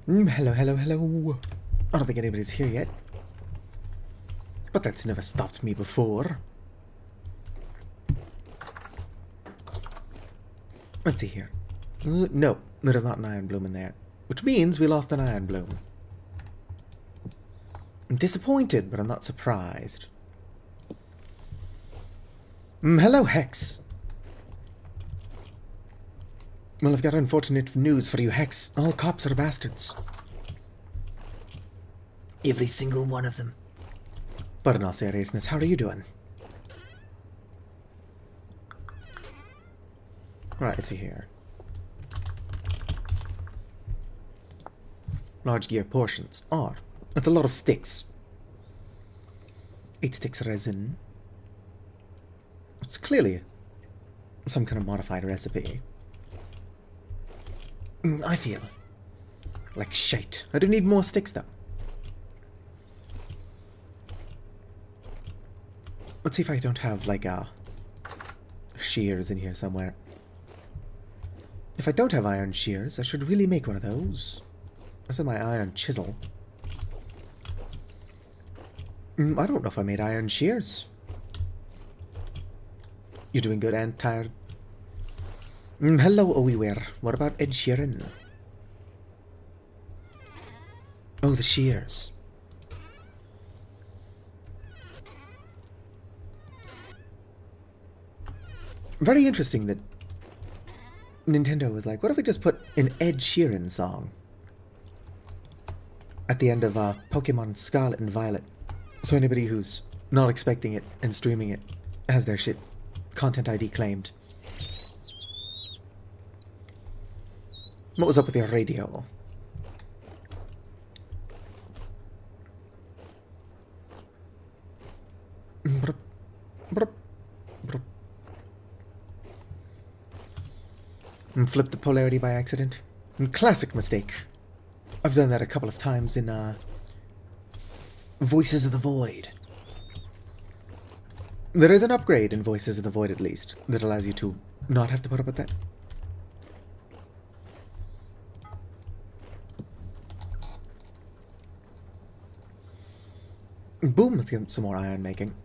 Hello, hello, hello. I don't think anybody's here yet. But that's never stopped me before. Let's see here. No, there is not an iron bloom in there. Which means we lost an iron bloom. I'm disappointed, but I'm not surprised. Hello, Hex. Well, I've got unfortunate news for you, Hex. All cops are bastards. Every single one of them. But in all seriousness, how are you doing? Right, let's see here. Large gear portions. Or, that's a lot of sticks. 8 sticks resin. It's clearly some kind of modified recipe. I feel like shite. I do need more sticks, though. Let's see if I don't have, like, shears in here somewhere. If I don't have iron shears, I should really make one of those. This is my iron chisel. I don't know if I made iron shears. You doing good, and tired? Hello, Owiware. What about Ed Sheeran? Oh, the shears. Very interesting that Nintendo was like, what if we just put an Ed Sheeran song at the end of Pokemon Scarlet and Violet, so anybody who's not expecting it and streaming it has their shit content ID claimed. What was up with your radio? Brup, brup, brup. And flipped the polarity by accident. Classic mistake. I've done that a couple of times in Voices of the Void. There is an upgrade in Voices of the Void, at least, that allows you to not have to put up with that. Boom, let's get some more iron making.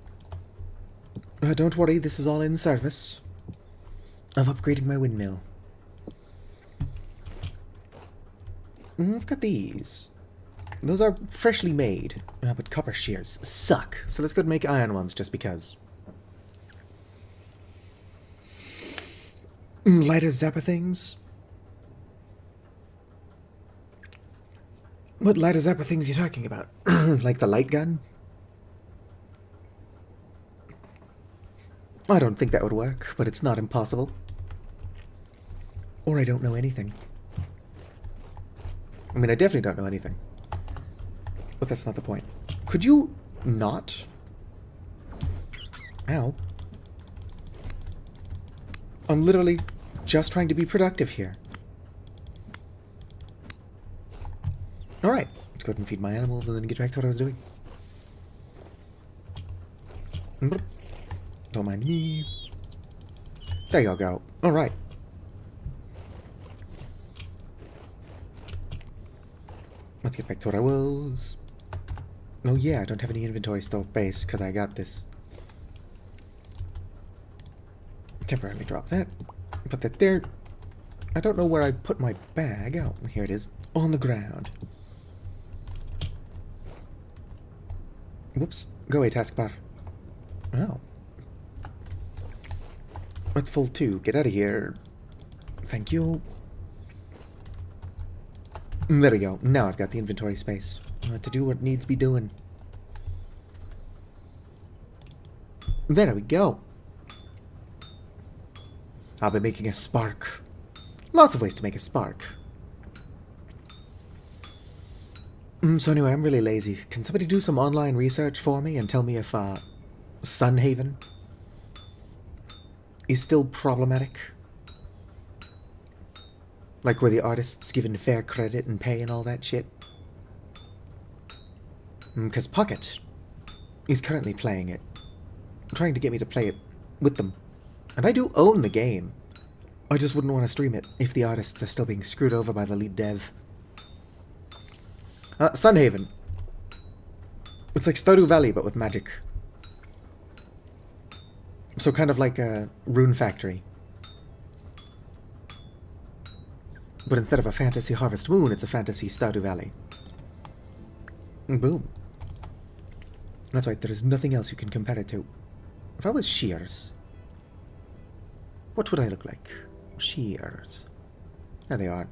Don't worry, this is all in service of upgrading my windmill. I've got these. Those are freshly made, but copper shears suck. So let's go make iron ones just because. Lighter zapper things. What lighter zapper things are you talking about? Like the light gun? I don't think that would work, but it's not impossible. Or I don't know anything. I mean, I definitely don't know anything. But that's not the point. Could you not? Ow. I'm literally just trying to be productive here. Alright, let's go ahead and feed my animals and then get back to what I was doing. Don't mind me. There y'all go. Alright. Let's get back to what I was. Oh yeah, I don't have any inventory space because I got this. Temporarily drop that. Put that there. I don't know where I put my bag. Oh, here it is. On the ground. Whoops. Go away, taskbar. Oh. That's full too. Get out of here. Thank you. There we go. Now I've got the inventory space to do what needs to be doing. There we go. I'll be making a spark. Lots of ways to make a spark. So anyway, I'm really lazy. Can somebody do some online research for me and tell me if Sunhaven is still problematic? Like, were the artists given fair credit and pay and all that shit? Because Pocket is currently playing it. Trying to get me to play it with them. And I do own the game. I just wouldn't want to stream it if the artists are still being screwed over by the lead dev. Sunhaven. It's like Stardew Valley, but with magic. So kind of like a Rune Factory. But instead of a fantasy Harvest Moon, it's a fantasy Stardew Valley. Boom. That's right, there is nothing else you can compare it to. If I was Shears, what would I look like? Shears. There they are.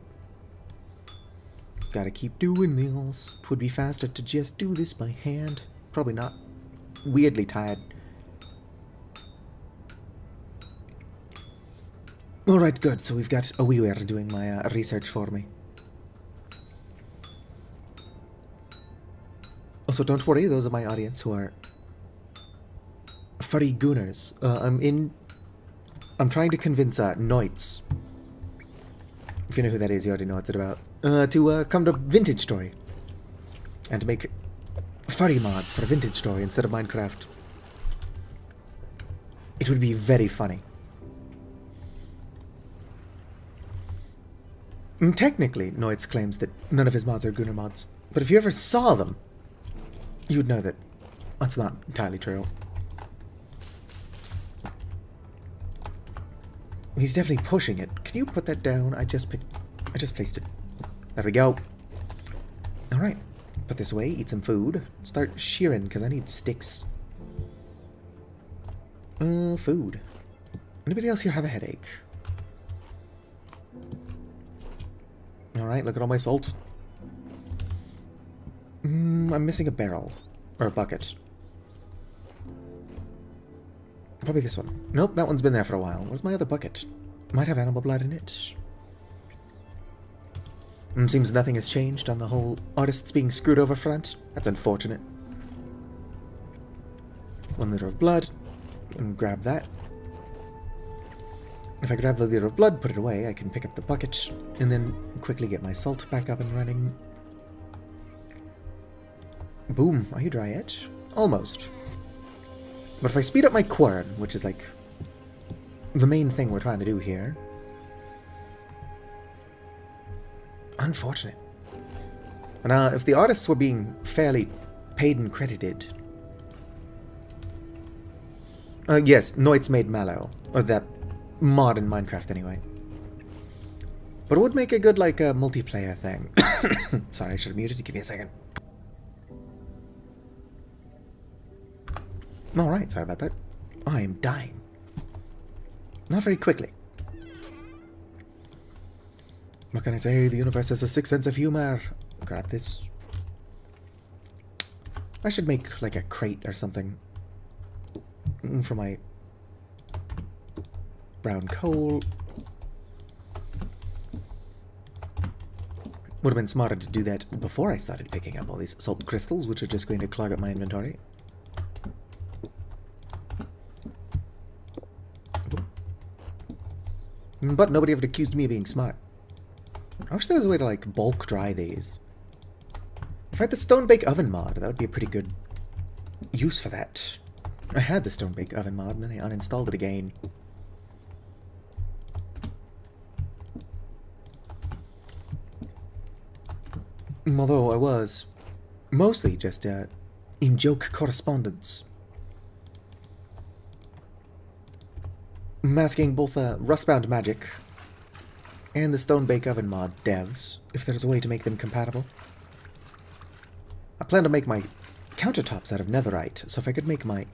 Gotta keep doing this. It would be faster to just do this by hand. Probably not. Weirdly tired. Alright, good. So we've got a wee weird doing my research for me. Also, don't worry, those are my audience who are furry gooners. I'm trying to convince Noits, if you know who that is, you already know what it's about, to come to Vintage Story and to make furry mods for Vintage Story instead of Minecraft. It would be very funny. And technically, Noits claims that none of his mods are Gooner mods, but if you ever saw them, you would know that that's not entirely true. He's definitely pushing it. Can you put that down? I just placed it. There we go. Alright. Put this away, eat some food. Start shearing, because I need sticks. Food. Anybody else here have a headache? Alright, look at all my salt. I'm missing a barrel. Or a bucket. Probably this one. Nope, that one's been there for a while. Where's my other bucket? Might have animal blood in it. Seems nothing has changed on the whole artists being screwed over front. That's unfortunate. 1 liter of blood. And grab that. If I grab the liter of blood, put it away, I can pick up the bucket, and then quickly get my salt back up and running. Boom. Are you dry yet? Almost. But if I speed up my quern, which is like the main thing we're trying to do here. Unfortunate. And if the artists were being fairly paid and credited. Yes, Noits made Mallow. Or that mod in Minecraft anyway. But it would make a good, like, multiplayer thing. Sorry, I should have muted it. Give me a second. Alright, sorry about that. I am dying. Not very quickly. What can I say? The universe has a sick sense of humor. Grab this. I should make, like, a crate or something. For my brown coal. Would have been smarter to do that before I started picking up all these salt crystals, which are just going to clog up my inventory. But nobody ever accused me of being smart. I wish there was a way to, like, bulk dry these. If I had the stone bake oven mod, that would be a pretty good use for that. I had the stone bake oven mod, and then I uninstalled it again. Although I was mostly just in joke correspondence. Masking both Rustbound Magic and the Stone Bake Oven mod devs, if there's a way to make them compatible. I plan to make my countertops out of netherite, so if I could make my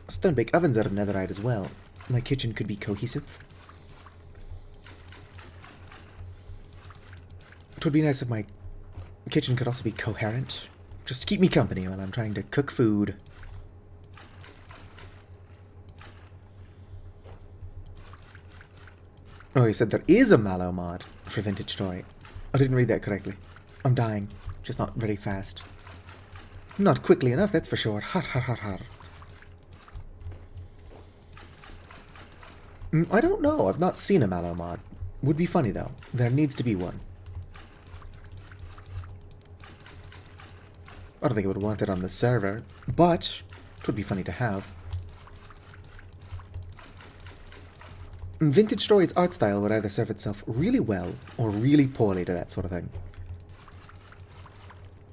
Stone Bake Ovens out of netherite as well, my kitchen could be cohesive. It would be nice if my kitchen could also be coherent, just to keep me company while I'm trying to cook food. Oh, he said there is a Mallow mod for Vintage Story. I didn't read that correctly. I'm dying, just not very fast. Not quickly enough, that's for sure. Har har har har. I don't know, I've not seen a Mallow mod. Would be funny though. There needs to be one. I don't think I would want it on the server, but it would be funny to have. Vintage Story's art style would either serve itself really well or really poorly to that sort of thing.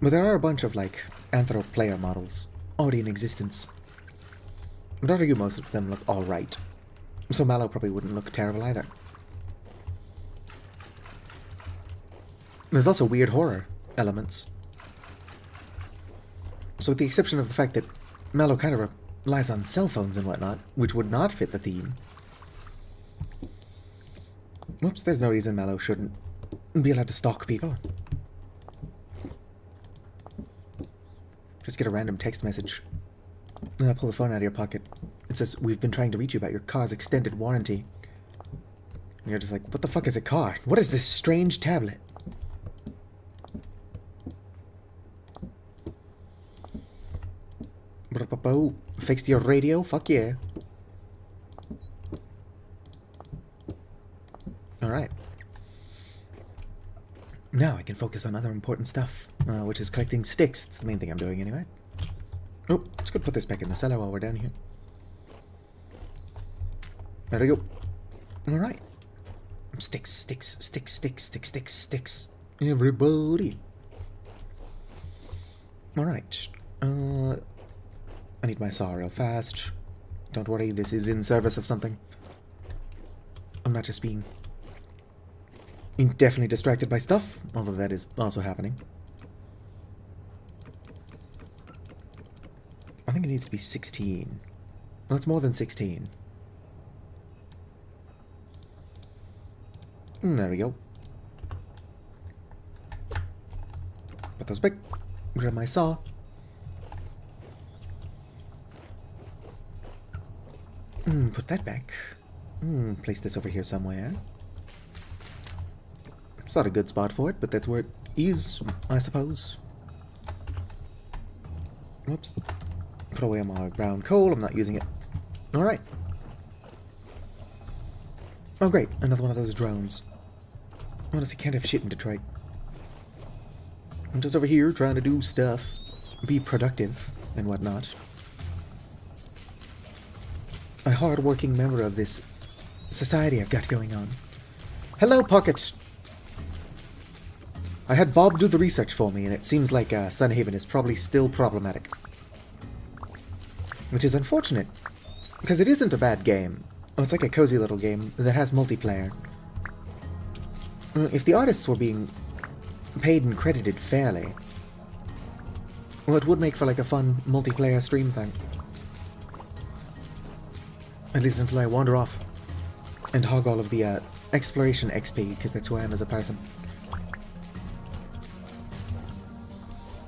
But there are a bunch of, like, Anthro player models already in existence. I'd argue most of them look alright. So Mallow probably wouldn't look terrible either. There's also weird horror elements. So with the exception of the fact that Mallow kind of relies on cell phones and whatnot, which would not fit the theme. Whoops, there's no reason Mallow shouldn't be allowed to stalk people. Just get a random text message. Pull the phone out of your pocket. It says, "We've been trying to reach you about your car's extended warranty." And you're just like, what the fuck is a car? What is this strange tablet? Fixed your radio? Fuck yeah. Alright. Now I can focus on other important stuff, which is collecting sticks. It's the main thing I'm doing anyway. Oh, let's go put this back in the cellar while we're down here. There we go. Alright. Sticks, sticks, sticks, sticks, sticks, sticks, sticks. Everybody. Alright. I need my saw real fast. Don't worry, this is in service of something. I'm not just being indefinitely distracted by stuff, although that is also happening. I think it needs to be 16. Well, it's more than 16. There we go. Put those back. Grab my saw. Put that back. Place this over here somewhere. It's not a good spot for it, but that's where it is, I suppose. Whoops. Put away my brown coal. I'm not using it. Alright. Oh great, another one of those drones. Honestly, can't have shit in Detroit. I'm just over here trying to do stuff. Be productive and whatnot. A hard-working member of this society I've got going on. Hello, Pocket! I had Bob do the research for me, and it seems like Sunhaven is probably still problematic. Which is unfortunate, because it isn't a bad game. Oh, it's like a cozy little game that has multiplayer. If the artists were being paid and credited fairly, well, it would make for like a fun multiplayer stream thing. At least until I wander off and hog all of the exploration XP, because that's who I am as a person.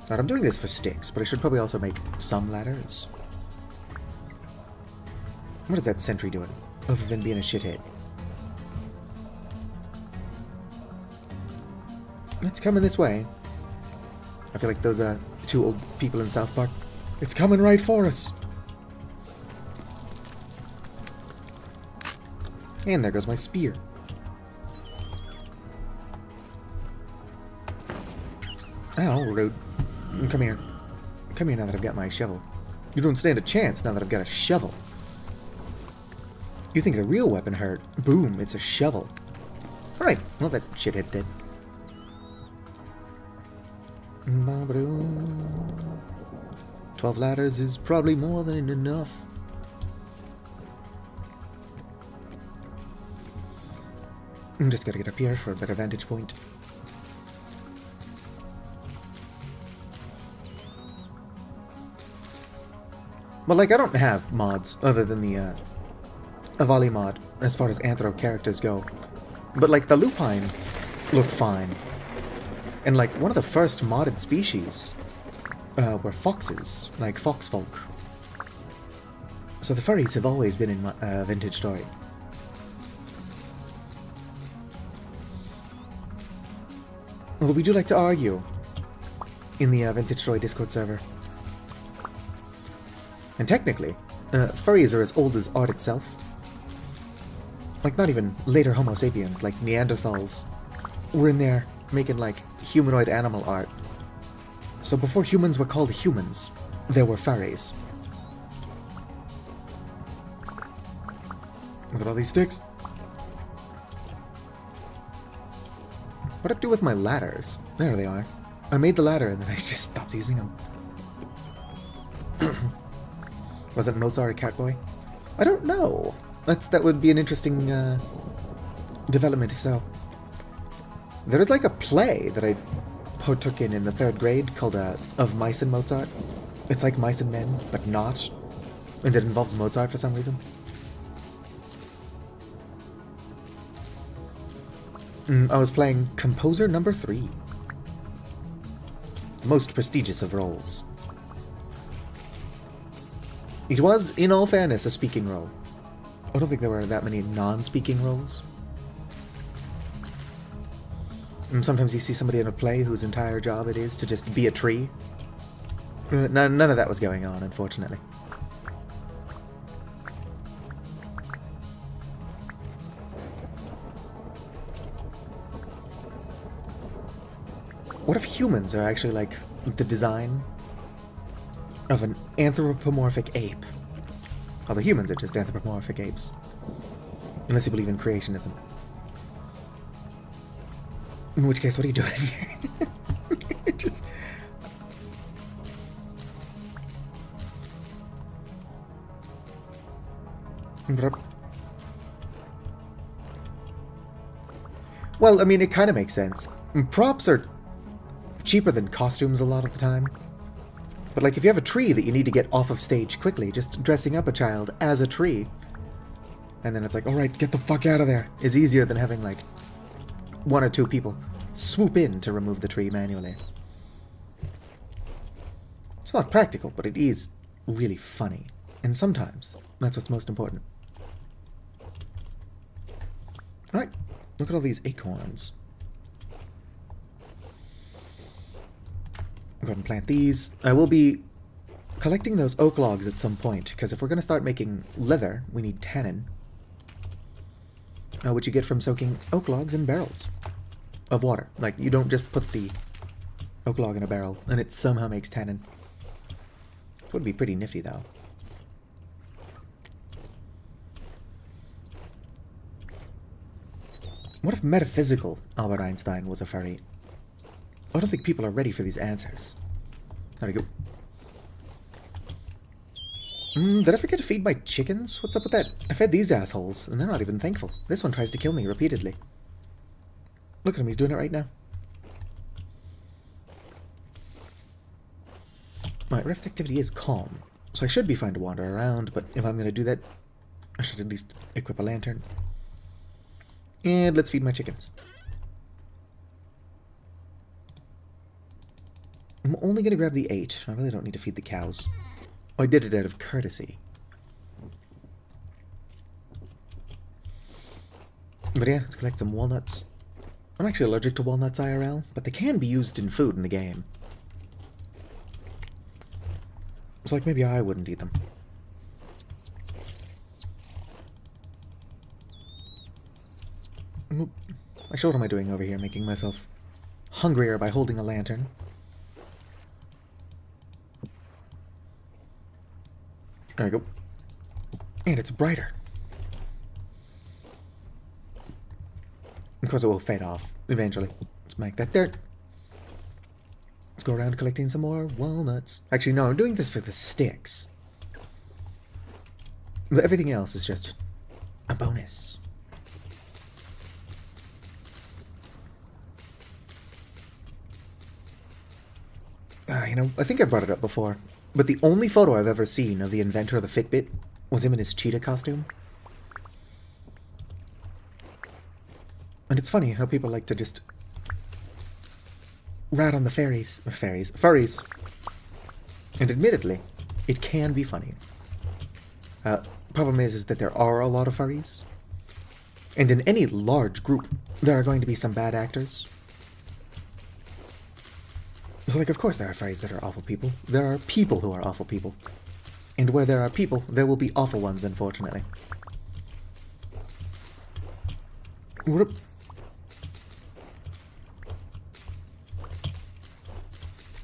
Alright, I'm doing this for sticks, but I should probably also make some ladders. What is that sentry doing, other than being a shithead? It's coming this way. I feel like those two old people in South Park. It's coming right for us! And there goes my spear. Ow, rude. Come here. Come here now that I've got my shovel. You don't stand a chance now that I've got a shovel. You think the real weapon hurt? Boom, it's a shovel. Alright, well that shithead's dead. 12 ladders is probably more than enough. I'm just gotta get up here for a better vantage point. But like, I don't have mods other than the Avali mod as far as Anthro characters go. But like, the lupine look fine. And like, one of the first modded species were foxes, like foxfolk. So the furries have always been in Vintage Story. Although we do like to argue in the Vintage Story Discord server. And technically, furries are as old as art itself. Like, not even later Homo sapiens, like Neanderthals, were in there making, like, humanoid animal art. So before humans were called humans, there were furries. Look at all these sticks. What do I do with my ladders? There they are. I made the ladder and then I just stopped using them. Wasn't Mozart a Catboy? I don't know. That would be an interesting development if so. There was like a play that I partook in the 3rd grade called Of Mice and Mozart. It's like Mice and Men, but not. And it involves Mozart for some reason. I was playing Composer Number 3. The most prestigious of roles. It was, in all fairness, a speaking role. I don't think there were that many non-speaking roles. And sometimes you see somebody in a play whose entire job it is to just be a tree. None of that was going on, unfortunately. What if humans are actually like the design of an anthropomorphic ape? Although humans are just anthropomorphic apes. Unless you believe in creationism. In which case, what are you doing here? Just... Well, I mean, it kind of makes sense. Props are cheaper than costumes a lot of the time. But like, if you have a tree that you need to get off of stage quickly, just dressing up a child as a tree, and then it's like, alright, get the fuck out of there, is easier than having like 1 or 2 people swoop in to remove the tree manually. It's not practical, but it is really funny. And sometimes, that's what's most important. Alright, look at all these acorns. Go ahead and plant these. I will be collecting those oak logs at some point, because if we're going to start making leather, we need tannin. Which you get from soaking oak logs in barrels of water. Like, you don't just put the oak log in a barrel, and it somehow makes tannin. It would be pretty nifty, though. What if metaphysical Albert Einstein was a furry? I don't think people are ready for these answers. There we go. Did I forget to feed my chickens? What's up with that? I fed these assholes, and they're not even thankful. This one tries to kill me repeatedly. Look at him, he's doing it right now. My rift activity is calm, so I should be fine to wander around, but if I'm going to do that, I should at least equip a lantern. And let's feed my chickens. I'm only going to grab the 8. I really don't need to feed the cows. Oh, I did it out of courtesy. But yeah, let's collect some walnuts. I'm actually allergic to walnuts IRL, but they can be used in food in the game. It's like maybe I wouldn't eat them. Actually, what am I doing over here? Making myself hungrier by holding a lantern. There we go. And it's brighter. Of course it will fade off eventually. Let's make that dirt. Let's go around collecting some more walnuts. Actually, no, I'm doing this for the sticks. But everything else is just a bonus. You know, I think I brought it up before, but the only photo I've ever seen of the inventor of the Fitbit was him in his cheetah costume. And it's funny how people like to just rat on the furries. And admittedly, it can be funny. Problem is that there are a lot of furries. And in any large group, there are going to be some bad actors. So, like, of course there are furries that are awful people. There are people who are awful people. And where there are people, there will be awful ones, unfortunately. Whoop.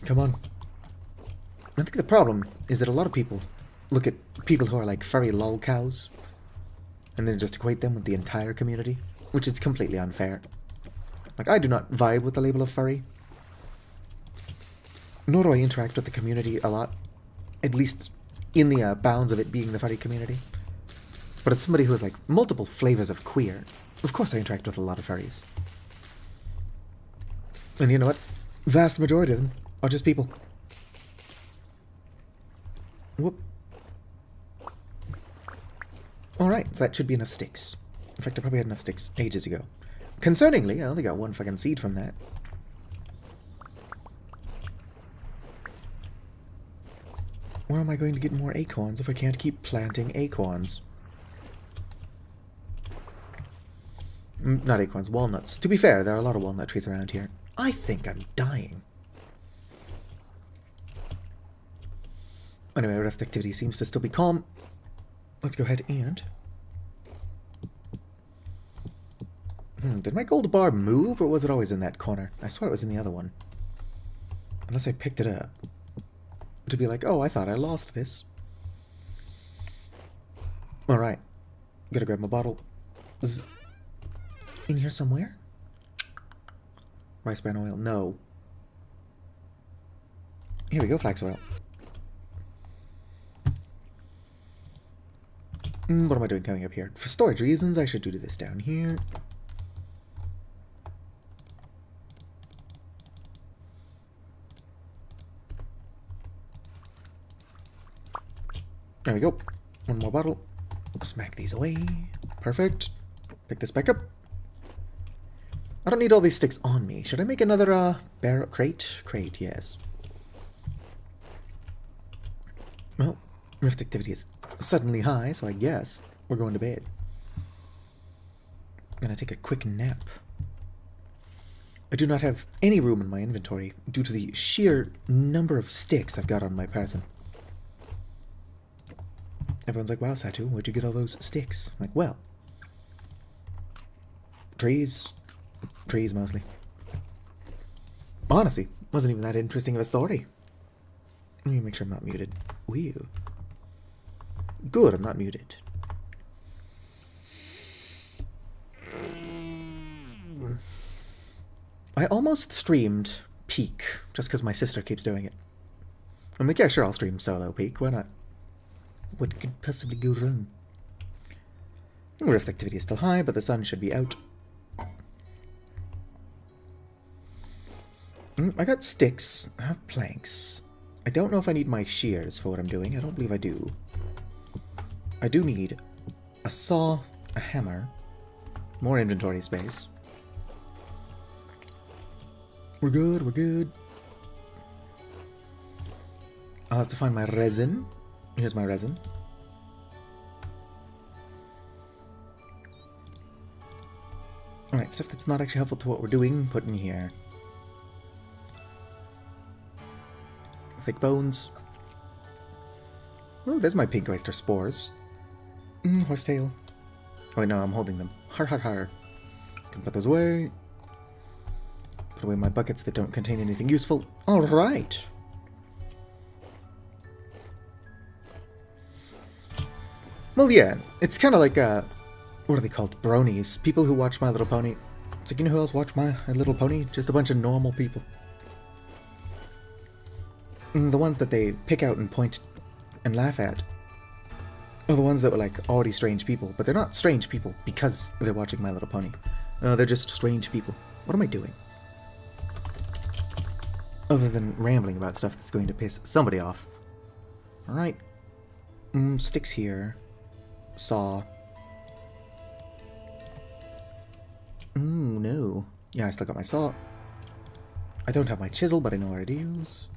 Come on. I think the problem is that a lot of people look at people who are like furry lol cows and then just equate them with the entire community, which is completely unfair. Like, I do not vibe with the label of furry. nor do I interact with the community a lot. At least in the bounds of it being the furry community. But as somebody who has, like, multiple flavors of queer, of course I interact with a lot of furries. And you know what? Vast majority of them are just people. Whoop. Alright, so that should be enough sticks. In fact, I probably had enough sticks ages ago. Concerningly, I only got one fucking seed from that. Where am I going to get more acorns if I can't keep planting acorns? Not acorns, walnuts. To be fair, there are a lot of walnut trees around here. I think I'm dying. Anyway, rift activity seems to still be calm. Let's go ahead and... did my gold bar move, or was it always in that corner? I swear it was in the other one. Unless I picked it up. To be like, oh, I thought I lost this. Alright. Gotta grab my bottle. In here somewhere? Rice bran oil. No. Here we go, flax oil. What am I doing coming up here? For storage reasons, I should do this down here. There we go. One more bottle. Smack these away. Perfect. Pick this back up. I don't need all these sticks on me. Should I make another, barrel crate? Crate, yes. Well, rift activity is suddenly high, so I guess we're going to bed. I'm gonna take a quick nap. I do not have any room in my inventory due to the sheer number of sticks I've got on my person. Everyone's like, wow, Satu, where'd you get all those sticks? I'm like, well, trees. Trees, mostly. Honestly, wasn't even that interesting of a story. Let me make sure I'm not muted. Whew. Good, I'm not muted. I almost streamed Peak, just because my sister keeps doing it. I'm like, yeah, sure, I'll stream solo Peak, why not? What could possibly go wrong? Rift activity is still high, but the sun should be out. I got sticks. I have planks. I don't know if I need my shears for what I'm doing. I don't believe I do. I do need a saw, a hammer, more inventory space. We're good, we're good. I'll have to find my resin. Here's my resin. Alright, stuff that's not actually helpful to what we're doing, put in here. Thick bones. Oh, there's my pink oyster spores. Horsetail. Oh, wait, no, I'm holding them. Har har har. Can put those away. Put away my buckets that don't contain anything useful. Alright. Well, yeah, it's kind of like, what are they called? Bronies. People who watch My Little Pony. It's like, you know who else watch My Little Pony? Just a bunch of normal people. The ones that they pick out and point and laugh at are the ones that were, like, already strange people. But they're not strange people because they're watching My Little Pony. They're just strange people. What am I doing? Other than rambling about stuff that's going to piss somebody off. Alright. Sticks here. Saw. Ooh, no. Yeah, I still got my saw. I don't have my chisel, but I know where it is.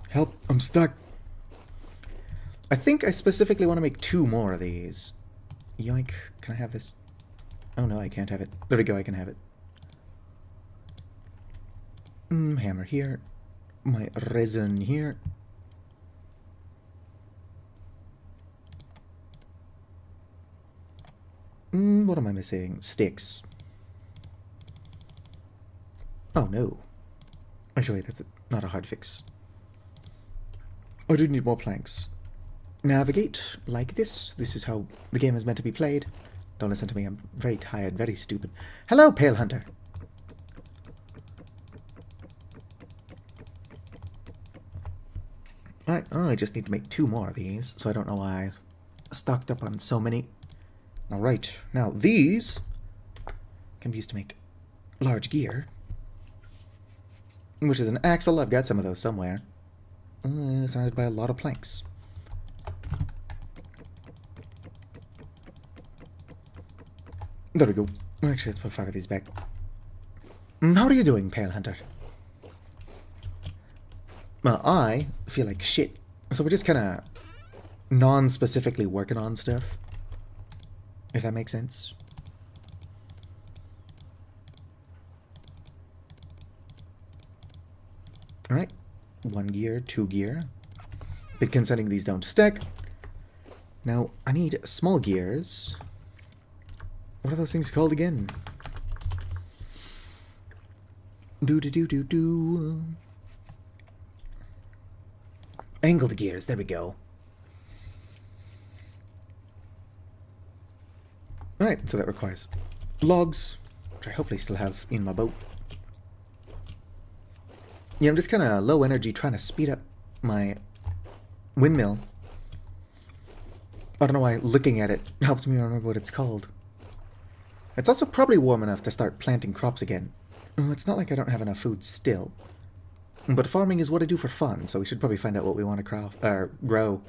Help, I'm stuck. I think I specifically want to make 2 more of these. Yoink. Can I have this? Oh no, I can't have it. There we go, I can have it. Hammer here. My resin here. What am I missing? Sticks. Oh no. Actually, that's not a hard fix. I do need more planks. Navigate like this. This is how the game is meant to be played. Don't listen to me, I'm very tired, very stupid. Hello, Pale Hunter. Alright, I just need to make 2 more of these, so I don't know why I stocked up on so many. Alright, now these can be used to make large gear, which is an axle. I've got some of those somewhere. Surrounded by a lot of planks. There we go. Actually, let's put 5 of these back. How are you doing, Pale Hunter? Well, I feel like shit. So we're just kind of non-specifically working on stuff. If that makes sense. Alright. 1 gear, 2 gear. Bit concerning these don't stack. Now, I need small gears. What are those things called again? Do. Angled gears, there we go. Alright, so that requires logs, which I hopefully still have in my boat. Yeah, I'm just kind of low energy trying to speed up my windmill. I don't know why looking at it helps me remember what it's called. It's also probably warm enough to start planting crops again. It's not like I don't have enough food still. But farming is what I do for fun, so we should probably find out what we want to grow.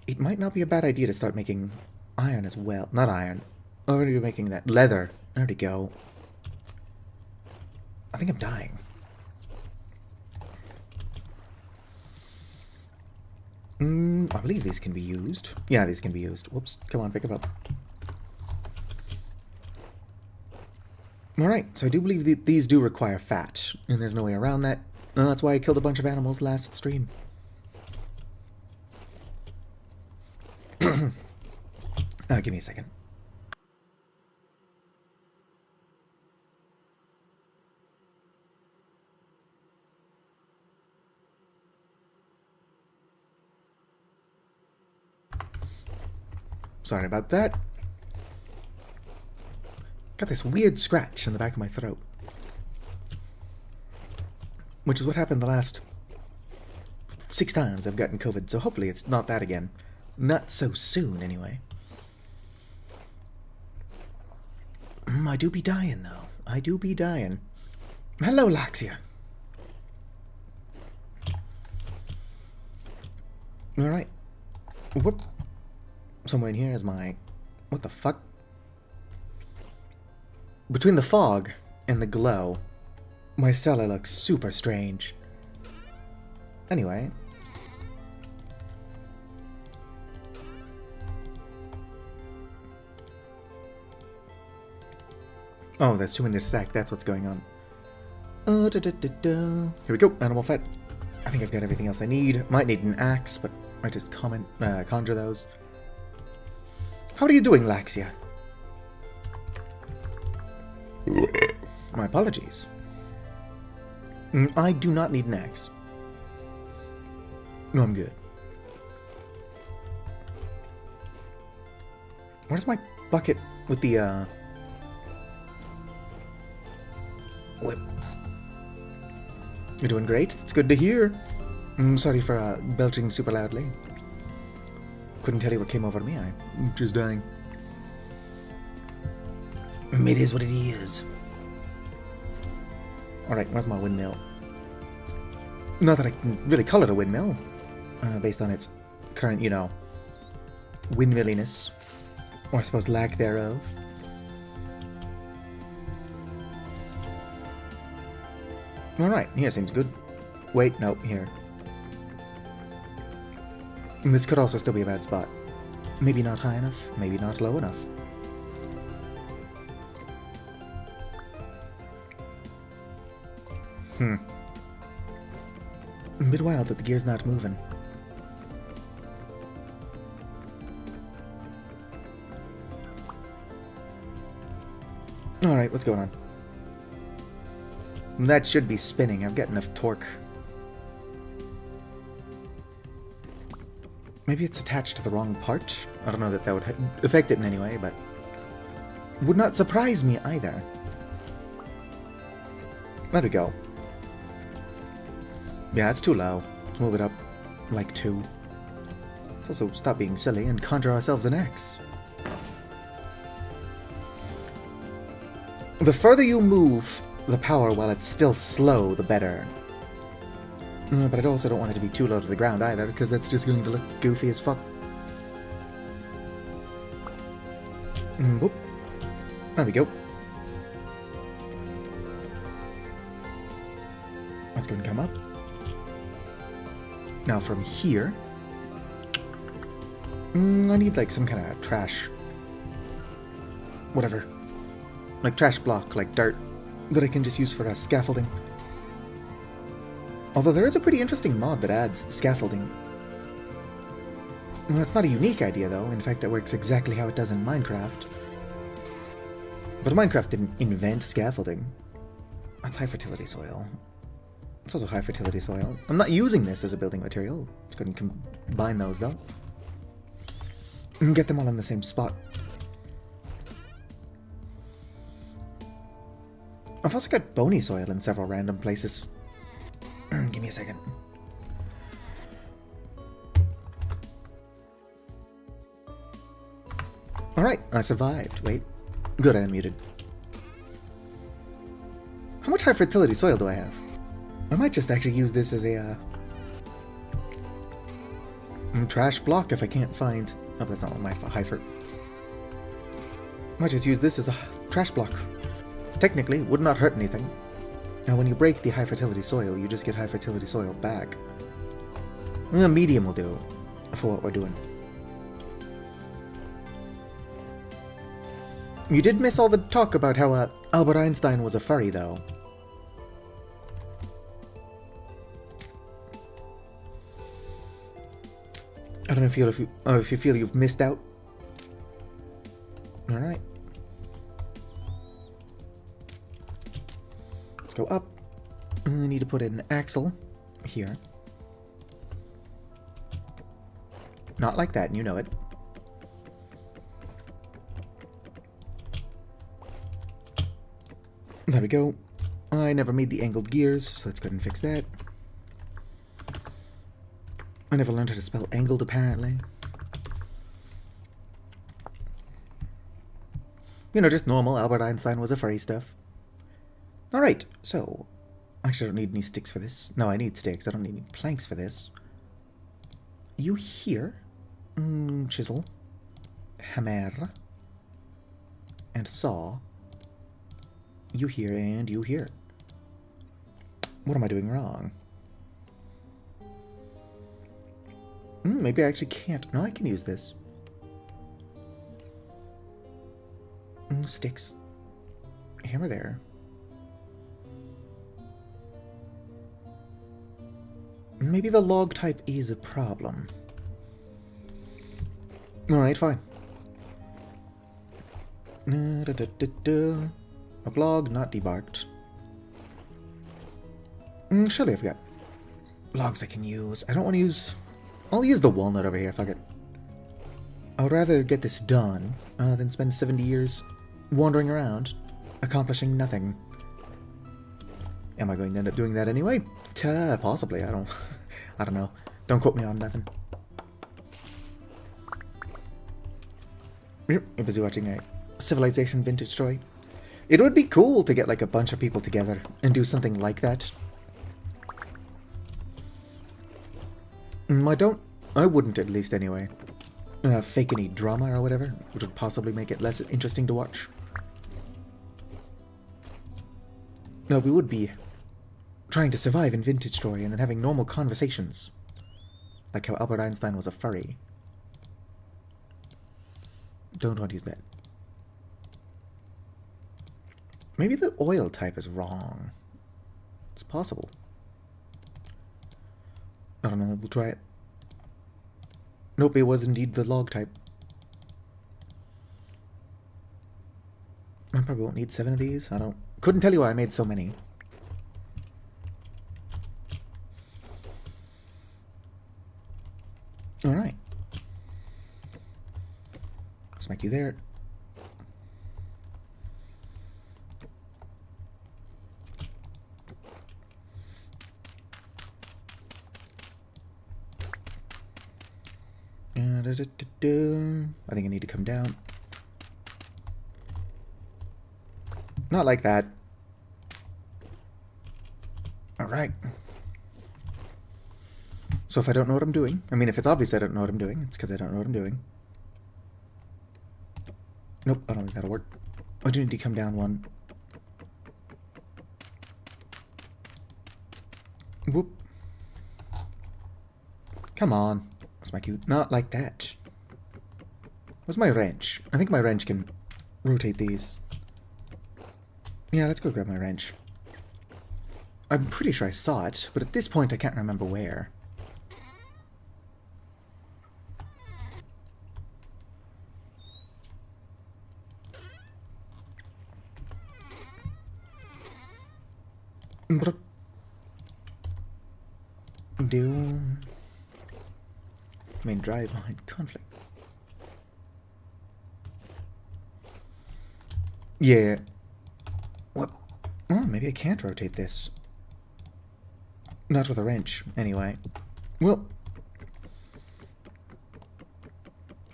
It might not be a bad idea to start making iron as well. Not iron. I'm already making that. Leather. There we go. I think I'm dying. I believe these can be used. Yeah, these can be used. Whoops. Come on, pick them up. Alright, so I do believe that these do require fat, and there's no way around that. That's why I killed a bunch of animals last stream. Give me a second. Sorry about that. Got this weird scratch in the back of my throat. Which is what happened the last 6 times I've gotten COVID, so hopefully it's not that again. Not so soon, anyway. I do be dying, though. I do be dying. Hello, Laxia. Alright. Whoop. Somewhere in here is my... What the fuck? Between the fog and the glow, my cellar looks super strange. Anyway. Oh, there's 2 in this sack. That's what's going on. Here we go. Animal fat. I think I've got everything else I need. Might need an axe, but I just conjure those. How are you doing, Laxia? My apologies. I do not need an axe. No, I'm good. Where's my bucket with the, whip? You're doing great. It's good to hear. Sorry for, belching super loudly. Couldn't tell you what came over me. I'm just dying. It is what it is. Alright, where's my windmill? Not that I can really call it a windmill, based on its current, you know, windmilliness. Or I suppose lack thereof. Alright, here seems good. Wait, no, here. And this could also still be a bad spot. Maybe not high enough, maybe not low enough. A bit wild that the gear's not moving. Alright, what's going on? That should be spinning. I've got enough torque. Maybe it's attached to the wrong part? I don't know that that would affect it in any way, but... would not surprise me either. There we go. Yeah, it's too low. Let's move it up like 2. Let's also stop being silly and conjure ourselves an axe. The further you move the power while it's still slow, the better. But I also don't want it to be too low to the ground either, because that's just going to look goofy as fuck. Boop. There we go. Let's go and come up. Now from here, I need like some kind of trash, whatever, like trash block, like dirt, that I can just use for scaffolding. Although there is a pretty interesting mod that adds scaffolding. Well, it's not a unique idea though, in fact that works exactly how it does in Minecraft. But Minecraft didn't invent scaffolding. That's high fertility soil. It's also high fertility soil. I'm not using this as a building material. Just couldn't combine those though. And get them all in the same spot. I've also got bony soil in several random places. Give me a second. Alright, I survived. Wait. Good, I unmuted. How much high fertility soil do I have? I might just actually use this as a trash block if I can't find... Oh, that's not my high fert. Might just use this as a trash block. Technically, would not hurt anything. Now, when you break the high fertility soil, you just get high fertility soil back. Medium will do for what we're doing. You did miss all the talk about how Albert Einstein was a furry, though. I don't know if you feel you've missed out. All right. Let's go up. I need to put in an axle here. Not like that, and you know it. There we go. I never made the angled gears, so let's go ahead and fix that. I never learned how to spell angled, apparently. You know, just normal Albert Einstein was a furry stuff. Alright, so... Actually, I don't need any sticks for this. No, I need sticks. I don't need any planks for this. You here? Chisel. Hammer. And saw. You here and you here. What am I doing wrong? Maybe I actually can't. No, I can use this. Sticks. Hammer there. Maybe the log type is a problem. Alright, fine. A log not debarked. Surely I've got logs I can use. I don't want to use... I'll use the walnut over here, fuck it. I would rather get this done than spend 70 years wandering around, accomplishing nothing. Am I going to end up doing that anyway? Possibly, I don't know. Don't quote me on nothing. You're busy watching a Civilization Vintage Story. It would be cool to get like a bunch of people together and do something like that. I wouldn't at least anyway. Fake any drama or whatever, which would possibly make it less interesting to watch. No, we would be trying to survive in Vintage Story and then having normal conversations. Like how Albert Einstein was a furry. Don't want to use that. Maybe the oil type is wrong. It's possible. I don't know, we'll try it. Nope, it was indeed the log type. I probably won't need 7 of these. Couldn't tell you why I made so many. Alright. Smack you there. I think I need to come down. Not like that. Alright. So if I don't know what I'm doing, I mean, if it's obvious I don't know what I'm doing, it's because I don't know what I'm doing. Nope, I don't think that'll work. I do need to come down one. Whoop. Come on. What's my cue? Not like that. Where's my wrench? I think my wrench can rotate these. Yeah, let's go grab my wrench. I'm pretty sure I saw it, but at this point I can't remember where. Main drive behind conflict. Yeah. What? Oh, maybe I can't rotate this. Not with a wrench, anyway. Well,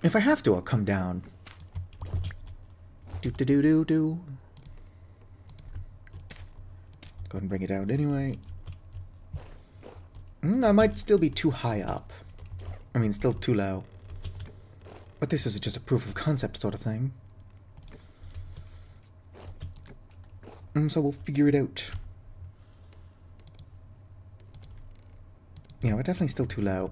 if I have to, I'll come down. Do-do-do-do-do. Go ahead and bring it down anyway. I might still be too high up. I mean, still too low. But this is just a proof of concept sort of thing. So we'll figure it out. Yeah, we're definitely still too low.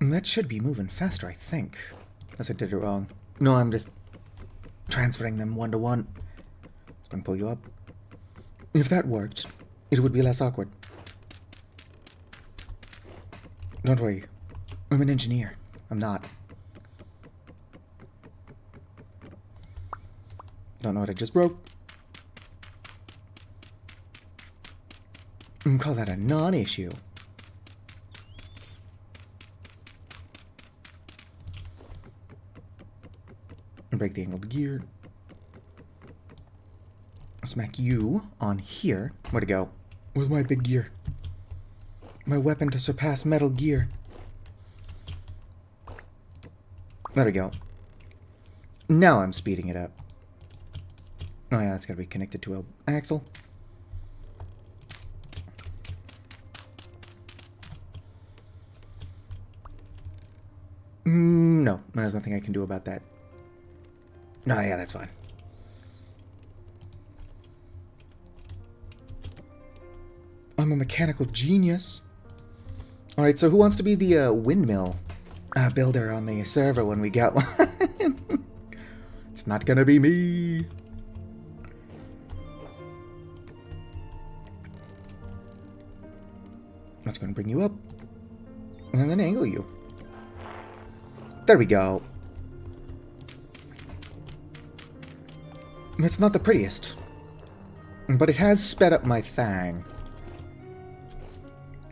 That should be moving faster, I think. Unless I did it wrong. No, I'm just transferring them one to one. Just gonna pull you up. If that worked, it would be less awkward. Don't worry. I'm an engineer. I'm not. Don't know what I just broke. Call that a non-issue. Break the angled gear. Smack you on here. Where'd it go? Where's my big gear? My weapon to surpass Metal Gear. There we go. Now I'm speeding it up. Oh yeah, that's gotta be connected to an axle. No, there's nothing I can do about that. No, yeah, that's fine. I'm a mechanical genius. Alright, so who wants to be the windmill builder on the server when we get one? It's not gonna be me. That's gonna bring you up. And then angle you. There we go. It's not the prettiest, but it has sped up my thang.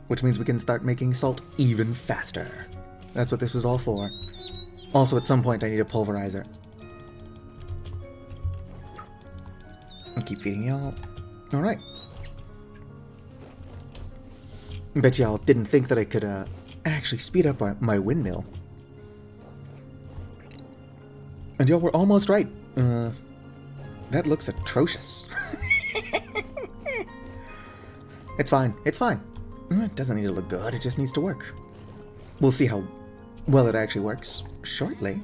Which means we can start making salt even faster. That's what this was all for. Also, at some point, I need a pulverizer. I'll keep feeding y'all. Alright. Bet y'all didn't think that I could actually speed up my windmill. And y'all were almost right. That looks atrocious. It's fine. It's fine. It doesn't need to look good. It just needs to work. We'll see how well it actually works shortly.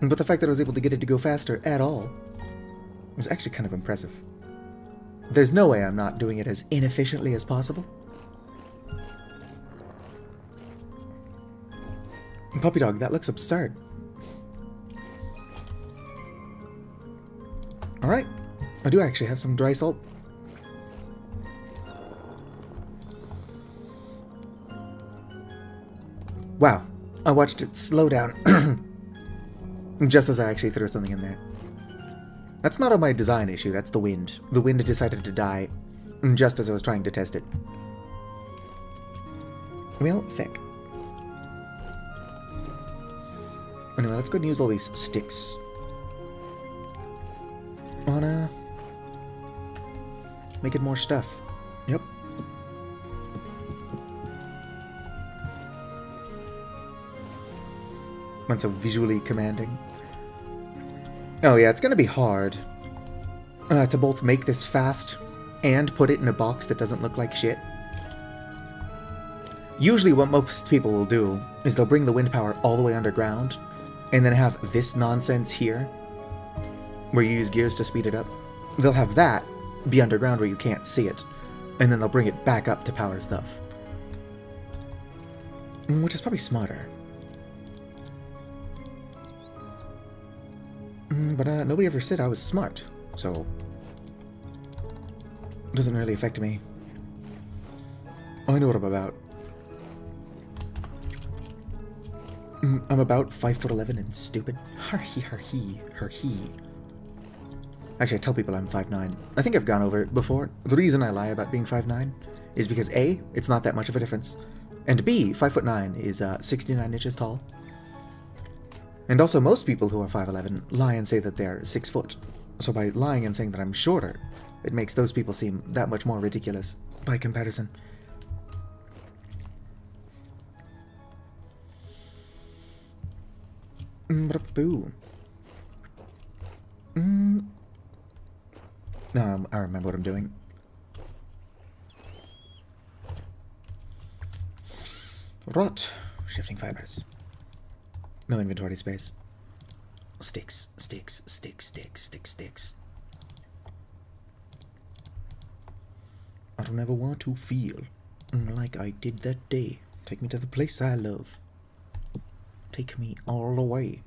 But the fact that I was able to get it to go faster at all was actually kind of impressive. There's no way I'm not doing it as inefficiently as possible. Puppy dog, that looks absurd. Alright, I do actually have some dry salt. Wow, I watched it slow down just as I actually threw something in there. That's not my design issue, that's the wind. The wind decided to die just as I was trying to test it. Well, thick. Anyway, let's go and use all these sticks on, making more stuff. Yep. Not so visually commanding. Oh yeah, it's gonna be hard to both make this fast and put it in a box that doesn't look like shit. Usually what most people will do is they'll bring the wind power all the way underground and then have this nonsense here where you use gears to speed it up. They'll have that be underground where you can't see it, and then they'll bring it back up to power stuff. Which is probably smarter. But nobody ever said I was smart, so it doesn't really affect me. I know what I'm about. I'm about 5'11" and stupid. Har-he. Actually, I tell people I'm 5'9". I think I've gone over it before. The reason I lie about being 5'9" is because A, it's not that much of a difference, and B, 5'9" is 69 inches tall. And also, most people who are 5'11" lie and say that they're 6 foot. So by lying and saying that I'm shorter, it makes those people seem that much more ridiculous by comparison. Boo. No, I remember what I'm doing. Rot. Shifting fibers. No inventory space. Sticks. I don't ever want to feel like I did that day. Take me to the place I love. Take me all the way.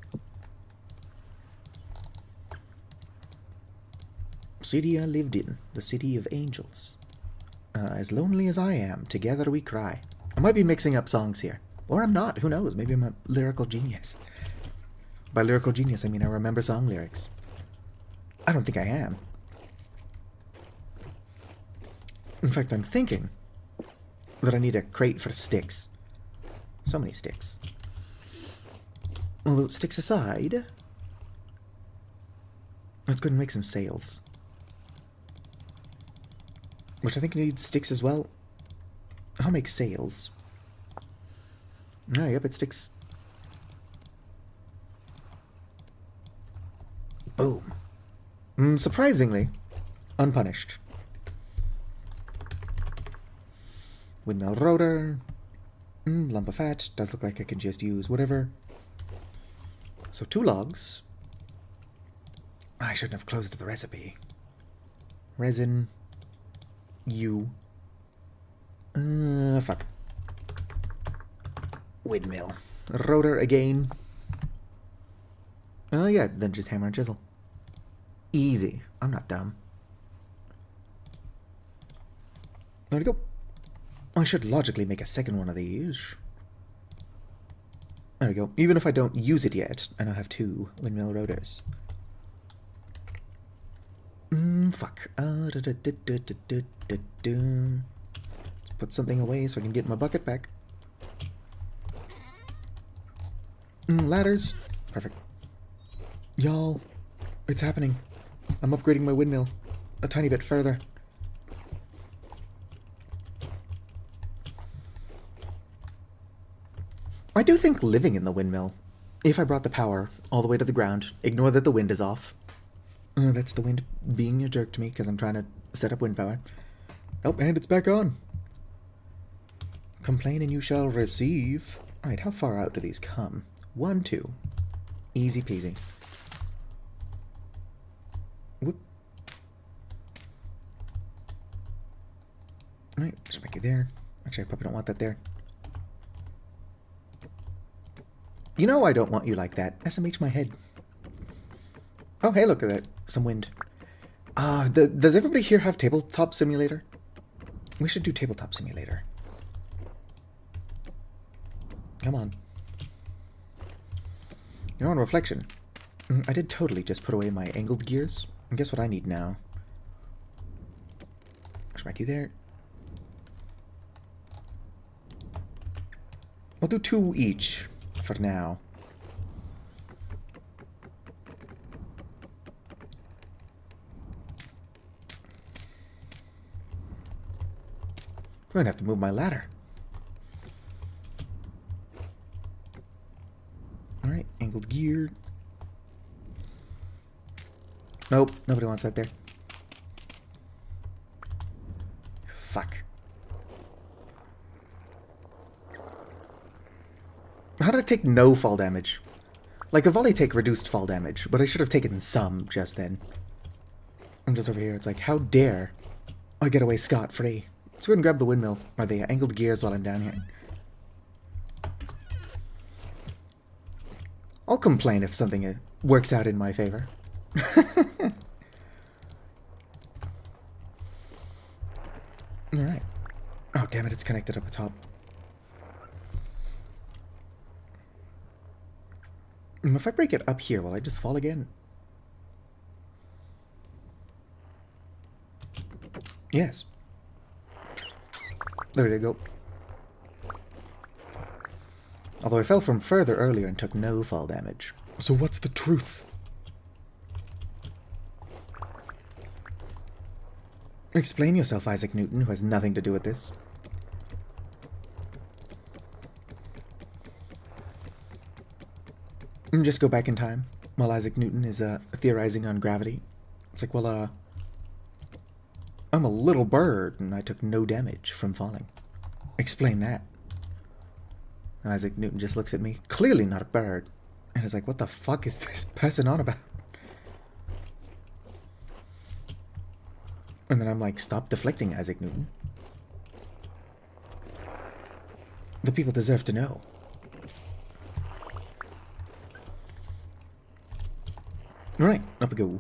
City I lived in, the city of angels. As lonely as I am, together we cry. I might be mixing up songs here. Or I'm not, who knows? Maybe I'm a lyrical genius. By lyrical genius, I mean I remember song lyrics. I don't think I am. In fact, I'm thinking that I need a crate for sticks. So many sticks. Although, sticks aside, let's go and make some sails. Which I think needs sticks as well. I'll make sails. Oh, yep, it sticks. Boom. Surprisingly, unpunished. Windmill rotor. Lump of fat. Does look like I can just use whatever. So 2 logs. I shouldn't have closed the recipe. Resin. You. Fuck. Windmill. Rotor again. Oh yeah, then just hammer and chisel. Easy. I'm not dumb. There we go. I should logically make a second one of these. There we go. Even if I don't use it yet, I now have 2 windmill rotors. Fuck. Let's put something away so I can get my bucket back. Ladders. Perfect. Y'all, it's happening. I'm upgrading my windmill a tiny bit further. I do think living in the windmill, if I brought the power all the way to the ground, ignore that the wind is off. That's the wind being a jerk to me because I'm trying to set up wind power. Oh, and it's back on. Complain and you shall receive. Alright, how far out do these come? 1, 2. Easy peasy. Whoop. Alright, just make it there. Actually, I probably don't want that there. You know I don't want you like that. SMH my head. Oh, hey, look at that. Some wind. Does everybody here have Tabletop Simulator? We should do Tabletop Simulator. Come on. You're on reflection. I did totally just put away my angled gears. And guess what I need now? Smack you there. I'll do 2 each for now. going to have to move my ladder. Alright, angled gear. Nope, nobody wants that there. Fuck. How did I take no fall damage? Like, a volley take reduced fall damage, but I should have taken some just then. I'm just over here, it's like, how dare I get away scot-free? Let's go ahead and grab the windmill, or the angled gears while I'm down here. I'll complain if something works out in my favor. Alright. Oh, damn it, it's connected up atop. If I break it up here, will I just fall again? Yes. There we go. Although I fell from further earlier and took no fall damage. So what's the truth? Explain yourself, Isaac Newton, who has nothing to do with this. Just go back in time while Isaac Newton is theorizing on gravity. It's like, well, I'm a little bird and I took no damage from falling. Explain that. And Isaac Newton just looks at me, clearly not a bird, and is like, what the fuck is this person on about? And then I'm like, stop deflecting, Isaac Newton. The people deserve to know. Alright, up we go.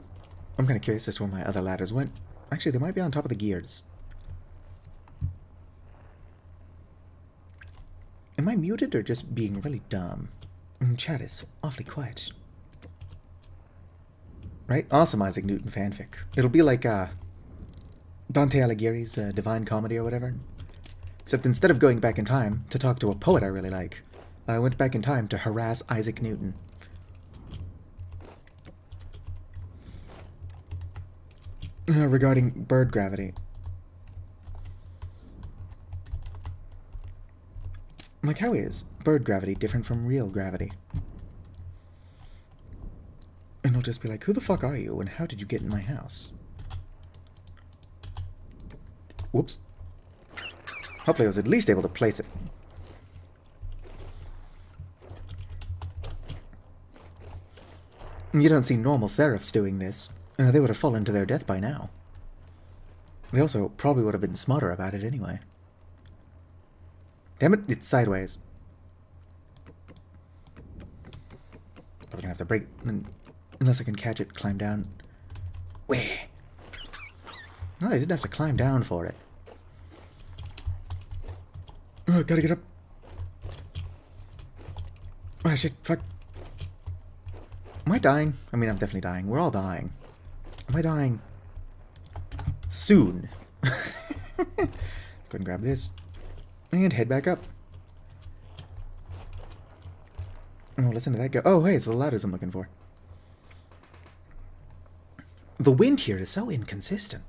I'm kind of curious as to where my other ladders went. Actually, they might be on top of the gears. Am I muted or just being really dumb? Chat is awfully quiet. Right? Awesome Isaac Newton fanfic. It'll be like Dante Alighieri's Divine Comedy or whatever. Except instead of going back in time to talk to a poet I really like, I went back in time to harass Isaac Newton. Regarding bird gravity. Like, how is bird gravity different from real gravity? And I'll just be like, who the fuck are you, and how did you get in my house? Whoops. Hopefully I was at least able to place it. You don't see normal seraphs doing this. They would have fallen to their death by now. They also probably would have been smarter about it anyway. Damn it, it's sideways. Probably gonna have to break it, unless I can catch it, climb down. Where? No, I didn't have to climb down for it. Oh, gotta get up. Oh, shit, fuck. Am I dying? I mean, I'm definitely dying. We're all dying. Am I dying? Soon. Go ahead and grab this. And head back up. Oh, listen to that go. Oh, hey, it's the ladders I'm looking for. The wind here is so inconsistent.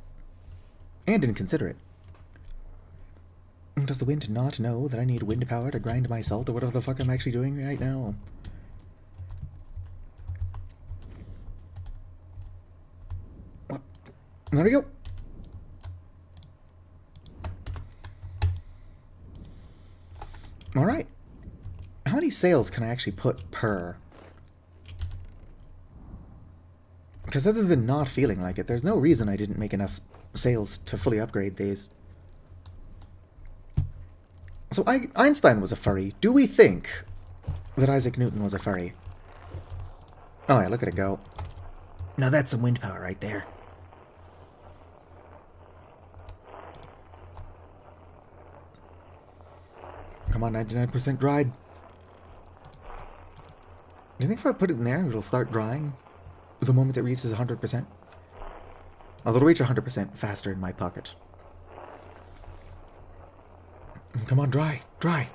And inconsiderate. Does the wind not know that I need wind power to grind my salt or whatever the fuck I'm actually doing right now? There we go. Alright. How many sails can I actually put per? Because other than not feeling like it, there's no reason I didn't make enough sails to fully upgrade these. So Einstein was a furry. Do we think that Isaac Newton was a furry? Oh yeah, look at it go. Now that's some wind power right there. Come on, 99% dried. Do you think if I put it in there, it'll start drying the moment it reaches 100%? Although it'll reach 100% faster in my pocket. Come on, dry, dry.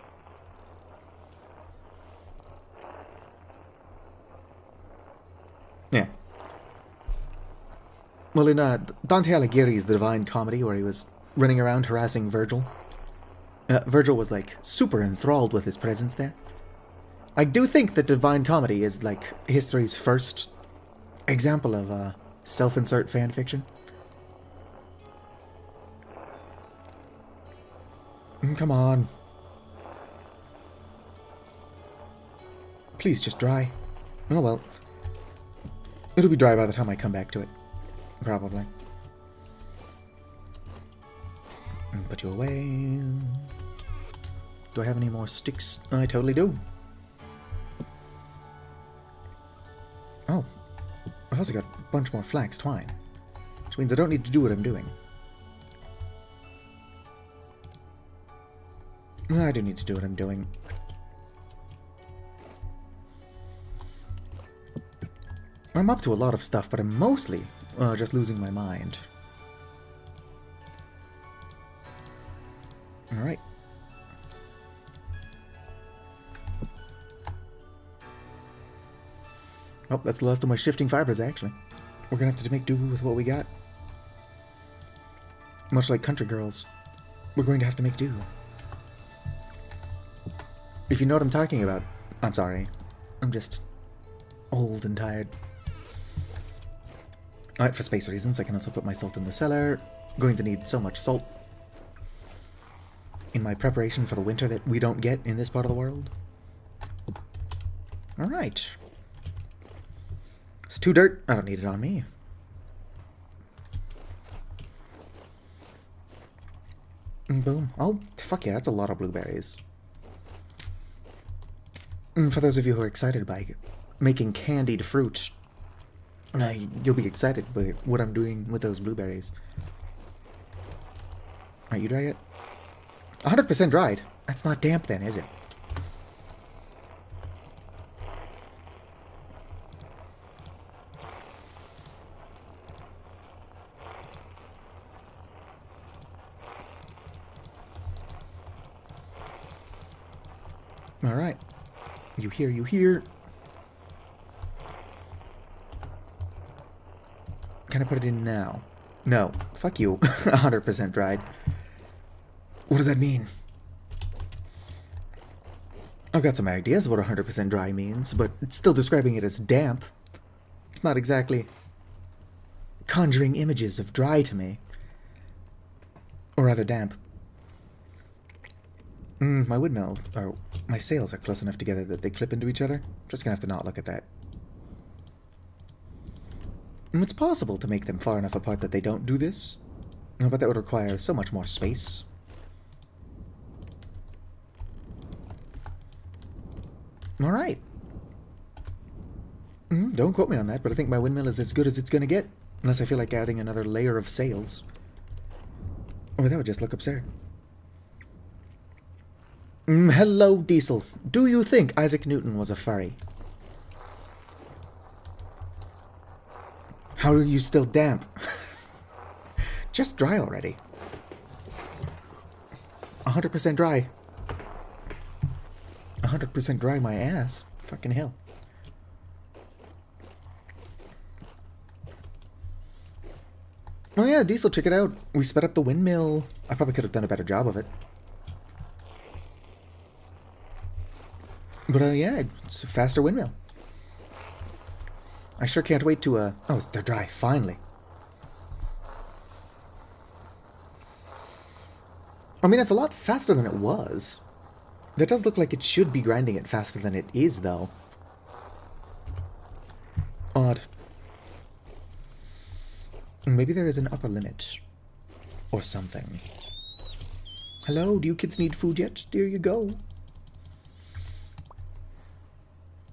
Yeah. Well, in Dante Alighieri's The Divine Comedy, where he was running around harassing Virgil, Virgil was, like, super enthralled with his presence there. I do think that Divine Comedy is, like, history's first example of self-insert fanfiction. Come on. Please just dry. Oh well. It'll be dry by the time I come back to it. Probably. Put you away. Do I have any more sticks? I totally do. Oh. I've also got a bunch more flax twine. Which means I don't need to do what I'm doing. I do need to do what I'm doing. I'm up to a lot of stuff, but I'm mostly just losing my mind. Alright. Oh, that's the last of my shifting fibers, actually. We're gonna have to make do with what we got. Much like country girls, we're going to have to make do. If you know what I'm talking about, I'm sorry. I'm just old and tired. Alright, for space reasons, I can also put my salt in the cellar. Going to need so much salt in my preparation for the winter that we don't get in this part of the world. Alright. It's too dirt. I don't need it on me. Boom. Oh, fuck yeah, that's a lot of blueberries. For those of you who are excited by making candied fruit, you'll be excited by what I'm doing with those blueberries. Are you dry yet? 100% dried. That's not damp then, is it? Alright. You hear, you hear. Can I put it in now? No. Fuck you. 100% dried. What does that mean? I've got some ideas of what 100% dry means, but it's still describing it as damp. It's not exactly conjuring images of dry to me. Or rather damp. My windmill, or my sails are close enough together that they clip into each other. Just gonna have to not look at that. It's possible to make them far enough apart that they don't do this, but that would require so much more space. Alright. Don't quote me on that, but I think my windmill is as good as it's gonna get, unless I feel like adding another layer of sails. Oh, that would just look absurd. Hello, Diesel. Do you think Isaac Newton was a furry? How are you still damp? Just dry already. 100% dry. 100% dry my ass. Fucking hell. Oh yeah, Diesel, check it out. We sped up the windmill. I probably could have done a better job of it. But yeah, it's a faster windmill. I sure can't wait to, oh, they're dry, finally. I mean, it's a lot faster than it was. That does look like it should be grinding it faster than it is, though. Odd. Maybe there is an upper limit. Or something. Hello, do you kids need food yet? There you go.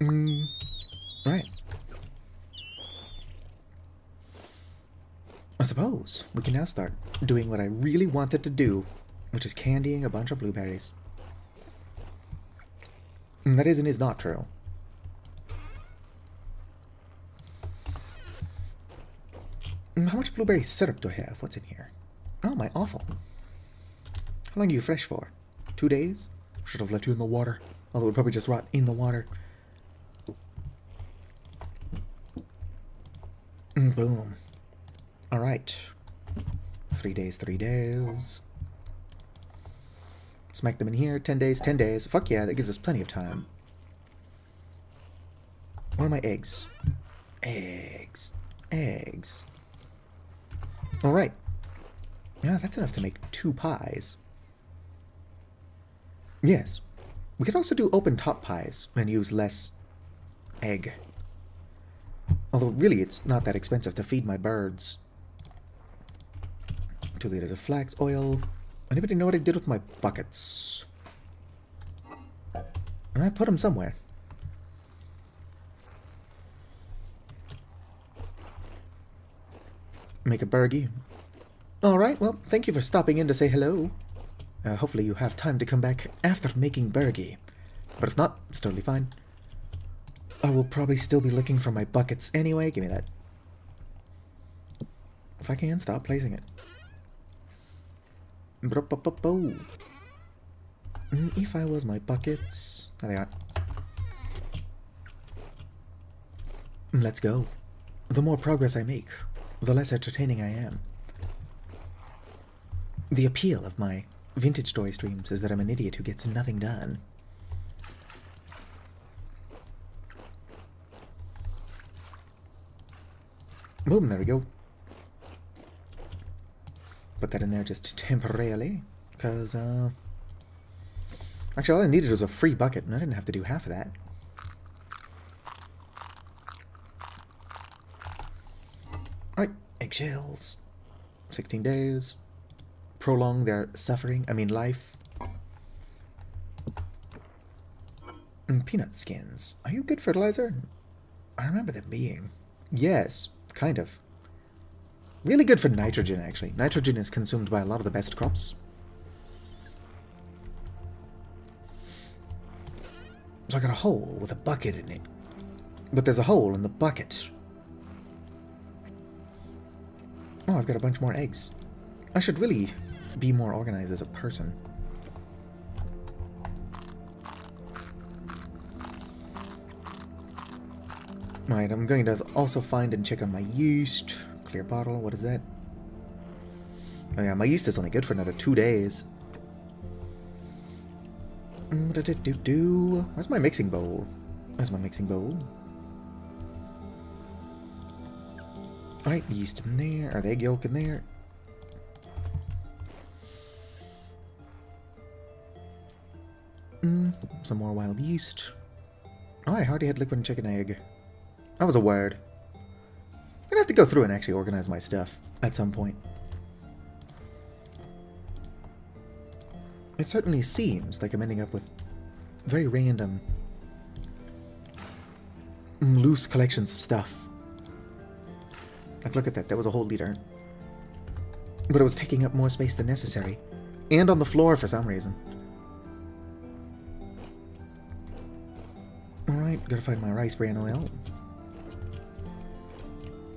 Right. I suppose we can now start doing what I really wanted to do, which is candying a bunch of blueberries. That is and is not true. How much blueberry syrup do I have? What's in here? Oh, my offal. How long are you fresh for? 2 days? Should have left you in the water. Although it would probably just rot in the water. Boom. Alright. 3 days, 3 days. Smack them in here. 10 days, 10 days. Fuck yeah, that gives us plenty of time. Where are my eggs? Eggs. Eggs. Alright. Yeah, that's enough to make 2 pies. Yes. We could also do open top pies and use less egg. Although, really, it's not that expensive to feed my birds. 2 liters of flax oil. Anybody know what I did with my buckets? I put them somewhere. Make a burgie. Alright, well, thank you for stopping in to say hello. Hopefully you have time to come back after making burgie. But if not, it's totally fine. I will probably still be looking for my buckets anyway. Give me that. If I can, stop placing it. If I was my buckets... There they are. Let's go. The more progress I make, the less entertaining I am. The appeal of my vintage story streams is that I'm an idiot who gets nothing done. Boom, there we go. Put that in there just temporarily, because, actually, all I needed was a free bucket, and I didn't have to do half of that. Alright, eggshells. 16 days. Prolong their suffering, life. And peanut skins. Are you good fertilizer? I remember them being. Yes, kind of. Really good for nitrogen, actually. Nitrogen is consumed by a lot of the best crops. So I got a hole with a bucket in it. But there's a hole in the bucket. Oh, I've got a bunch more eggs. I should really be more organized as a person. Right, I'm going to also find and check on my yeast. Clear bottle, what is that? Oh yeah, my yeast is only good for another 2 days. Where's my mixing bowl? Where's my mixing bowl? Alright, yeast in there, or the egg yolk in there. Some more wild yeast. Oh, I already had liquid and chicken egg. That was a word. I'm gonna have to go through and actually organize my stuff at some point. It certainly seems like I'm ending up with very random, loose collections of stuff. Like, look at that. That was a whole liter. But it was taking up more space than necessary. And on the floor for some reason. Alright, gotta find my rice bran oil.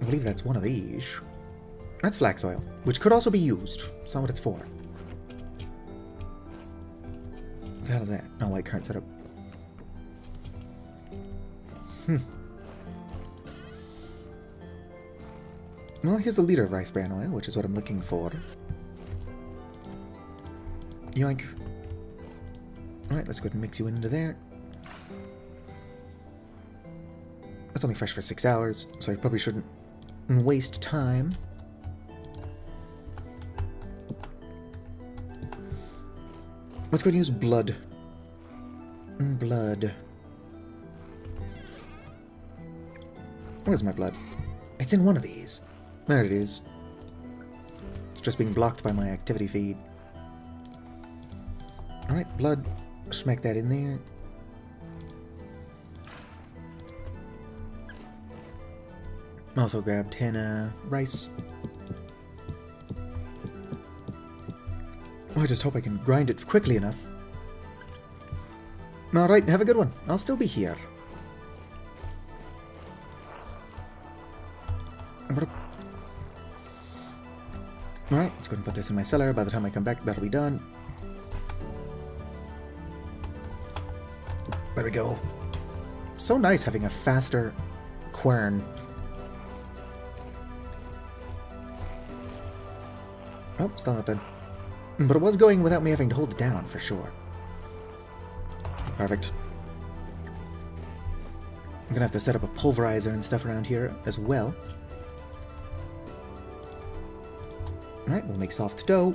I believe that's one of these. That's flax oil, which could also be used. That's not what it's for. What the hell is that? No, white card setup. Well, here's a liter of rice bran oil, which is what I'm looking for. Yoink. Alright, let's go ahead and mix you into there. That's only fresh for 6 hours, so I probably shouldn't waste time. Let's go ahead and use blood. Blood. Where's my blood? It's in one of these. There it is. It's just being blocked by my activity feed. Alright, blood. Smack that in there. Also grab 10 rice. Oh, I just hope I can grind it quickly enough. Alright, have a good one. I'll still be here. Alright, let's go ahead and put this in my cellar. By the time I come back, that'll be done. There we go. So nice having a faster quern. Oh, still not done. But it was going without me having to hold it down, for sure. Perfect. I'm gonna have to set up a pulverizer and stuff around here as well. Alright, we'll make soft dough.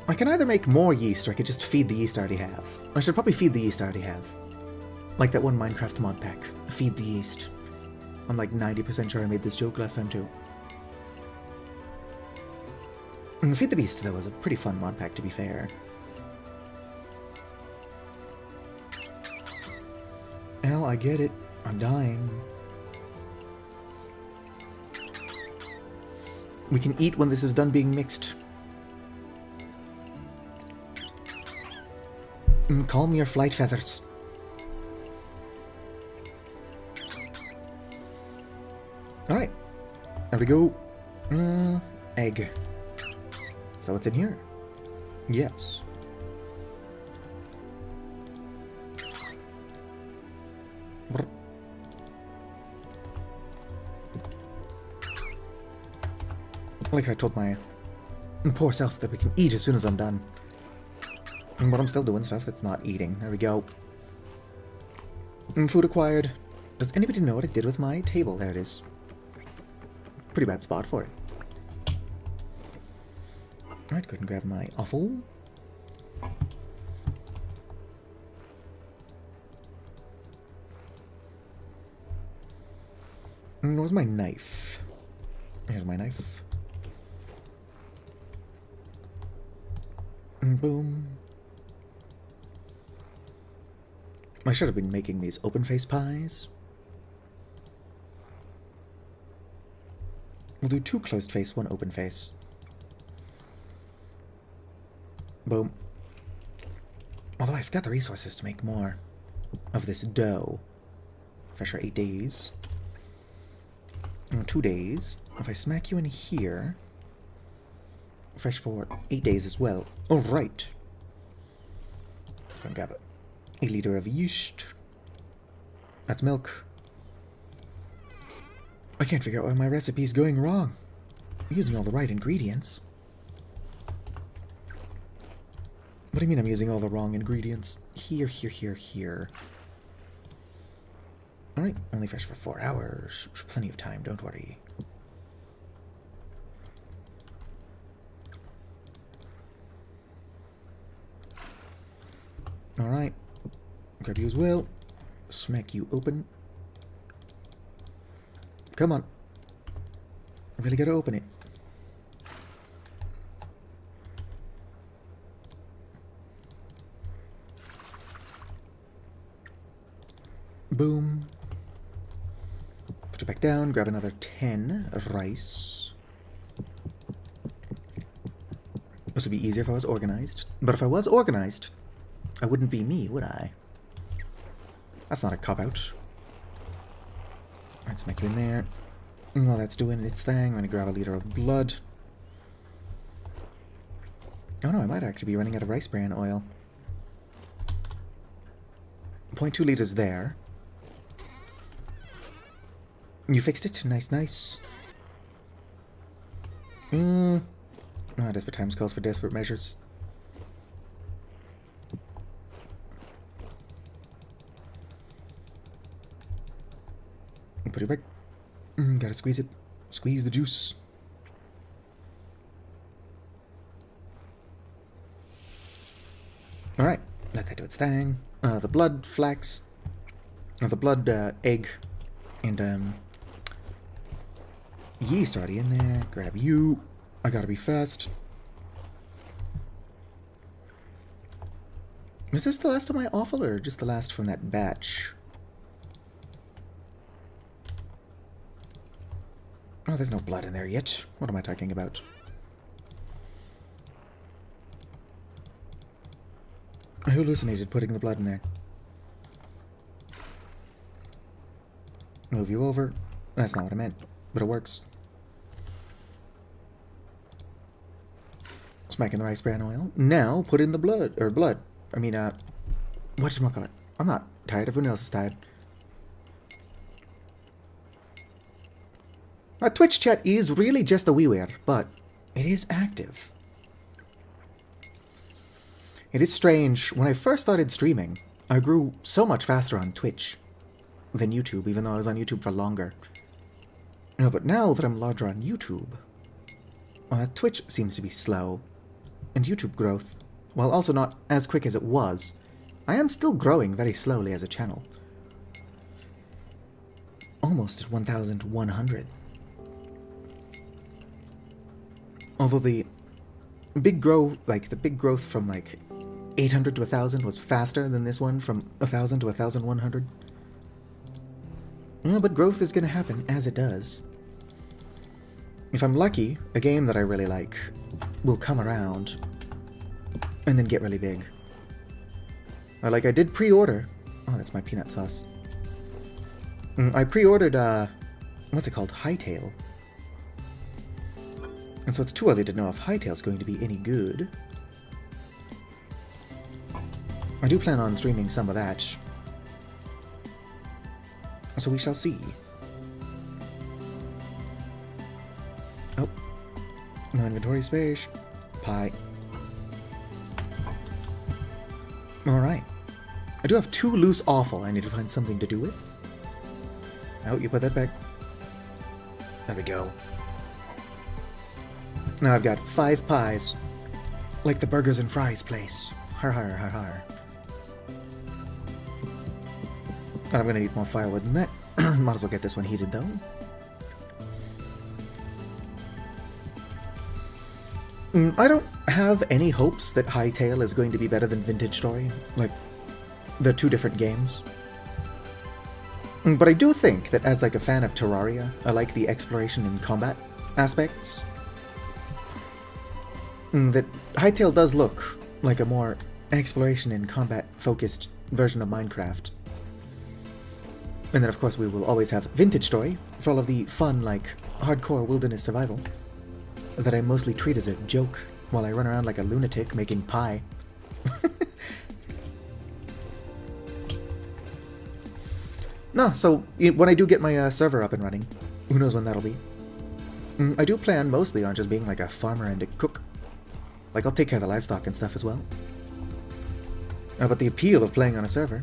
I can either make more yeast, or I could just feed the yeast I already have. I should probably feed the yeast I already have. Like that one Minecraft mod pack. Feed the yeast. I'm like 90% sure I made this joke last time too. Feed the Beast, though, was a pretty fun mod pack, to be fair. Ow, I get it. I'm dying. We can eat when this is done being mixed. Calm your flight feathers. Alright. There we go. Egg. So what's in here? Yes. Brr. Like I told my poor self that we can eat as soon as I'm done. But I'm still doing stuff that's not eating. There we go. Food acquired. Does anybody know what I did with my table? There it is. Pretty bad spot for it. Alright, go ahead and grab my offal. Where's my knife? Here's my knife. Boom. I should have been making these open-face pies. We'll do 2 closed-face, 1 open-face. Boom. Although I've got the resources to make more of this dough. Fresh for 8 days. 2 days. If I smack you in here... Fresh for 8 days as well. Alright. Go and grab it. 1 liter of yeast. That's milk. I can't figure out why my recipe's going wrong. I'm using all the right ingredients. What do you mean I'm using all the wrong ingredients? Here, here, here, here. Alright, only fresh for 4 hours. Plenty of time, don't worry. Alright. Grab you as well. Smack you open. Come on. I really gotta open it. Boom. Put it back down. Grab another 10 rice. This would be easier if I was organized. But if I was organized, I wouldn't be me, would I? That's not a cop-out. Let's make you in there. While that's doing its thing, I'm going to grab a liter of blood. Oh no, I might actually be running out of rice bran oil. 0.2 liters there. You fixed it? Nice, nice. Oh, desperate times calls for desperate measures. Put it back. Gotta squeeze it. Squeeze the juice. Alright, let that do its thing. The blood flax. The blood egg. And yeast already in there. Grab you. I gotta be fast. Is this the last of my offal or just the last from that batch? Oh, there's no blood in there yet. What am I talking about? I hallucinated putting the blood in there. Move you over. That's not what I meant, but it works. Smack in the rice bran oil. Now put in the blood. Or blood. I mean, whatchamacallit? I'm not tired. Everyone else is tired. Our Twitch chat is really just a wee weird, but it is active. It is strange. When I first started streaming, I grew so much faster on Twitch than YouTube, even though I was on YouTube for longer. No, but now that I'm larger on YouTube, Twitch seems to be slow, and YouTube growth, while also not as quick as it was, I am still growing very slowly as a channel. Almost at 1,100. Although the big growth from like 800 to 1,000 was faster than this one from 1,000 to 1,100. Yeah, but growth is going to happen as it does. If I'm lucky, a game that I really like will come around and then get really big. I did pre-order... Oh, that's my peanut sauce. I pre-ordered, what's it called? Hytale. And so it's too early to know if Hytale's going to be any good. I do plan on streaming some of that. So we shall see. Oh. No inventory space. Pie. Alright. I do have 2 loose offal I need to find something to do with. Oh, you put that back. There we go. Now I've got 5 pies. Like the burgers and fries place. Har har har har. And I'm gonna need more firewood than that. Might as well get this one heated though. I don't have any hopes that Hytale is going to be better than Vintage Story. Like, they're 2 different games. But I do think that as like a fan of Terraria, I like the exploration and combat aspects. That Hytale does look like a more exploration and combat focused version of Minecraft. And then of course we will always have Vintage Story for all of the fun, like, hardcore wilderness survival that I mostly treat as a joke while I run around like a lunatic making pie. No, so when I do get my server up and running, who knows when that'll be, I do plan mostly on just being like a farmer and a cook. Like, I'll take care of the livestock and stuff as well. But the appeal of playing on a server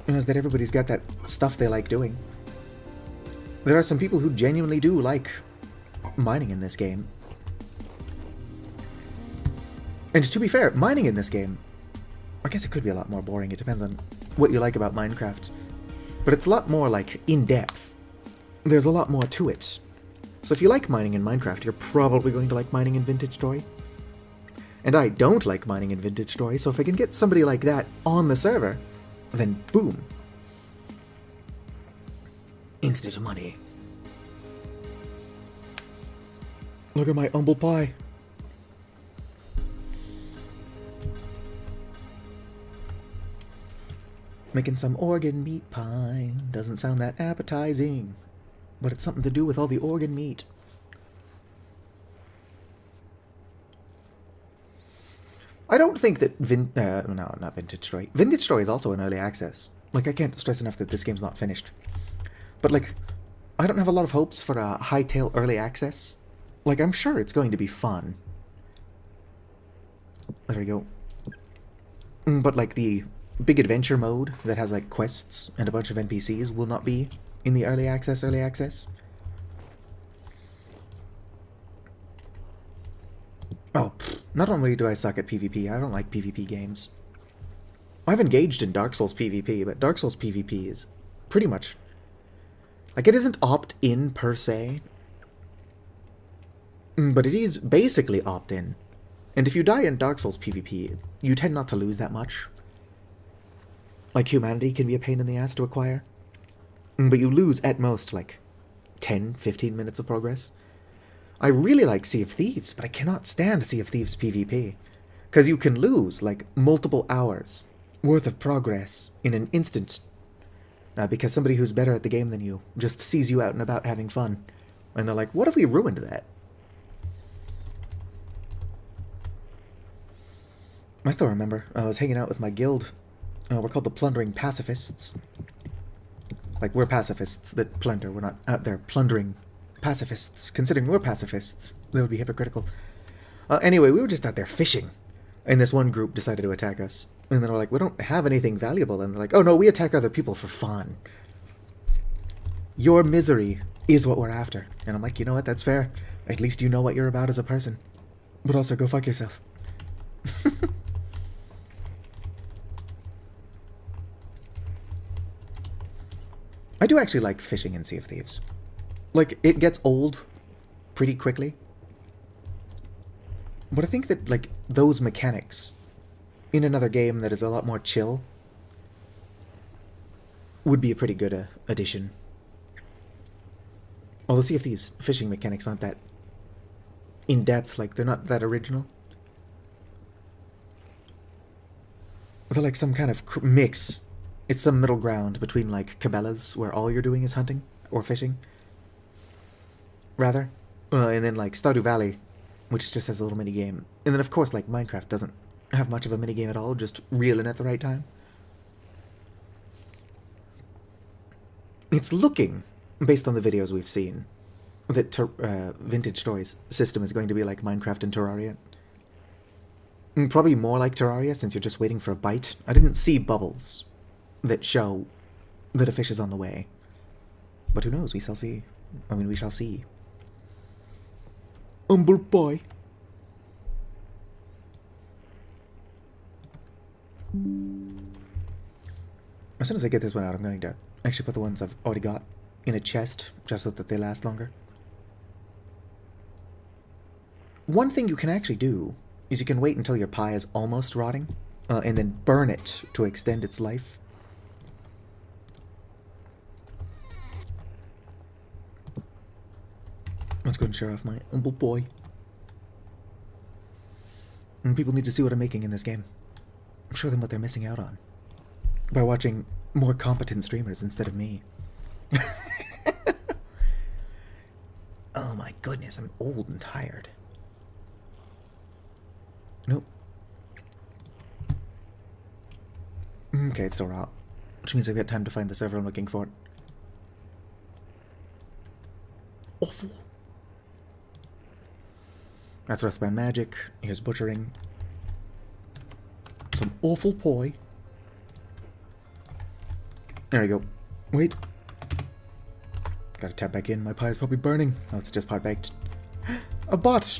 is that everybody's got that stuff they like doing. There are some people who genuinely do like mining in this game. And to be fair, mining in this game, I guess it could be a lot more boring. It depends on what you like about Minecraft. But it's a lot more, like, in-depth. There's a lot more to it. So if you like mining in Minecraft, you're probably going to like mining in Vintage Story. And I don't like mining in Vintage Story, so if I can get somebody like that on the server, then boom. Instant money. Look at my humble pie. Making some organ meat pie. Doesn't sound that appetizing, but it's something to do with all the organ meat. I don't think that no, not Vintage Story. Vintage Story is also in early access. Like, I can't stress enough that this game's not finished. But, like, I don't have a lot of hopes for a Hytale early access. Like, I'm sure it's going to be fun. There we go. But, like, the big adventure mode that has, like, quests and a bunch of NPCs will not be in the early access. Oh, not only do I suck at PvP, I don't like PvP games. I've engaged in Dark Souls PvP, but Dark Souls PvP is pretty much... like, it isn't opt-in per se, but it is basically opt-in. And if you die in Dark Souls PvP, you tend not to lose that much. Like, humanity can be a pain in the ass to acquire, but you lose at most, like, 10-15 minutes of progress. I really like Sea of Thieves, but I cannot stand Sea of Thieves PvP. Because you can lose, like, multiple hours worth of progress in an instant. Because somebody who's better at the game than you just sees you out and about having fun. And they're like, what if we ruined that? I still remember, I was hanging out with my guild. We're called the Plundering Pacifists. Like, we're pacifists that plunder. We're not out there plundering pacifists. Considering we're pacifists, that would be hypocritical. Anyway, we were just out there fishing, and this one group decided to attack us. And then we're like, we don't have anything valuable. And they're like, oh no, we attack other people for fun. Your misery is what we're after. And I'm like, you know what, that's fair. At least you know what you're about as a person. But also, go fuck yourself. I do actually like fishing in Sea of Thieves. Like, it gets old pretty quickly. But I think that, like, those mechanics in another game that is a lot more chill would be a pretty good addition. Although Sea of Thieves fishing mechanics aren't that in-depth, like, they're not that original. They're like some kind of mix. It's some middle ground between, like, Cabela's, where all you're doing is hunting, or fishing, rather. And then, like, Stardew Valley, which just has a little mini-game. And then, of course, like, Minecraft doesn't have much of a mini-game at all, just reel in at the right time. It's looking, based on the videos we've seen, that Vintage Story's system is going to be like Minecraft and Terraria. And probably more like Terraria, since you're just waiting for a bite. I didn't see bubbles that show that a fish is on the way. But who knows, we shall see. I mean, we shall see. Humble boy. As soon as I get this one out, I'm going to actually put the ones I've already got in a chest, just so that they last longer. One thing you can actually do is you can wait until your pie is almost rotting, and then burn it to extend its life. Let's go and share off my humble boy. And people need to see what I'm making in this game. Show them what they're missing out on by watching more competent streamers instead of me. Oh my goodness, I'm old and tired. Nope. Okay, it's still raw, which means I've got time to find the server I'm looking for. Awful. That's Rustbound Magic. Here's Butchering. Some awful poi. There we go. Wait. Gotta tap back in. My pie is probably burning. Oh, it's just pot baked. A bot!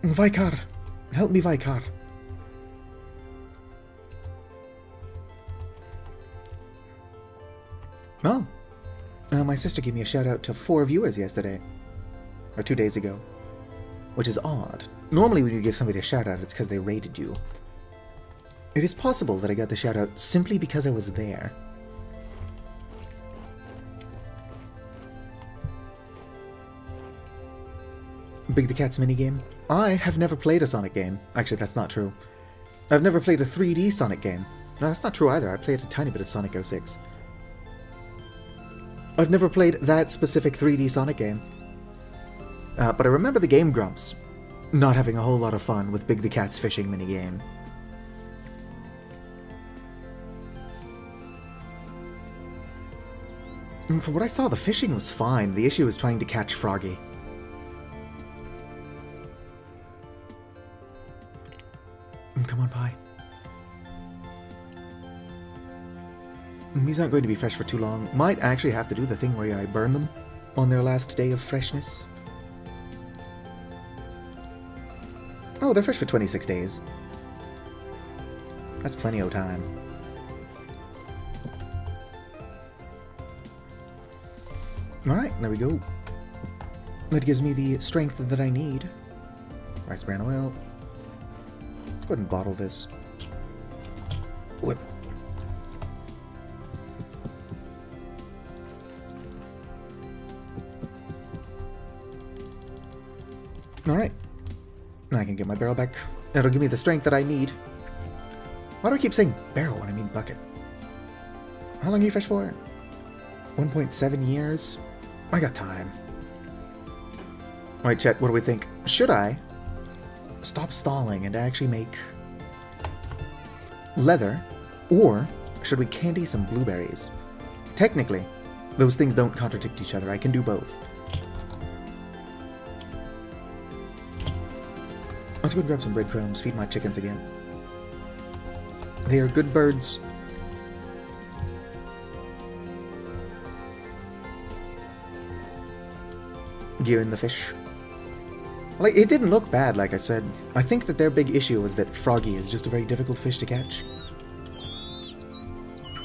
Vicar! Help me, Vicar. Oh. My sister gave me a shout out to 4 viewers yesterday. Or 2 days ago. Which is odd. Normally when you give somebody a shout out, it's because they rated you. It is possible that I got the shout out simply because I was there. Big the Cat's minigame? I have never played a Sonic game. Actually, that's not true. I've never played a 3D Sonic game. No, that's not true either. I played a tiny bit of Sonic 06. I've never played that specific 3D Sonic game. But I remember the Game Grumps not having a whole lot of fun with Big the Cat's fishing minigame. And from what I saw, the fishing was fine. The issue was trying to catch Froggy. Come on, Pie. These aren't going to be fresh for too long. Might actually have to do the thing where I burn them on their last day of freshness. Oh, they're fresh for 26 days. That's plenty of time. Alright, there we go. That gives me the strength that I need. Rice bran oil. Let's go ahead and bottle this. Whip. Alright. Now I can get my barrel back. That'll give me the strength that I need. Why do I keep saying barrel when I mean bucket? How long are you fresh for? 1.7 years? I got time. Alright, chat, what do we think? Should I stop stalling and actually make leather? Or should we candy some blueberries? Technically, those things don't contradict each other. I can do both. Let's go and grab some breadcrumbs, feed my chickens again. They are good birds. Gearing the fish. Like, it didn't look bad, like I said. I think that their big issue was that Froggy is just a very difficult fish to catch.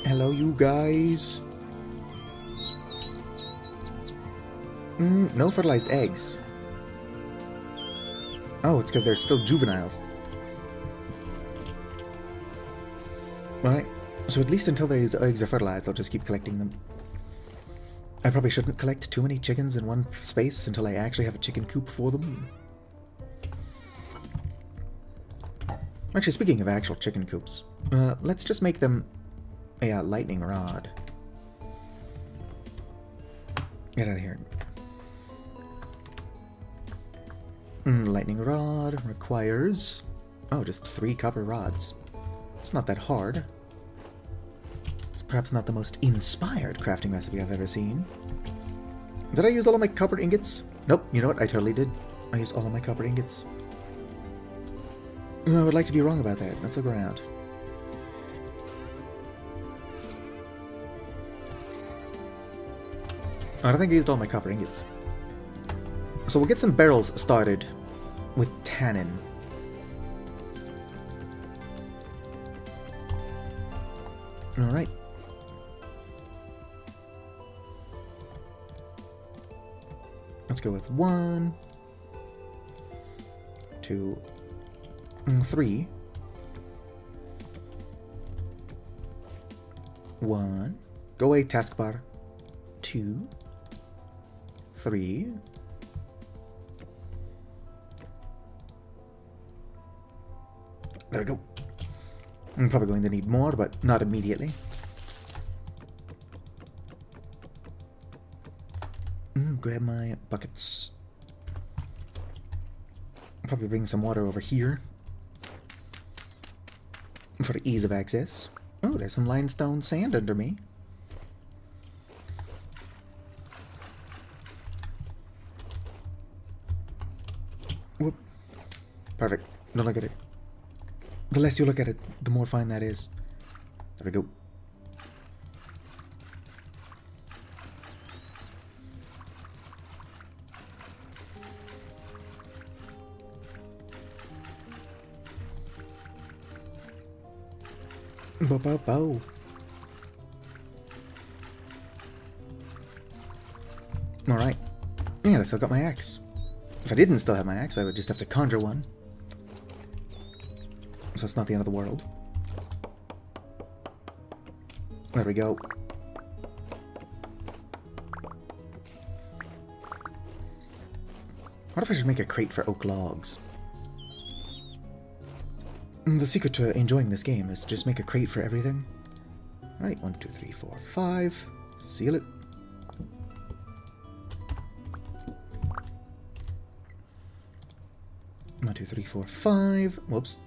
Hello, you guys. No fertilized eggs. Oh, it's because they're still juveniles. Alright, so at least until these eggs are fertilized, I'll just keep collecting them. I probably shouldn't collect too many chickens in one space until I actually have a chicken coop for them. Actually, speaking of actual chicken coops, let's just make them a lightning rod. Get out of here. Lightning rod requires... oh, just 3 copper rods. It's not that hard. It's perhaps not the most inspired crafting recipe I've ever seen. Did I use all of my copper ingots? Nope, you know what? I totally did. I used all of my copper ingots. I would like to be wrong about that. Let's look around. I don't think I used all my copper ingots. So we'll get some barrels started with tannin. Alright. Let's go with 1, 2, 3. 1. Go away, taskbar. 2, 3. There we go. I'm probably going to need more, but not immediately. Grab my buckets. Probably bring some water over here for ease of access. Oh, there's some limestone sand under me. Whoop. Perfect. Don't look at it. The less you look at it, the more fine that is. There we go. Bow, bow, bow. Alright. And I still got my axe. If I didn't still have my axe, I would just have to conjure one. So it's not the end of the world. There we go. What if I should make a crate for oak logs? The secret to enjoying this game is to just make a crate for everything. Alright, 1, 2, 3, 4, 5. Seal it. One, 2, 3, 4, 5. Whoops.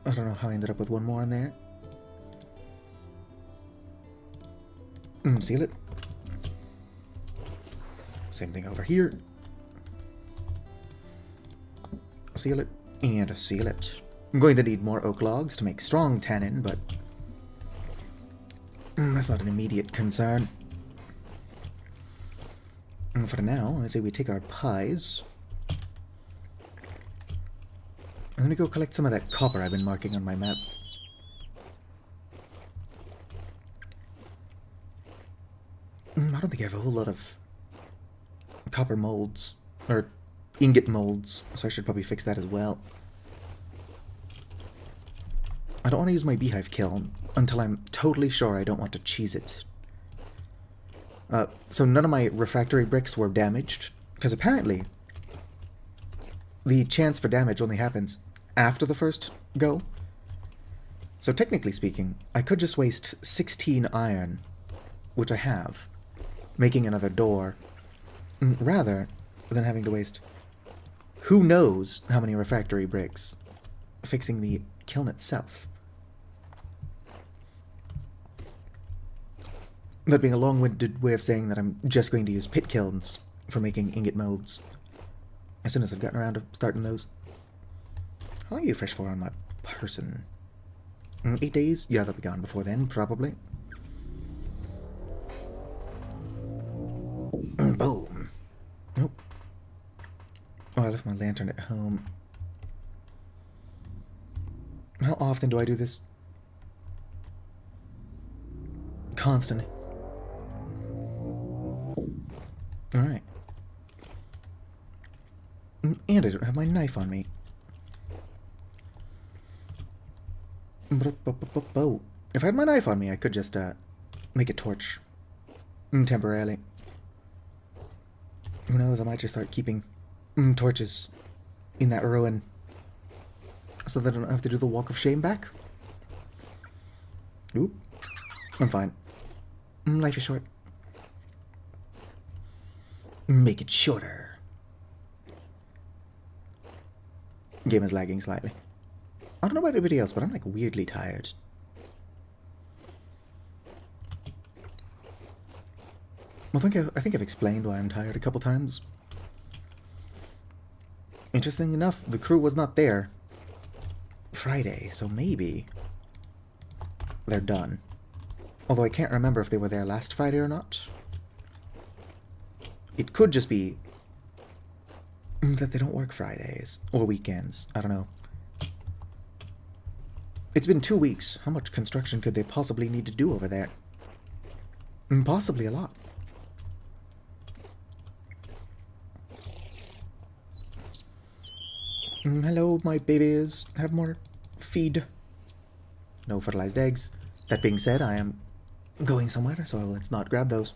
I don't know how I ended up with one more in there. Seal it. Same thing over here. Seal it. And seal it. I'm going to need more oak logs to make strong tannin, but that's not an immediate concern. And for now, I say we take our pies. I'm gonna go collect some of that copper I've been marking on my map. I don't think I have a whole lot of copper molds, or ingot molds, so I should probably fix that as well. I don't want to use my beehive kiln until I'm totally sure I don't want to cheese it. So none of my refractory bricks were damaged, because apparently the chance for damage only happens after the first go. So technically speaking, I could just waste 16 iron, which I have, making another door, rather than having to waste who knows how many refractory bricks fixing the kiln itself. That being a long-winded way of saying that I'm just going to use pit kilns for making ingot molds as soon as I've gotten around to starting those. How long are you fresh for on my person? 8 days? Yeah, they'll be gone before then, probably. Boom. Nope. Oh, I left my lantern at home. How often do I do this? Constantly. Alright. And I don't have my knife on me. If I had my knife on me, I could just make a torch. Temporarily. Who knows, I might just start keeping torches in that ruin. So that I don't have to do the walk of shame back. Oop. I'm fine. Life is short. Make it shorter. Game is lagging slightly. I don't know about anybody else, but I'm like weirdly tired. Well, I think I've explained why I'm tired a couple times. Interesting enough, the crew was not there Friday, so maybe they're done. Although I can't remember if they were there last Friday or not. It could just be that they don't work Fridays or weekends. I don't know. It's been 2 weeks. How much construction could they possibly need to do over there? Possibly a lot. Hello, my babies. Have more feed. No fertilized eggs. That being said, I am going somewhere, so let's not grab those.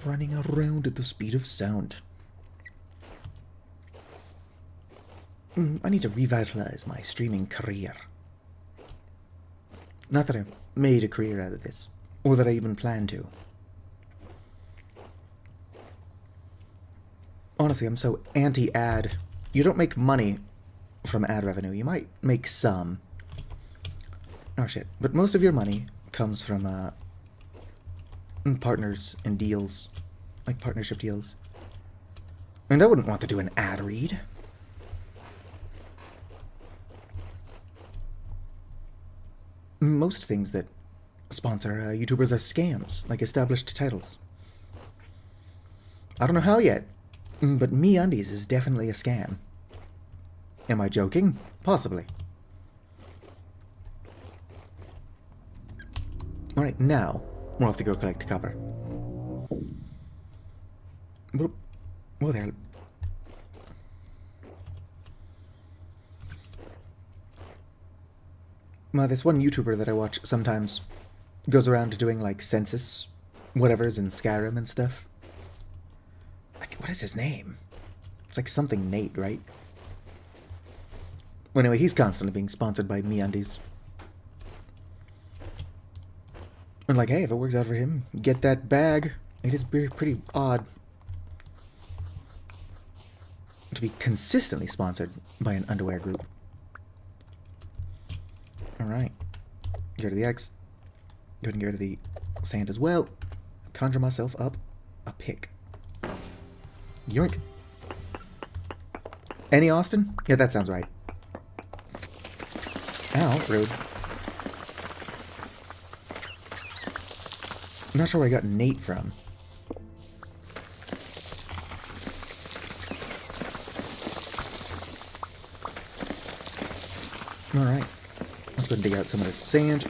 Running around at the speed of sound. I need to revitalize my streaming career. Not that I made a career out of this, or that I even plan to. Honestly, I'm so anti-ad. You don't make money from ad revenue. You might make some. Oh shit. But most of your money comes from partners and deals. Like partnership deals. And I wouldn't want to do an ad read. Most things that sponsor YouTubers are scams, like established titles. I don't know how yet, but MeUndies is definitely a scam. Am I joking? Possibly. Alright, now we'll have to go collect copper. Oh, there. Well, this one YouTuber that I watch sometimes goes around doing, like, census whatevers in Skyrim and stuff. Like, what is his name? It's like something Nate, right? Well, anyway, he's constantly being sponsored by MeUndies. And like, hey, if it works out for him, get that bag. It is pretty odd to be consistently sponsored by an underwear group. Alright. Get rid of the eggs. Go ahead and get rid of the sand as well. Conjure myself up a pick. Yoink. Any Austin? Yeah, that sounds right. Ow, rude. I'm not sure where I got Nate from. Alright. Let's go and dig out some of this sand.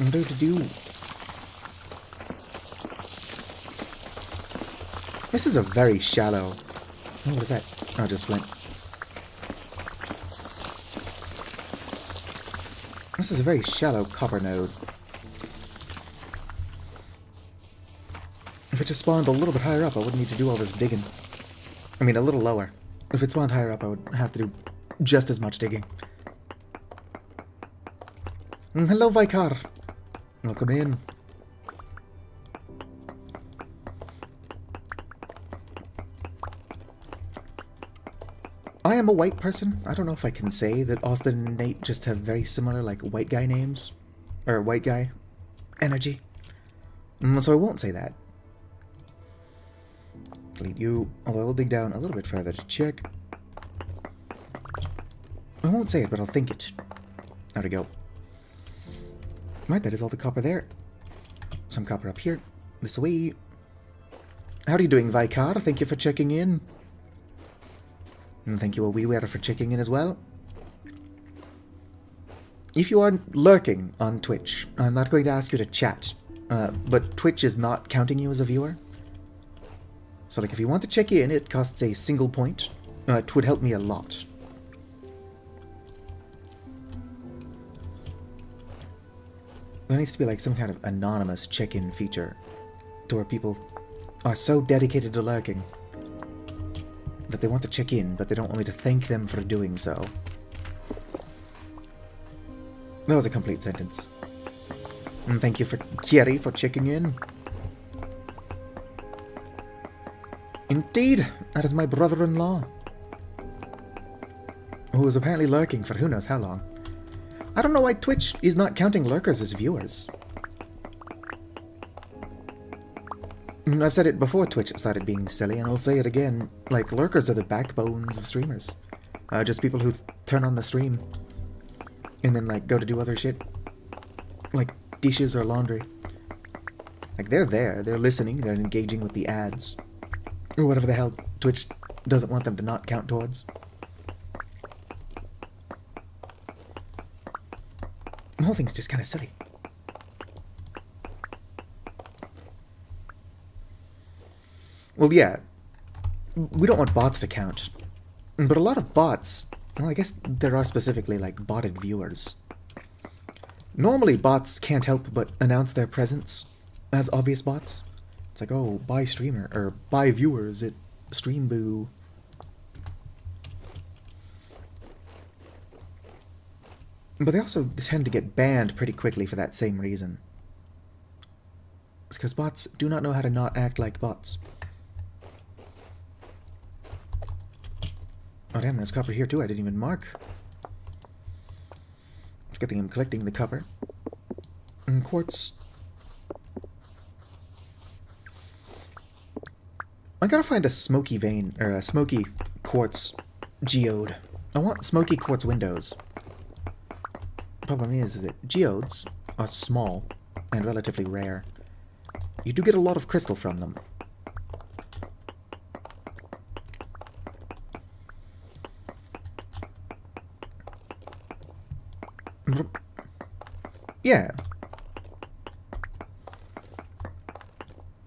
Do-do-do. This is a very shallow... Oh, what is that? Oh, just flint. This is a very shallow copper node. If it just spawned a little bit higher up, I wouldn't need to do all this digging. I mean, a little lower. If it spawned higher up, I would have to do just as much digging. Hello, Vicar. Welcome in. I am a white person. I don't know if I can say that Austin and Nate just have very similar, like, white guy names. Or white guy energy. So I won't say that. Delete you, although I will dig down a little bit further to check. I won't say it, but I'll think it. There we go. Right, that is all the copper there. Some copper up here. This way. How are you doing, Vicar? Thank you for checking in. And thank you, AweeWare, for checking in as well. If you are lurking on Twitch, I'm not going to ask you to chat. But Twitch is not counting you as a viewer. So, like, if you want to check in, it costs a single point. It would help me a lot. There needs to be, like, some kind of anonymous check-in feature to where people are so dedicated to lurking that they want to check in, but they don't want me to thank them for doing so. That was a complete sentence. And thank you for Kiri for checking in. Indeed, that is my brother-in-law, who is apparently lurking for who knows how long. I don't know why Twitch is not counting lurkers as viewers. I've said it before Twitch started being silly, and I'll say it again. Like, lurkers are the backbones of streamers. Just people who turn on the stream and then, like, go to do other shit. Like, dishes or laundry. Like, they're there. They're listening. They're engaging with the ads. Or whatever the hell Twitch doesn't want them to not count towards. The whole thing's just kind of silly. Well, yeah, we don't want bots to count, but a lot of bots, well, I guess there are specifically, like, botted viewers. Normally, bots can't help but announce their presence as obvious bots. It's like, oh, buy streamer, or buy viewers at Streamboo. But they also tend to get banned pretty quickly for that same reason. It's because bots do not know how to not act like bots. Oh damn, there's copper here too, I didn't even mark. It's a good thing I'm collecting the copper. And quartz. I gotta find a smoky vein, or a smoky quartz geode. I want smoky quartz windows. Problem is that geodes are small and relatively rare. You do get a lot of crystal from them. Yeah.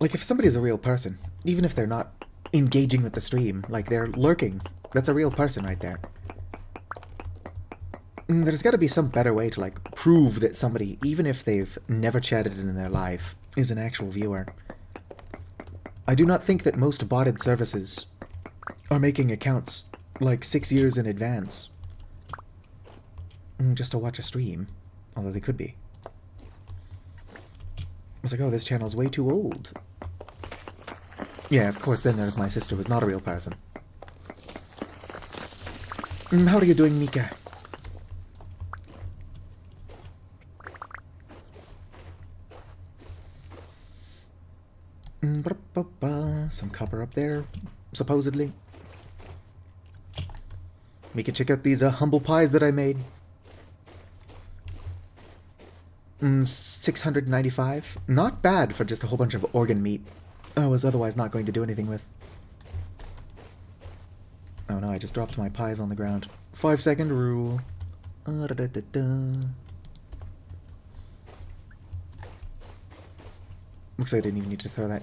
Like, if somebody's a real person, even if they're not engaging with the stream, like, they're lurking, that's a real person right there. There's got to be some better way to, like, prove that somebody, even if they've never chatted in their life, is an actual viewer. I do not think that most botted services are making accounts, like, 6 years in advance just to watch a stream, although they could be. I was like, oh, this channel's way too old. Yeah, of course, then there's my sister, who's not a real person. How are you doing, Mika? Some copper up there, supposedly. We can check out these humble pies that I made. 695. Not bad for just a whole bunch of organ meat I was otherwise not going to do anything with. Oh no, I just dropped my pies on the ground. 5-second rule. Looks like I didn't even need to throw that.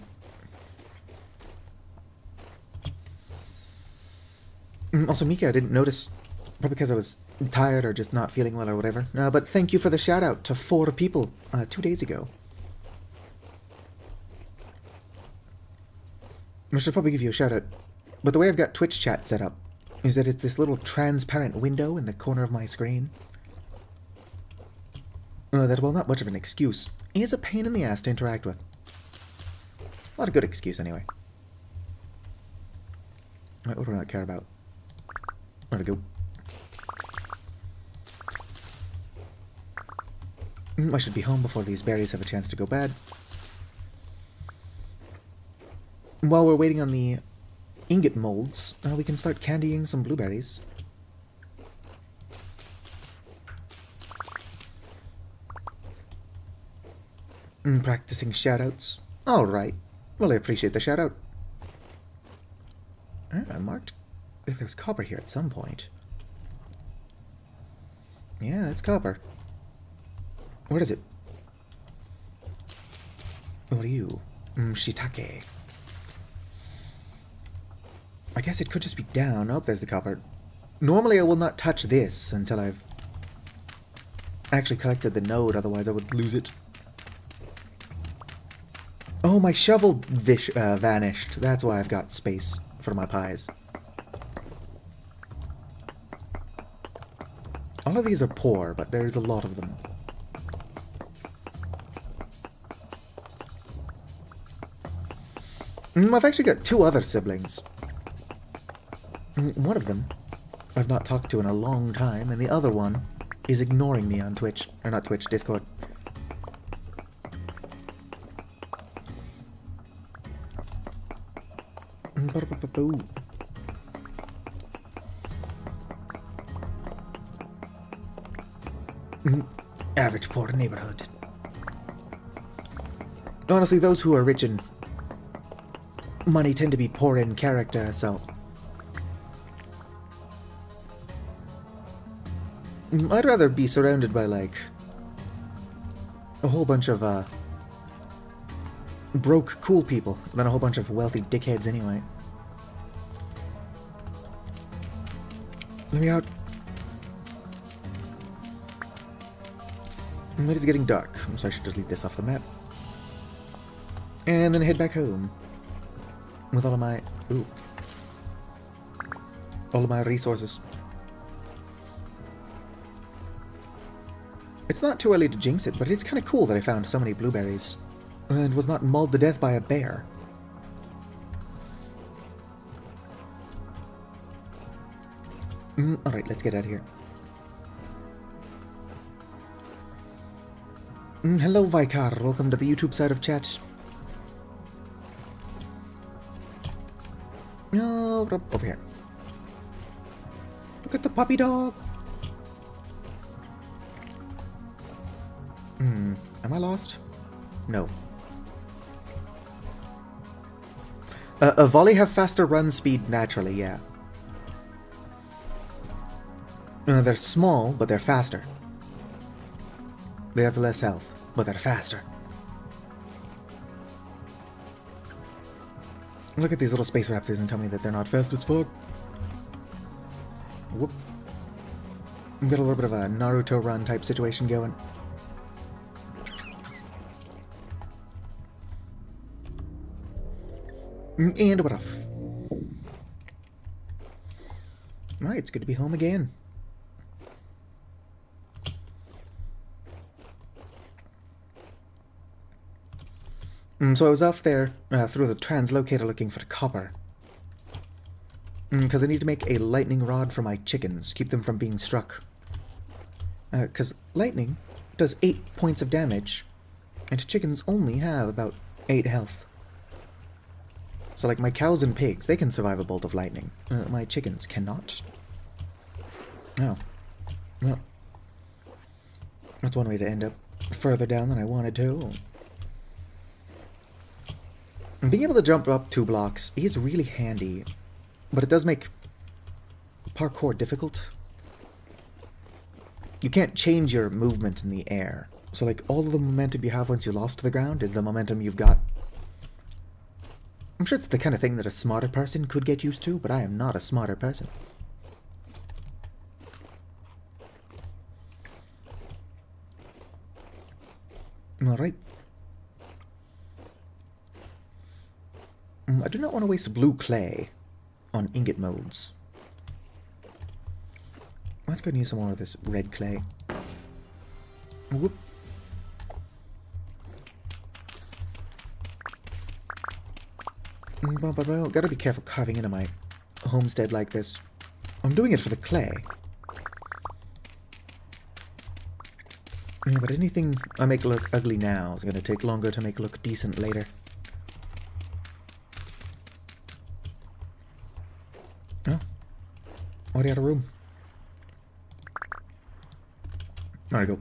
Also, Mika, I didn't notice, probably because I was tired or just not feeling well or whatever, but thank you for the shout out to 4 people 2 days ago. I should probably give you a shout out, but the way I've got Twitch chat set up is that it's this little transparent window in the corner of my screen. That, well, not much of an excuse, is a pain in the ass to interact with. Not a good excuse, anyway. Right, what do I not care about? Where'd it go? I should be home before these berries have a chance to go bad. While we're waiting on the ingot molds, we can start candying some blueberries. Practicing shoutouts. Alright. Well, I appreciate the shoutout. I marked if there's copper here at some point. Yeah, it's copper. What is it? What are you? Shiitake. I guess it could just be down. Oh, there's the copper. Normally I will not touch this until I've actually collected the node, otherwise I would lose it. Oh, my shovel vanished. That's why I've got space for my pies. All of these are poor, but there's a lot of them. I've actually got two other siblings. One of them I've not talked to in a long time, and the other one is ignoring me on Twitch. Or not Twitch, Discord. Average poor neighborhood. Honestly, those who are rich in money tend to be poor in character, so I'd rather be surrounded by, like, a whole bunch of broke, cool people than a whole bunch of wealthy dickheads anyway. Let me out. It is getting dark, so I should delete this off the map. And then head back home. With all of my... ooh. All of my resources. It's not too early to jinx it, but it's kind of cool that I found so many blueberries. And was not mauled to death by a bear. Alright, let's get out of here. Hello, Vicar. Welcome to the YouTube side of chat. No, over here. Look at the puppy dog. Am I lost? No. A volley have faster run speed naturally, yeah. They're small, but they're faster. They have less health, but they're faster. Look at these little space raptors and tell me that they're not fast as fuck. Whoop. We've got a little bit of a Naruto run type situation going. And what off. Alright, it's good to be home again. So I was off there through the translocator looking for copper. Because I need to make a lightning rod for my chickens, keep them from being struck. Because lightning does 8 points of damage, and chickens only have about 8 health. So like my cows and pigs, they can survive a bolt of lightning. My chickens cannot. Oh. Well. That's one way to end up further down than I wanted to. Being able to jump up 2 blocks is really handy, but it does make parkour difficult. You can't change your movement in the air. So like all of the momentum you have once you lost to the ground is the momentum you've got. I'm sure it's the kind of thing that a smarter person could get used to, but I am not a smarter person. Alright. I do not want to waste blue clay on ingot molds. Let's go and use some more of this red clay. Whoop. Gotta be careful carving into my homestead like this. I'm doing it for the clay. Yeah, but anything I make look ugly now is going to take longer to make look decent later. Oh. Already out of room. Alright, go.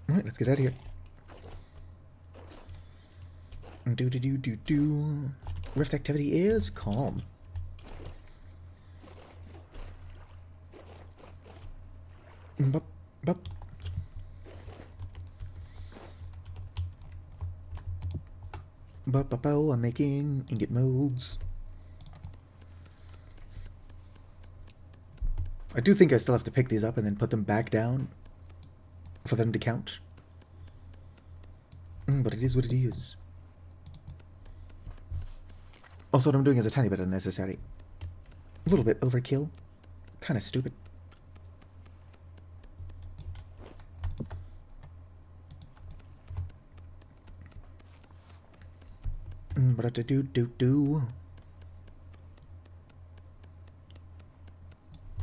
Alright, let's get out of here. Do. Rift activity is calm. Bup, bup. Bup, I'm making ingot molds. I do think I still have to pick these up and then put them back down for them to count. But it is what it is. Also, what I'm doing is a tiny bit unnecessary. A little bit overkill. Kind of stupid. Do.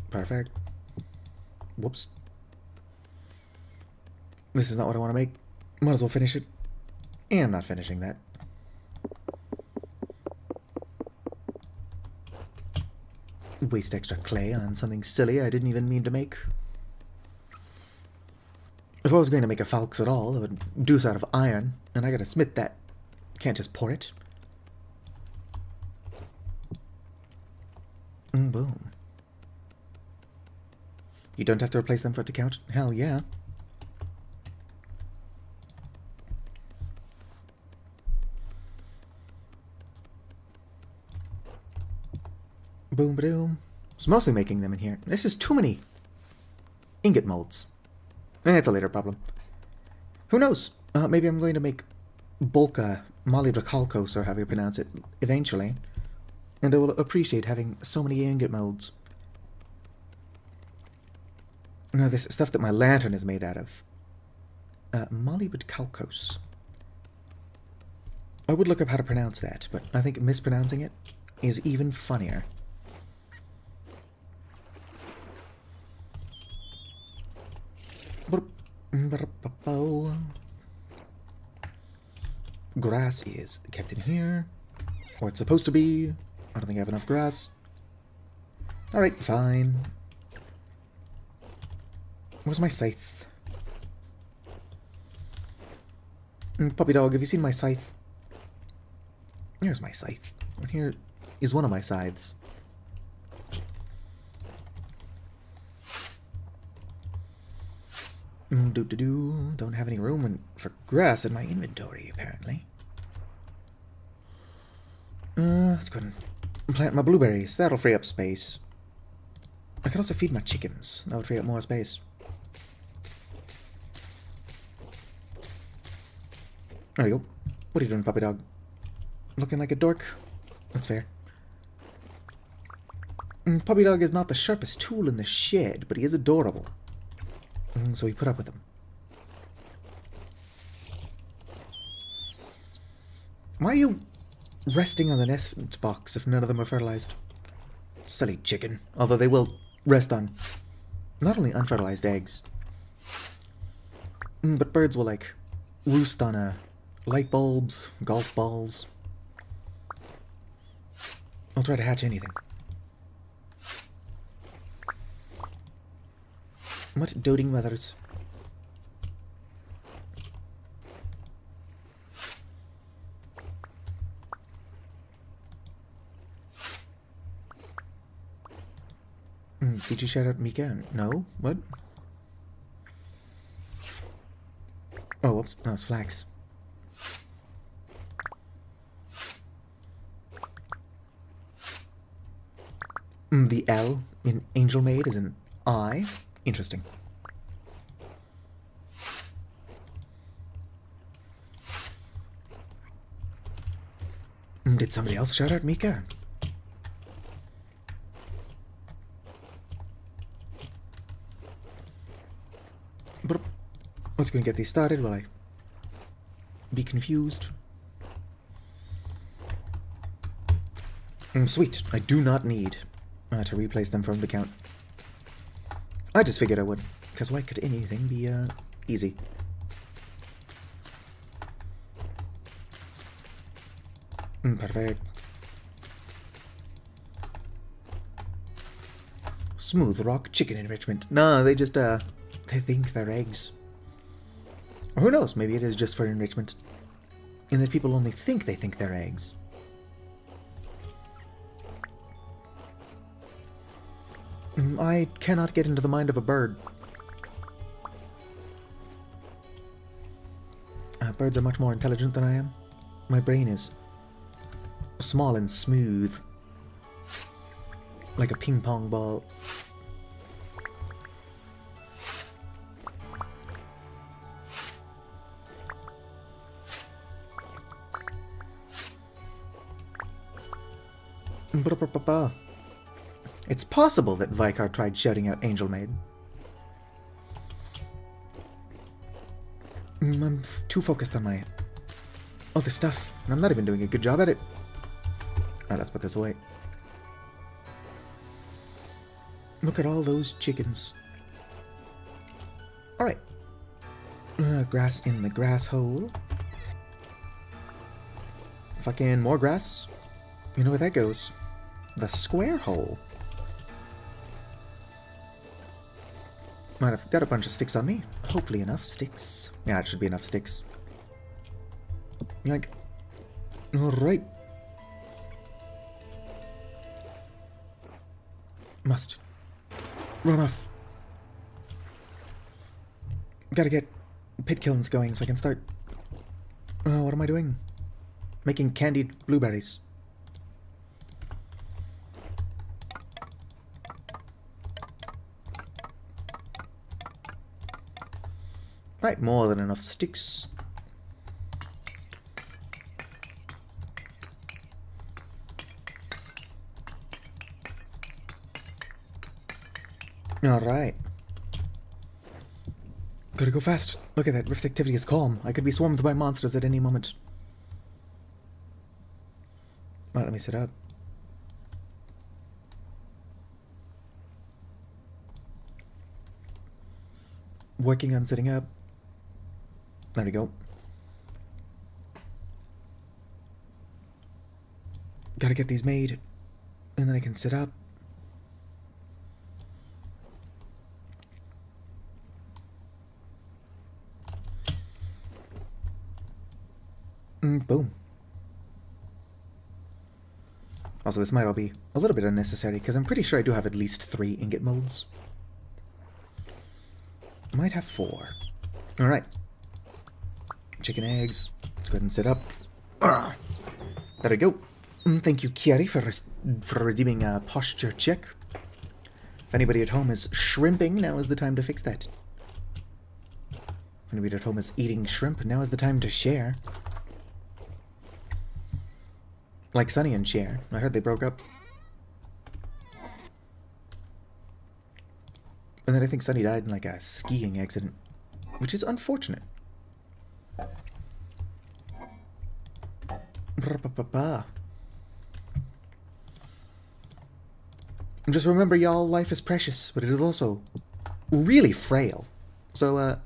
Perfect. Whoops. This is not what I want to make. Might as well finish it. And I'm not finishing that. Waste extra clay on something silly I didn't even mean to make. If I was going to make a falx at all, I would do so out of iron, and I gotta smith that. Can't just pour it. Boom. You don't have to replace them for it to count? Hell yeah. Boom, boom. It's mostly making them in here. This is too many ingot molds. It's a later problem. Who knows? Maybe I'm going to make Bolka Molybdecalcos, or however you pronounce it, eventually. And I will appreciate having so many ingot molds. Now, this stuff that my lantern is made out of. Molybdecalcos. I would look up how to pronounce that, but I think mispronouncing it is even funnier. Grass is kept in here, or it's supposed to be. I don't think I have enough grass. Alright, fine. Where's my scythe? Puppy dog, have you seen my scythe? Here's my scythe. And here is one of my scythes. Don't have any room for grass in my inventory, apparently. Let's go ahead and plant my blueberries. That'll free up space. I could also feed my chickens. That would free up more space. There you go. What are you doing, puppy dog? Looking like a dork? That's fair. Puppy dog is not the sharpest tool in the shed, but he is adorable. So we put up with him. Why are you resting on the nest box if none of them are fertilized? Silly chicken. Although they will rest on not only unfertilized eggs, but birds will, like, roost on light bulbs, golf balls. I'll try to hatch anything. What doting mothers? Did you shout out Mika? No? What? Oh, whoops. No, it's Flax. The L in Angel Maid is an I. Interesting. Did somebody else shout out Mika? Let's go and get these started while I be confused. Sweet. I do not need to replace them from the count. I just figured I would. Because why could anything be, easy? Perfect. Smooth rock chicken enrichment. No, they just, they think they're eggs. Or who knows, maybe it is just for enrichment. And that people only think they think they're eggs. I cannot get into the mind of a bird. Birds are much more intelligent than I am. My brain is small and smooth. Like a ping pong ball. It's possible that Vicar tried shouting out Angel Maid. I'm too focused on my other stuff, and I'm not even doing a good job at it. Alright, let's put this away. Look at all those chickens. Alright. Grass in the grass hole. Fucking more grass. You know where that goes. The square hole. Might have got a bunch of sticks on me. Hopefully enough sticks. Yeah, it should be enough sticks. Yoink. Alright. Must run off. Gotta get pit kilns going so I can start... what am I doing? Making candied blueberries. Right, more than enough sticks. Alright. Gotta go fast. Look at that, rift activity is calm. I could be swarmed by monsters at any moment. Right, let me sit up. Working on sitting up. There we go. Gotta get these made, and then I can sit up. Boom. Also, this might all be a little bit unnecessary, because I'm pretty sure I do have at least 3 ingot molds. Might have 4. Alright. Chicken eggs. Let's go ahead and sit up. There we go. Thank you, Kiari, for redeeming a posture check. If anybody at home is shrimping, now is the time to fix that. If anybody at home is eating shrimp, now is the time to share. Like Sunny and Cher. I heard they broke up. And then I think Sunny died in like a skiing accident, which is unfortunate. Just remember, y'all, life is precious, but it is also really frail. So,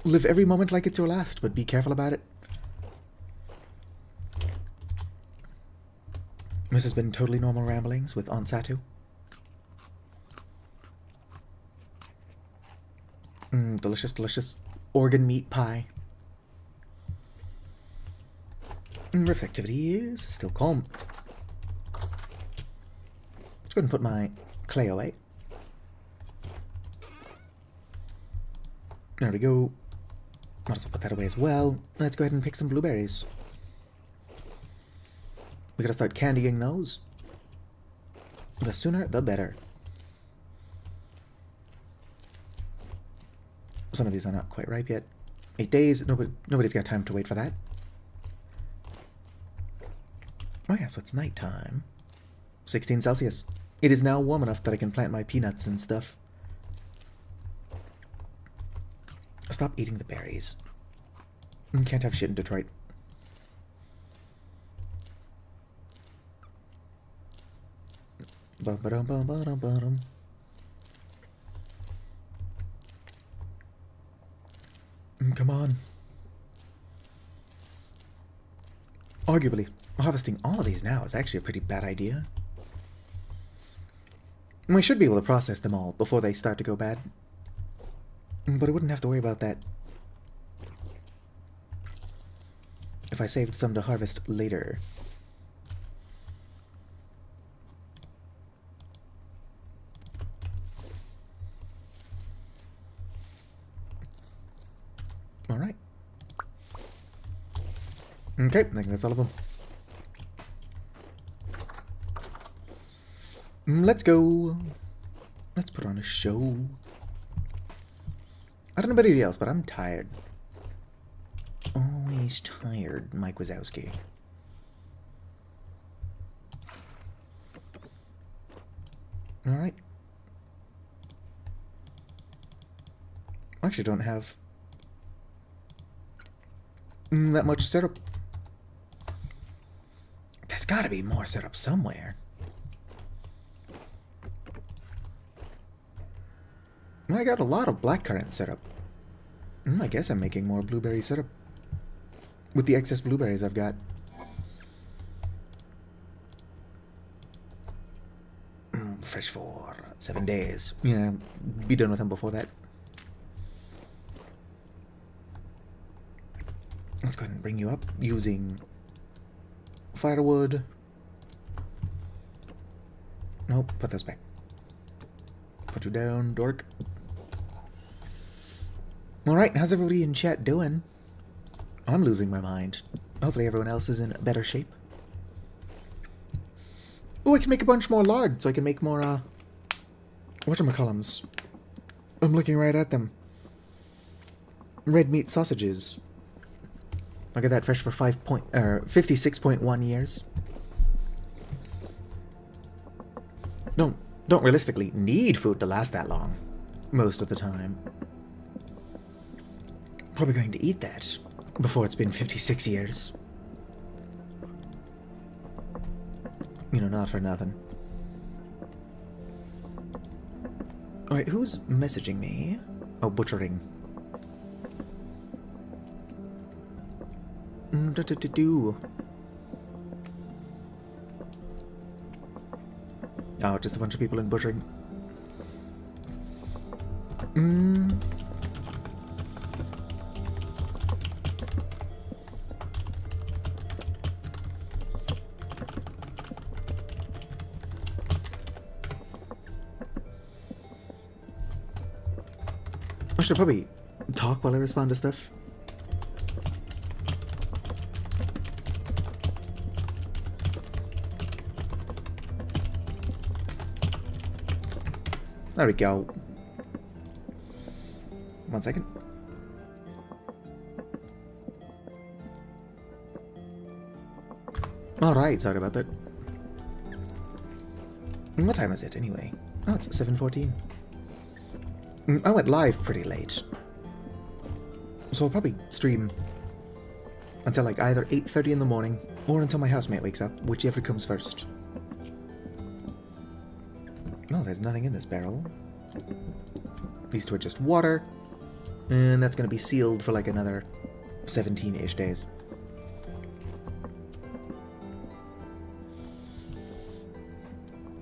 live every moment like it's your last, but be careful about it. This has been Totally Normal Ramblings with Aunt Satu. Delicious, delicious organ meat pie. Rift activity is still calm. Let's go ahead and put my clay away. There we go. Might as well put that away as well. Let's go ahead and pick some blueberries. We gotta start candying those. The sooner, the better. Some of these are not quite ripe yet. 8 days. Nobody's got time to wait for that. Oh yeah, so it's nighttime. 16 Celsius. It is now warm enough that I can plant my peanuts and stuff. Stop eating the berries. You can't have shit in Detroit. Bum-ba-dum-bum-ba-dum-ba-dum. Come on. Arguably, harvesting all of these now is actually a pretty bad idea. We should be able to process them all before they start to go bad. But I wouldn't have to worry about that if I saved some to harvest later. Alright. Okay, I think that's all of them. Let's go. Let's put on a show. I don't know about anybody else, but I'm tired. Always tired, Mike Wazowski. Alright. I actually don't have that much syrup. There's gotta be more syrup somewhere. I got a lot of blackcurrant syrup. I guess I'm making more blueberry syrup with the excess blueberries I've got. Fresh for 7 days. Yeah, be done with them before that. Let's go ahead and bring you up using firewood. Nope, put those back. Put you down, dork. Alright, how's everybody in chat doing? I'm losing my mind. Hopefully everyone else is in better shape. Oh, I can make a bunch more lard, so I can make more, whatchamacallums. I'm looking right at them. Red meat sausages. Look at that, fresh for 56.1 years. Don't realistically need food to last that long, most of the time. Probably going to eat that before it's been 56 years. You know, not for nothing. Alright, who's messaging me? Oh, butchering. Oh, just a bunch of people in butchering. I should probably talk while I respond to stuff. There we go. 1 second. Alright, sorry about that. What time is it anyway? Oh, it's 7:14. I went live pretty late. So I'll probably stream until like either 8:30 in the morning or until my housemate wakes up, whichever comes first. Oh, there's nothing in this barrel. These two are just water. And that's going to be sealed for like another 17-ish days.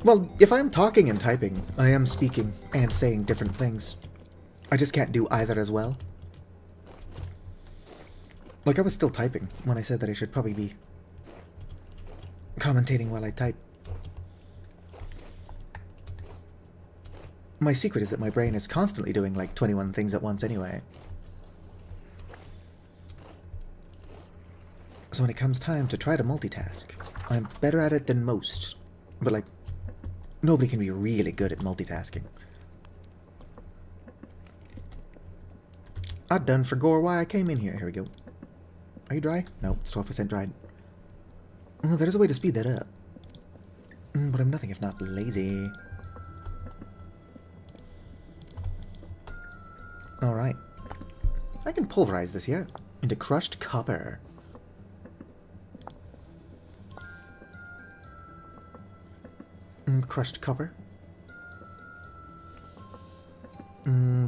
Well, if I'm talking and typing, I am speaking and saying different things. I just can't do either as well. Like, I was still typing when I said that I should probably be commentating while I type. My secret is that my brain is constantly doing like 21 things at once anyway. So when it comes time to try to multitask, I'm better at it than most. But like, nobody can be really good at multitasking. I done forgot why I came in here. Here we go. Are you dry? No, it's 12% dried. Oh, there's a way to speed that up. But I'm nothing if not lazy. Alright. I can pulverize this here into crushed copper. Crushed copper.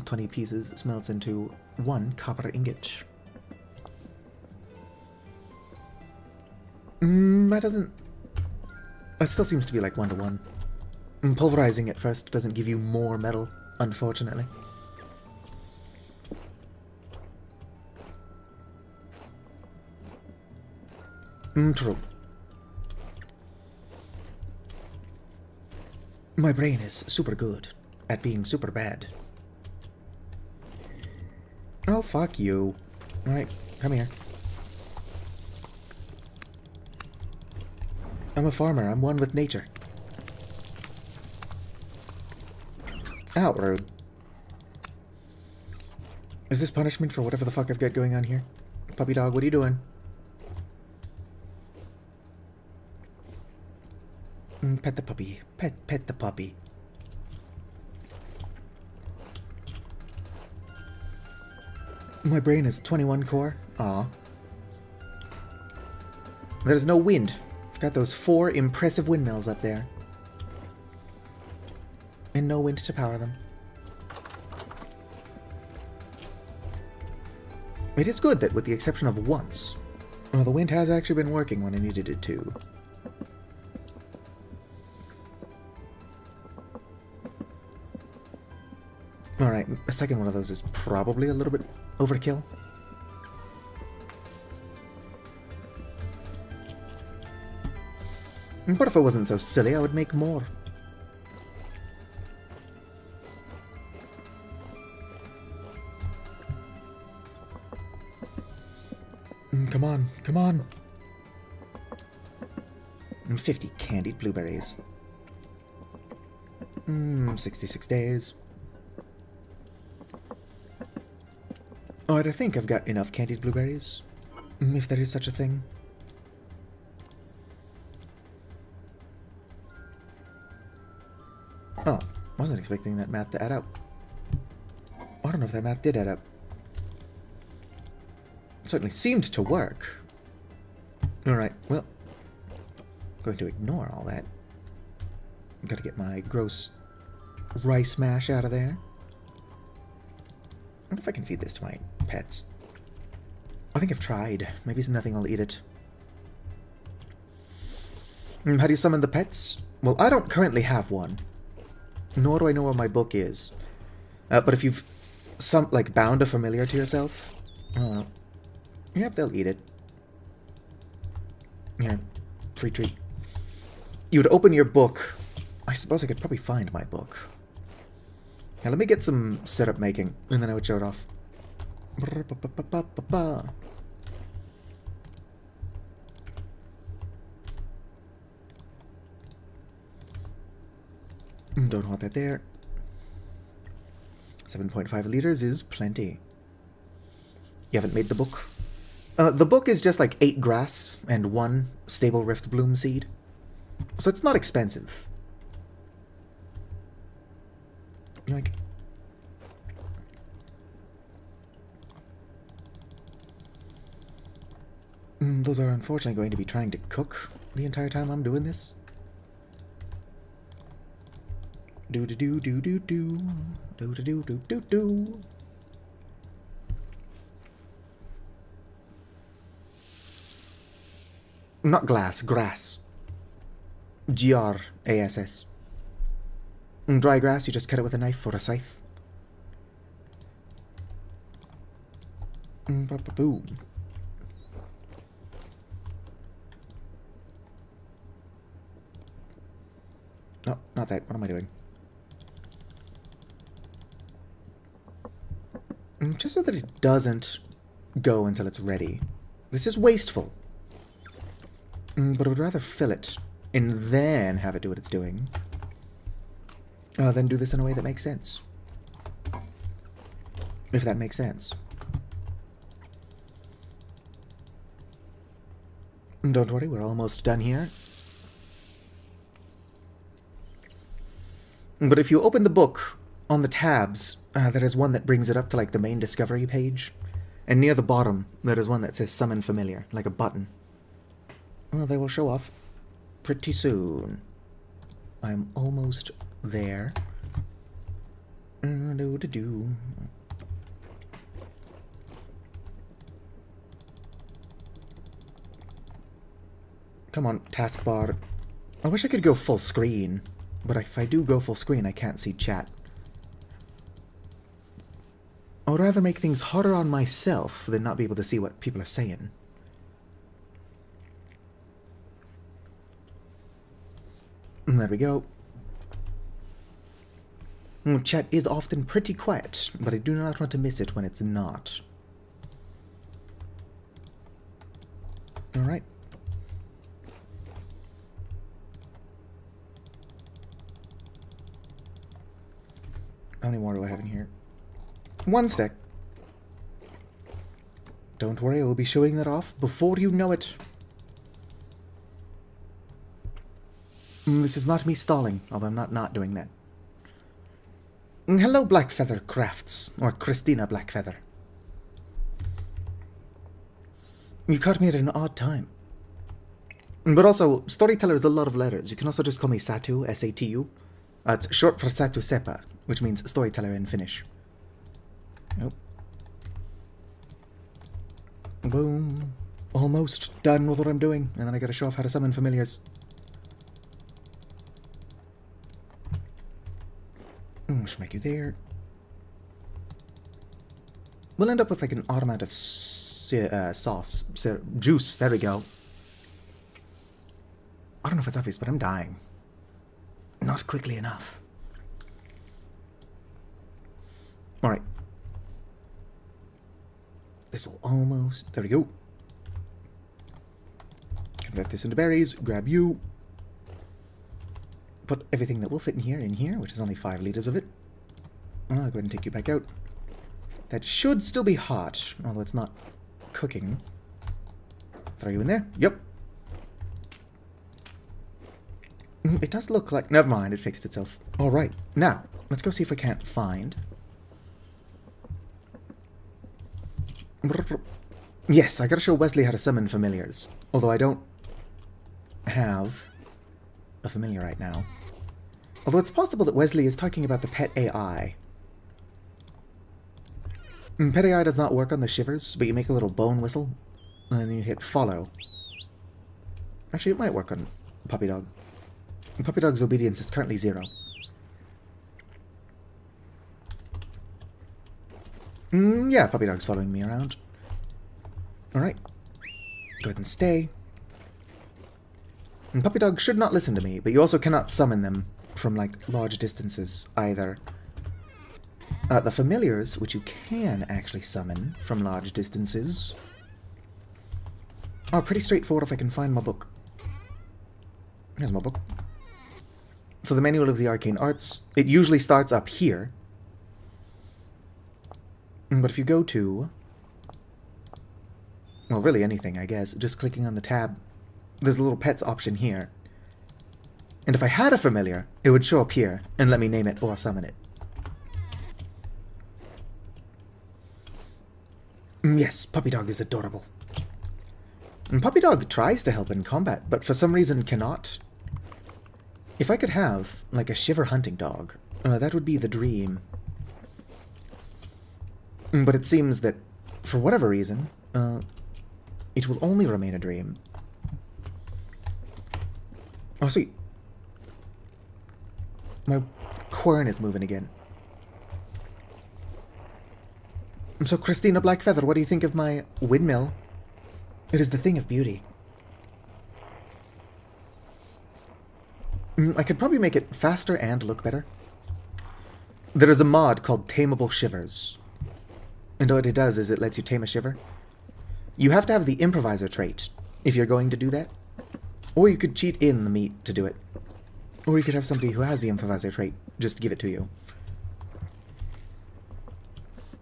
20 pieces smelts into 1 copper ingot. That doesn't... That still seems to be like 1 to 1. Pulverizing it first doesn't give you more metal, unfortunately. True. My brain is super good at being super bad. Oh, fuck you. Alright, come here. I'm a farmer. I'm one with nature. Ow, rude. Is this punishment for whatever the fuck I've got going on here? Puppy dog, what are you doing? Pet the puppy. Pet the puppy. My brain is 21 core. Aw. There's no wind. I've got those 4 impressive windmills up there. And no wind to power them. It is good that, with the exception of once, well, the wind has actually been working when I needed it to. Alright, a second one of those is probably a little bit overkill. But if I wasn't so silly, I would make more. Come on, come on. 50 candied blueberries. 66 days. Alright, I think I've got enough candied blueberries. If there is such a thing. Oh, wasn't expecting that math to add up. I don't know if that math did add up. It certainly seemed to work. Alright, well, going to ignore all that. Gotta get my gross rice mash out of there. I wonder if I can feed this to my pets. I think I've tried. Maybe it's nothing, I'll eat it. How do you summon the pets? Well, I don't currently have one. Nor do I know where my book is. But if you've bound a familiar to yourself, yep, they'll eat it. Here, free treat. You would open your book. I suppose I could probably find my book. Now let me get some setup making, and then I would show it off. Don't want that there. 7.5 liters is plenty. You haven't made the book? The book is just like 8 grass and 1 stable rift bloom seed. So it's not expensive. Like... those are unfortunately going to be trying to cook the entire time I'm doing this. Do-do-do-do-do-do. Do-do-do-do-do-do. Not glass, grass. G-R-A-S-S. Dry grass, you just cut it with a knife or a scythe. Boom. No, not that. What am I doing? Just so that it doesn't go until it's ready. This is wasteful. But I would rather fill it and then have it do what it's doing. Then do this in a way that makes sense. If that makes sense. Don't worry, we're almost done here. But if you open the book, on the tabs, there is one that brings it up to like the main discovery page. And near the bottom, there is one that says Summon Familiar, like a button. Well, they will show off pretty soon. I'm almost there. Do-do-do. Come on, taskbar. I wish I could go full screen, but if I do go full screen, I can't see chat. I would rather make things harder on myself than not be able to see what people are saying. And there we go. Chat is often pretty quiet, but I do not want to miss it when it's not. Alright. How many more do I have in here? 1 stack. Don't worry, I will be showing that off before you know it. This is not me stalling, although I'm not doing that. Hello, Blackfeather Crafts, or Christina Blackfeather. You caught me at an odd time. But also, storyteller is a lot of letters. You can also just call me Satu, S-A-T-U. It's short for Satu Sepa, which means storyteller in Finnish. Nope. Boom. Almost done with what I'm doing, and then I gotta show off how to summon familiars. Should make you there. We'll end up with like an odd amount of sauce. Juice, there we go. I don't know if it's obvious, but I'm dying. Not quickly enough. Alright. This will almost... There we go. Convert this into berries. Grab you. Put everything that will fit in here, which is only 5 liters of it. I'll go ahead and take you back out. That should still be hot, although it's not cooking. Throw you in there. Yep. It does look like... Never mind, it fixed itself. Alright, now, let's go see if I can't find... Yes, I gotta show Wesley how to summon familiars. Although I don't have a familiar right now. Although it's possible that Wesley is talking about the pet AI. Pet AI does not work on the shivers, but you make a little bone whistle, and then you hit follow. Actually, it might work on Puppy Dog. Puppy Dog's obedience is currently 0. Yeah, Puppy Dog's following me around. Alright. Go ahead and stay. And Puppy Dog should not listen to me, but you also cannot summon them from, like, large distances either. The familiars, which you can actually summon from large distances, are pretty straightforward if I can find my book. Here's my book. So the Manual of the Arcane Arts, it usually starts up here. But if you go to... Well, really anything, I guess. Just clicking on the tab. There's a little pets option here. And if I had a familiar, it would show up here and let me name it or summon it. Yes, Puppy Dog is adorable. And Puppy Dog tries to help in combat, but for some reason cannot. If I could have, like, a shiver hunting dog, that would be the dream. But it seems that, for whatever reason, it will only remain a dream. Oh, sweet. My quern is moving again. So, Christina Blackfeather, what do you think of my windmill? It is the thing of beauty. I could probably make it faster and look better. There is a mod called Tameable Shivers. And what it does is it lets you tame a shiver. You have to have the improviser trait if you're going to do that. Or you could cheat in the meat to do it. Or you could have somebody who has the improviser trait just give it to you.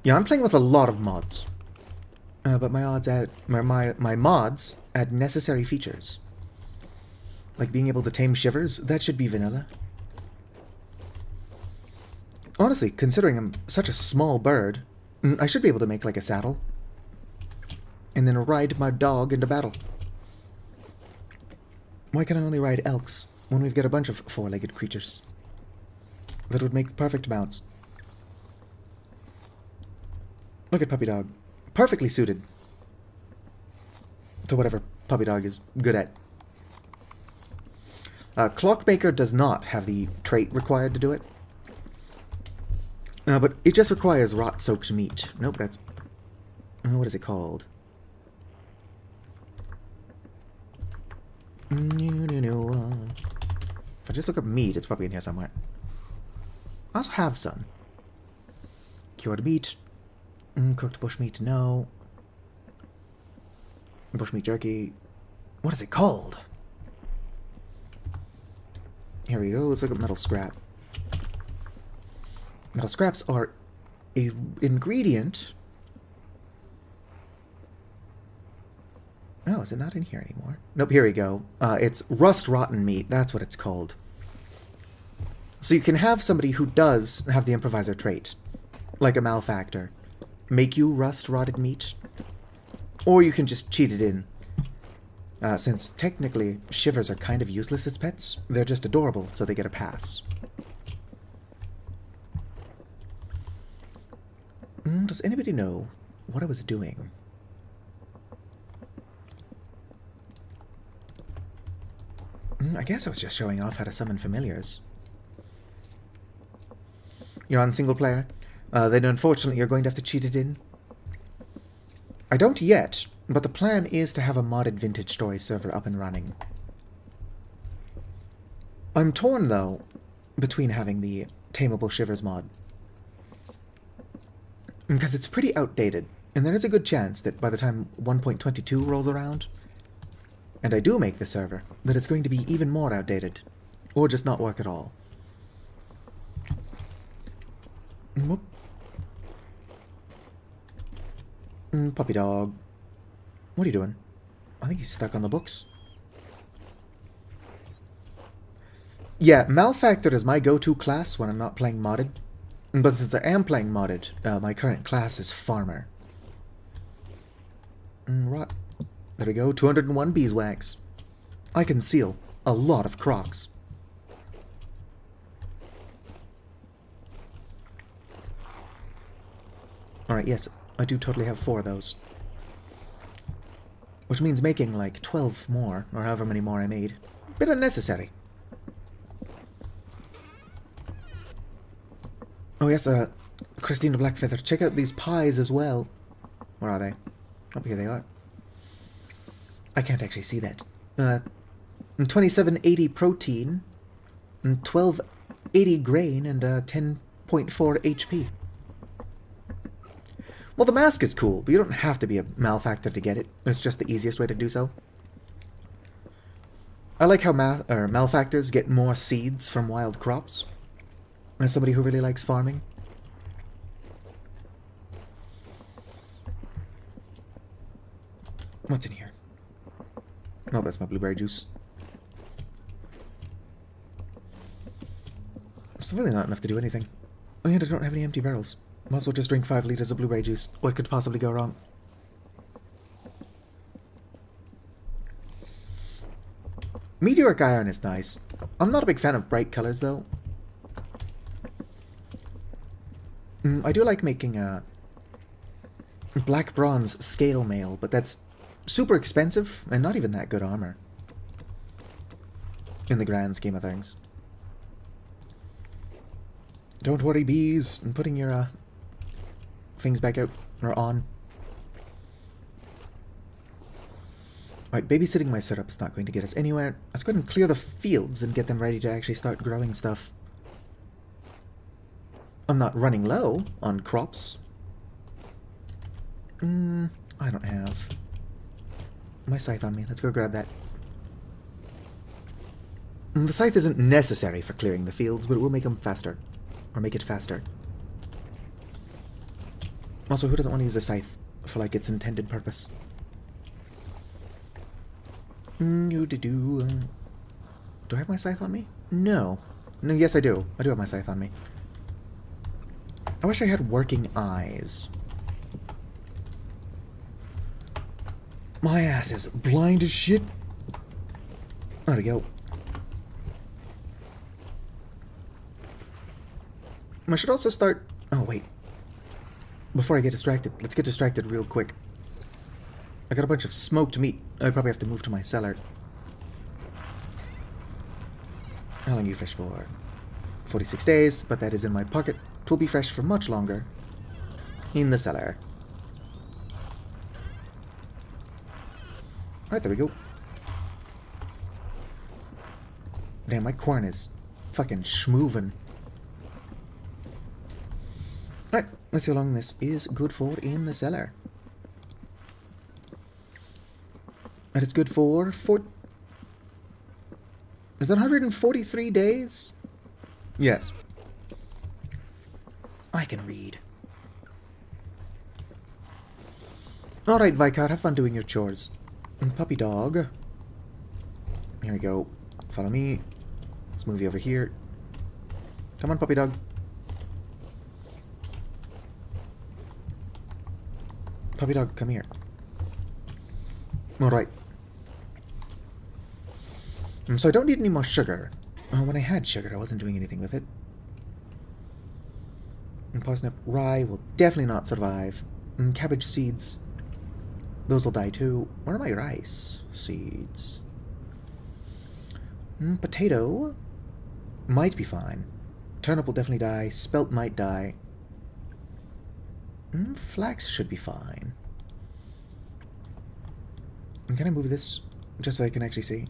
Yeah, I'm playing with a lot of mods. But my mods add necessary features. Like being able to tame shivers, that should be vanilla. Honestly, considering I'm such a small bird, I should be able to make like a saddle. And then ride my dog into battle. Why can I only ride elks when we've got a bunch of 4-legged creatures? That would make perfect mounts. Look at Puppy Dog. Perfectly suited to whatever Puppy Dog is good at. Clockmaker does not have the trait required to do it. But it just requires rot-soaked meat. Nope, that's... what is it called? If I just look up meat, it's probably in here somewhere. I also have some. Cured meat. Cooked bushmeat, no. Bushmeat jerky. What is it called? Here we go, let's look at metal scrap. Metal scraps are a ingredient. Oh, is it not in here anymore? Nope, here we go. It's rust-rotten meat, that's what it's called. So you can have somebody who does have the improviser trait, like a malefactor, make you rust-rotted meat, or you can just cheat it in. Since technically shivers are kind of useless as pets, they're just adorable, so they get a pass. Does anybody know what I was doing? I guess I was just showing off how to summon familiars. You're on single player? Then unfortunately you're going to have to cheat it in. I don't yet, but the plan is to have a modded Vintage Story server up and running. I'm torn, though, between having the Tameable Shivers mod. Because it's pretty outdated, and there is a good chance that by the time 1.22 rolls around, and I do make the server, that it's going to be even more outdated, or just not work at all. Whoop. Puppy Dog. What are you doing? I think he's stuck on the books. Yeah, Malefactor is my go-to class when I'm not playing modded. But since I am playing modded, my current class is Farmer. Right. There we go, 201 beeswax. I can seal a lot of crocs. Alright, yes, I do totally have 4 of those. Which means making like 12 more, or however many more I made. Bit unnecessary. Oh yes, Christina Blackfeather, check out these pies as well. Where are they? Oh, here they are. I can't actually see that. 2780 protein, 1280 grain, and 10.4 HP. Well, the mask is cool, but you don't have to be a malefactor to get it. It's just the easiest way to do so. I like how malefactors get more seeds from wild crops. As somebody who really likes farming. What's in here? Oh, that's my blueberry juice. It's really not enough to do anything. Oh, and I don't have any empty barrels. Might as well just drink 5 liters of blueberry juice. What could possibly go wrong? Meteoric iron is nice. I'm not a big fan of bright colors, though. I do like making a black bronze scale mail, but that's super expensive and not even that good armor in the grand scheme of things. Don't worry, bees. I'm putting your things back out or on. Alright, babysitting my syrup's not going to get us anywhere. Let's go ahead and clear the fields and get them ready to actually start growing stuff. I'm not running low on crops. I don't have my scythe on me. Let's go grab that. The scythe isn't necessary for clearing the fields, but it will make them faster. Or make it faster. Also, who doesn't want to use a scythe for, like, its intended purpose? Do I have my scythe on me? No. No, yes I do. I do have my scythe on me. I wish I had working eyes. My ass is blind as shit. There we go. I should also start... Oh, wait. before I get distracted, let's get distracted real quick. I got a bunch of smoked meat. I probably have to move to my cellar. How long are you fresh for? 46 days, but that is in my pocket. It will be fresh for much longer. In the cellar. Alright, there we go. Damn, my corn is fucking schmoovin'. Alright, let's see how long this is good for in the cellar. And it's good for... Is that 143 days? Yes. I can read. Alright, Vicar, have fun doing your chores. And puppy dog. Here we go. Follow me. Let's move you over here. Come on, puppy dog. Puppy dog, come here. Alright. So I don't need any more sugar. When I had sugar, I wasn't doing anything with it. And parsnip rye will definitely not survive. And cabbage seeds. Those will die too. Where are my rice seeds? Potato might be fine. Turnip will definitely die. Spelt might die. Flax should be fine. And can I move this just so I can actually see?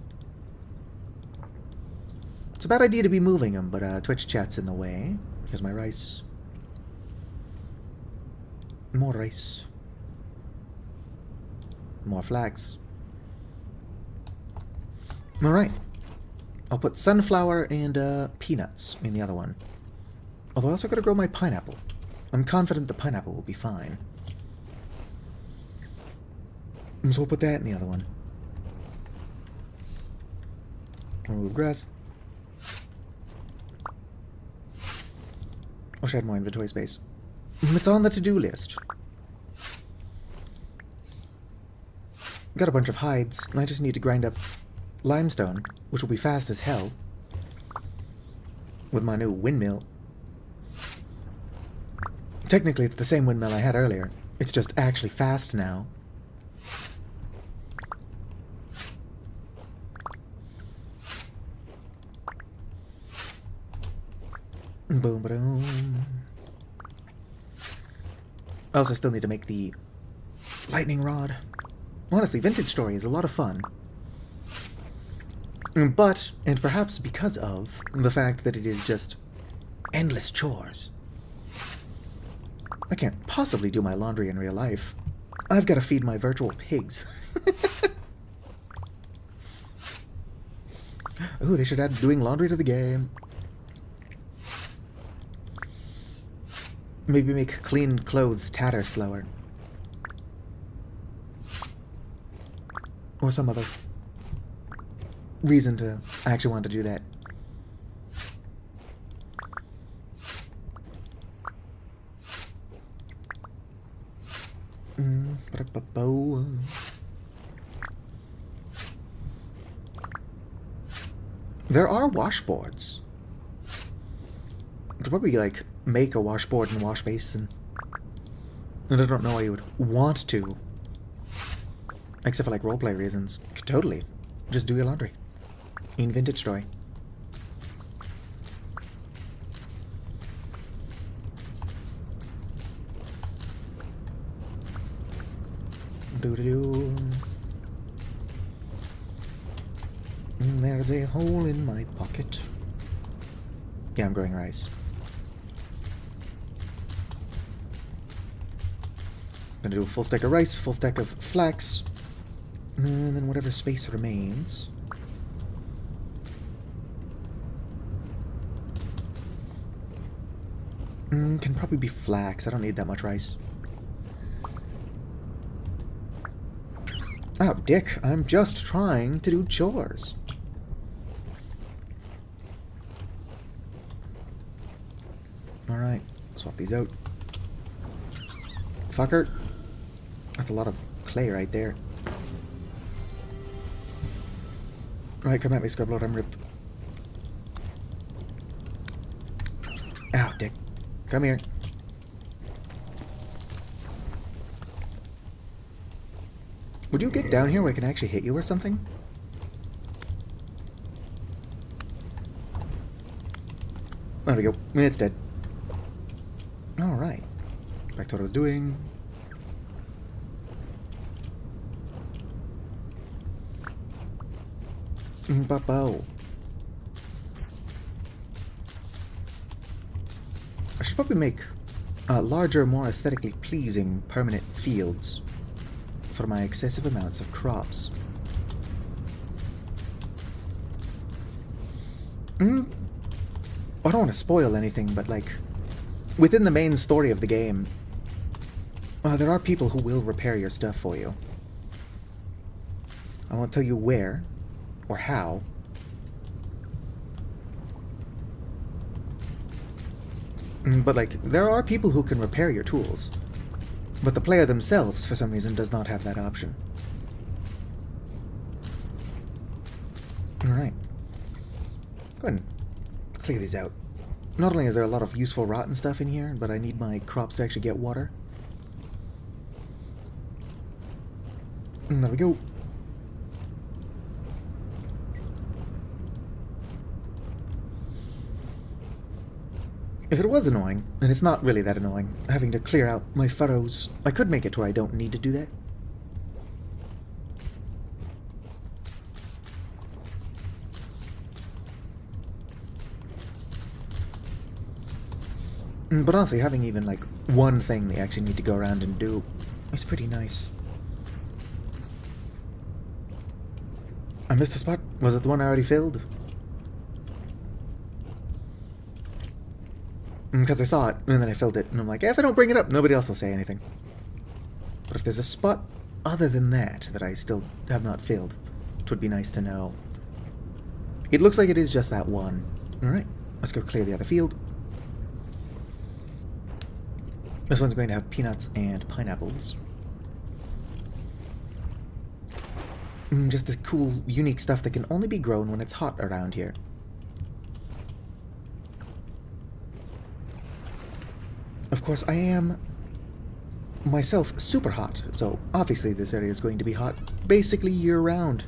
It's a bad idea to be moving them, but Twitch chat's in the way. Here's my rice. More rice. More flax. Alright. I'll put sunflower and peanuts in the other one. Although I also gotta grow my pineapple. I'm confident the pineapple will be fine. So we'll put that in the other one. Remove grass. I wish I had more inventory space. It's on the to-do list. Got a bunch of hides, and I just need to grind up limestone, which will be fast as hell. With my new windmill. Technically, it's the same windmill I had earlier. It's just actually fast now. Boom, boom. I also still need to make the lightning rod. Honestly, Vintage Story is a lot of fun. But, and perhaps because of, the fact that it is just endless chores. I can't possibly do my laundry in real life. I've got to feed my virtual pigs. Ooh, they should add doing laundry to the game. Maybe make clean clothes tatter slower. Or some other reason to actually want to do that. There are washboards. I'd probably, like, make a washboard and wash basin. And I don't know why you would want to. Except for, like, roleplay reasons. Totally. Just do your laundry. In Vintage Story. Do-do-do. There's a hole in my pocket. Yeah, I'm growing rice. Gonna do a full stack of rice, full stack of flax, and then whatever space remains. Can probably be flax. I don't need that much rice. Oh, dick, I'm just trying to do chores. Alright, swap these out. Fucker. That's a lot of clay right there. Alright, come at me, Scrublord, I'm ripped. Ow, dick. Come here. Would you get down here where I can actually hit you or something? There we go. It's dead. Alright. Back to what I was doing. Ba-bow. I should probably make larger, more aesthetically pleasing permanent fields for my excessive amounts of crops. I don't want to spoil anything, but like, within the main story of the game, there are people who will repair your stuff for you. I won't tell you where or how. But like, there are people who can repair your tools. But the player themselves, for some reason, does not have that option. Alright. Go ahead and clear these out. Not only is there a lot of useful rotten stuff in here, but I need my crops to actually get water. And there we go. If it was annoying, and it's not really that annoying, having to clear out my furrows, I could make it where I don't need to do that. But honestly, having even like one thing they actually need to go around and do is pretty nice. I missed a spot. Was it the one I already filled? Because I saw it, and then I filled it, and I'm like, if I don't bring it up, nobody else will say anything. But if there's a spot other than that that I still have not filled, it would be nice to know. It looks like it is just that one. Alright, let's go clear the other field. This one's going to have peanuts and pineapples. Just the cool, unique stuff that can only be grown when it's hot around here. Of course, I am myself super hot, so obviously this area is going to be hot basically year-round.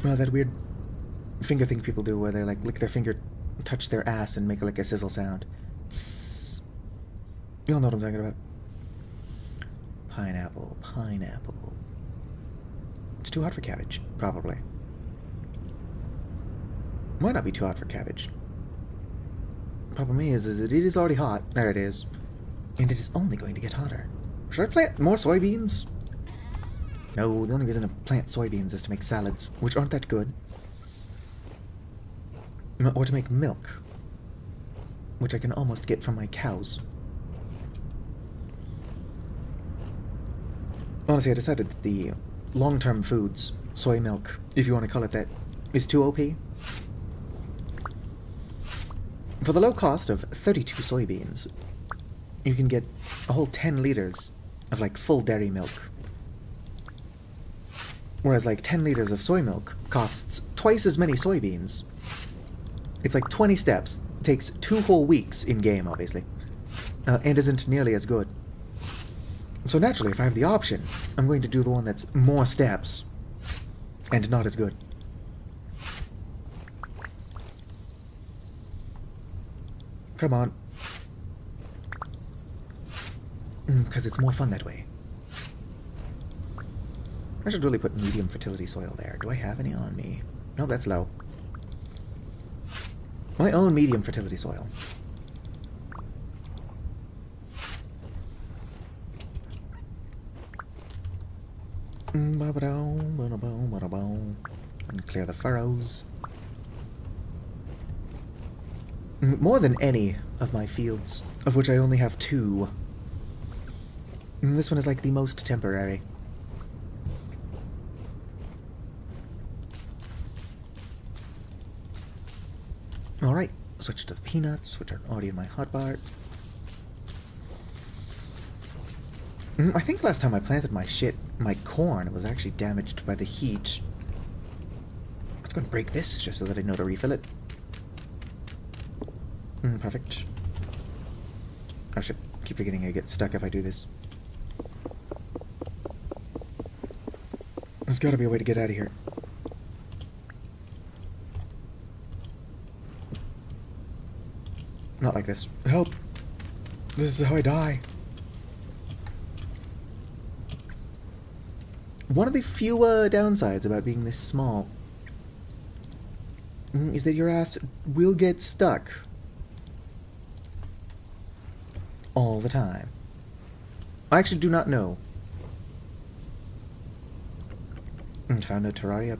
Oh, that weird finger thing people do where they like lick their finger, touch their ass, and make like a sizzle sound. Tss. You all know what I'm talking about. Pineapple, pineapple. It's too hot for cabbage, probably. Might not be too hot for cabbage. Problem is it is already hot. There it is. And it is only going to get hotter. Should I plant more soybeans? No, the only reason to plant soybeans is to make salads, which aren't that good. Or to make milk, which I can almost get from my cows. Honestly, I decided that the long-term foods, soy milk, if you want to call it that, is too OP. For the low cost of 32 soybeans, you can get a whole 10 liters of like full dairy milk. Whereas like 10 liters of soy milk costs twice as many soybeans. It's like 20 steps, takes 2 whole weeks in-game, obviously, and isn't nearly as good. So naturally, if I have the option, I'm going to do the one that's more steps and not as good. Come on. Because it's more fun that way. I should really put medium fertility soil there. Do I have any on me? No, that's low. My own medium fertility soil. And clear the furrows. More than any of my fields, of which I only have 2. This one is like the most temporary. Alright, switch to the peanuts, which are already in my hotbar. I think last time I planted my corn was actually damaged by the heat. Let's go and break this just so that I know to refill it. Perfect. Oh shit, keep forgetting I get stuck if I do this. There's gotta be a way to get out of here. Not like this. Help! This is how I die. One of the few downsides about being this small is that your ass will get stuck all the time. I actually do not know. Found no Terraria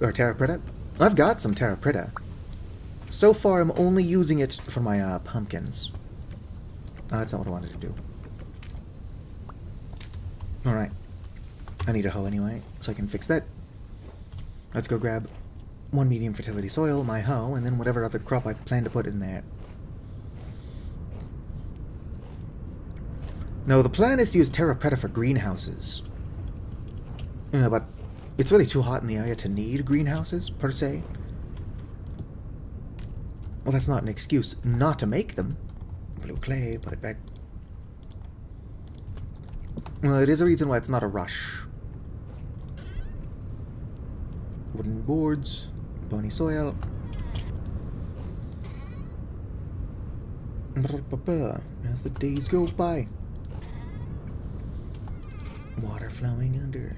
or Terra Preta. I've got some Terra Preta. So far, I'm only using it for my pumpkins. Oh, that's not what I wanted to do. Alright. I need a hoe anyway, so I can fix that. Let's go grab 1 medium fertility soil, my hoe, and then whatever other crop I plan to put in there. No, the plan is to use Terra Preta for greenhouses. But it's really too hot in the area to need greenhouses, per se. Well, that's not an excuse not to make them. Blue clay, put it back. Well, it is a reason why it's not a rush. Wooden boards, bony soil. As the days go by. Water flowing under.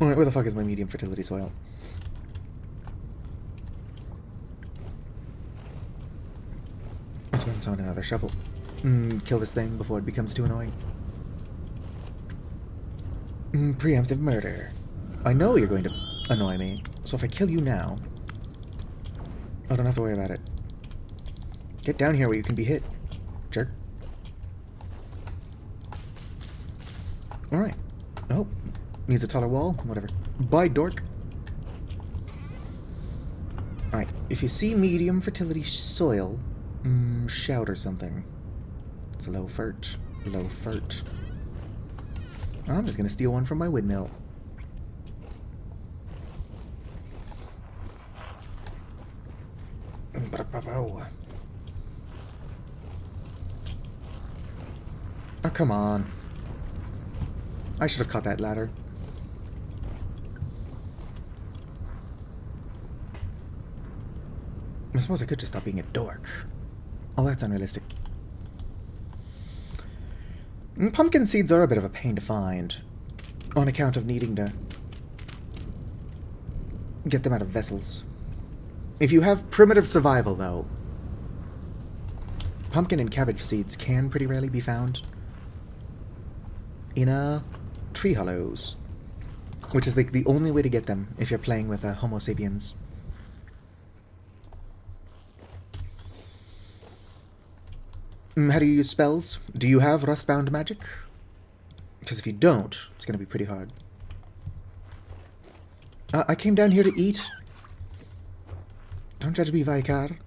Alright, where the fuck is my medium fertility soil? Let's go and summon another shovel. Kill this thing before it becomes too annoying. Preemptive murder. I know you're going to annoy me, so if I kill you now, I don't have to worry about it. Get down here where you can be hit, jerk. Alright. Oh, needs a taller wall? Whatever. Bye, dork. Alright, if you see medium fertility soil, shout or something. It's low fert. Low fert. I'm just gonna steal one from my windmill. Oh, come on. I should have caught that ladder. I suppose I could just stop being a dork. Oh, that's unrealistic. Pumpkin seeds are a bit of a pain to find, on account of needing to get them out of vessels. If you have primitive survival, though, pumpkin and cabbage seeds can pretty rarely be found in tree hollows, which is like the only way to get them if you're playing with Homo sapiens. How do you use spells? Do you have Rustbound magic? Because if you don't, it's going to be pretty hard. I came down here to eat. Don't judge me, Vicar.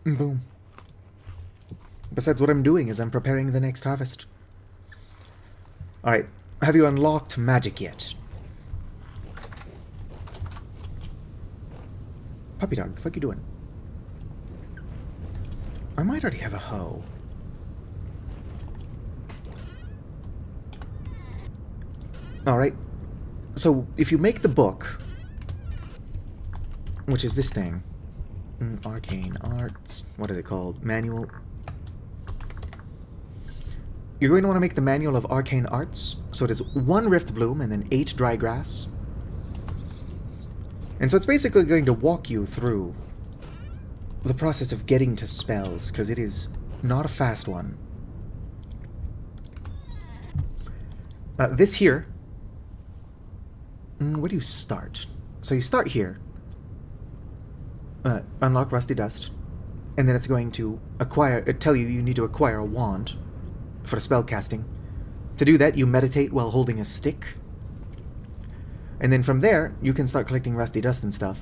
Boom. Besides, what I'm doing is I'm preparing the next harvest. Alright, have you unlocked magic yet? Puppy dog, the fuck you doing? I might already have a hoe. Alright. So, if you make the book, which is this thing, Arcane Arts, what is it called? Manual. You're going to want to make the Manual of Arcane Arts, so it is 1 Rift Bloom and then 8 Dry Grass. And so it's basically going to walk you through the process of getting to spells, because it is not a fast one. This here, where do you start? So you start here, unlock Rusty Dust, and then it's going to tell you need to acquire a wand for spell casting. To do that, you meditate while holding a stick. And then from there, you can start collecting rusty dust and stuff.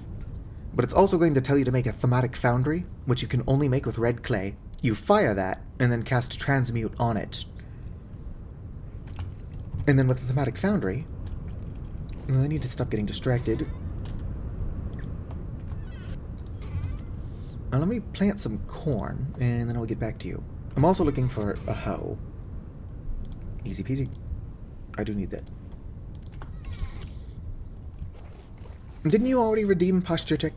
But it's also going to tell you to make a thematic foundry, which you can only make with red clay. You fire that, and then cast transmute on it. And then with the thematic foundry... I need to stop getting distracted. Now let me plant some corn, and then I'll get back to you. I'm also looking for a hoe. Easy peasy. I do need that. Didn't you already redeem posture check?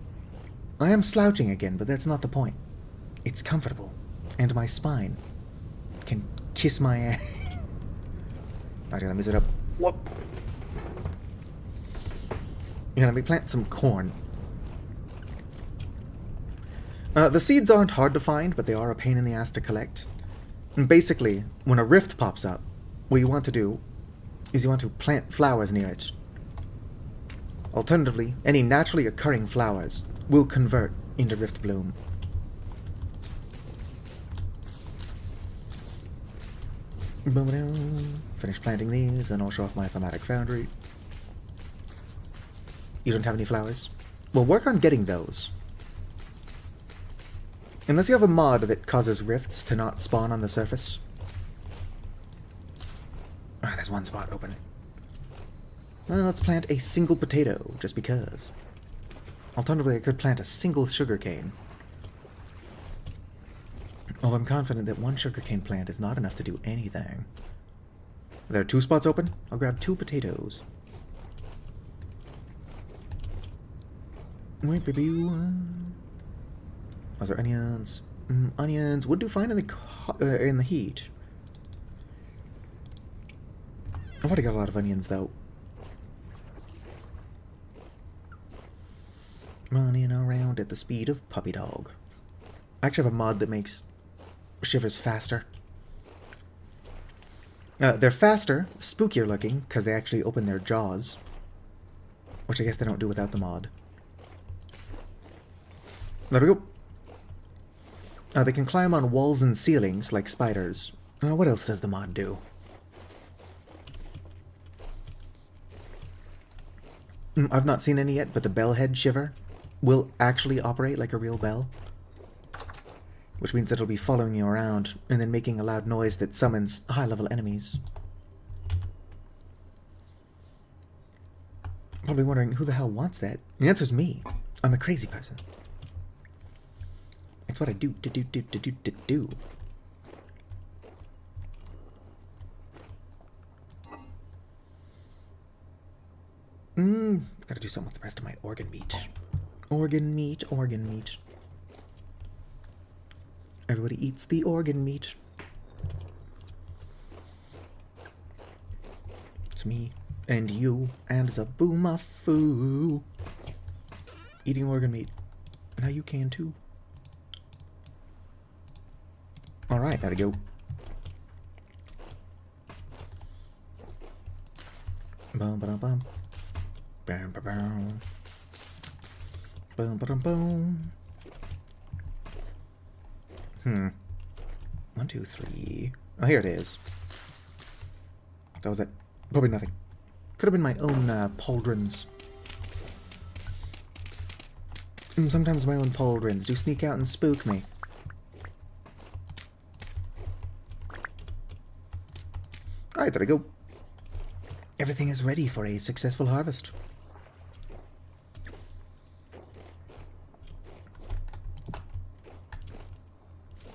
I am slouching again, but that's not the point. It's comfortable. And my spine can kiss my ass. Alright, let me set up. Whoop! Yeah, let me plant some corn. The seeds aren't hard to find, but they are a pain in the ass to collect. And basically, when a rift pops up, what you want to do is you want to plant flowers near it. Alternatively, any naturally occurring flowers will convert into rift bloom. Finish planting these, and I'll show off my thematic foundry. You don't have any flowers? Well, work on getting those. Unless you have a mod that causes rifts to not spawn on the surface. Ah, there's one spot open. Well, let's plant a single potato, just because. Alternatively, I could plant a single sugarcane. Although I'm confident that one sugarcane plant is not enough to do anything. There are 2 spots open. I'll grab 2 potatoes. Wait, baby. Are there onions? Onions would do fine in the heat. I've already got a lot of onions, though. Running around at the speed of puppy dog. I actually have a mod that makes shivers faster. They're faster, spookier looking, because they actually open their jaws. Which I guess they don't do without the mod. There we go. They can climb on walls and ceilings like spiders. What else does the mod do? I've not seen any yet, but the bellhead shiver will actually operate like a real bell. Which means that it'll be following you around and then making a loud noise that summons high-level enemies. Probably wondering who the hell wants that. The answer's me. I'm a crazy person. It's what I do. Gotta do something with the rest of my organ meat. Organ meat. Everybody eats the organ meat. It's me and you and Zabumafu eating organ meat. Now you can too. Alright, gotta go. Bum ba dum bum. Bam ba bam. Boom ba dum boom. 1, 2, 3. Oh, here it is. That was it. Probably nothing. Could have been my own pauldrons. Sometimes my own pauldrons do sneak out and spook me. Alright, there we go. Everything is ready for a successful harvest.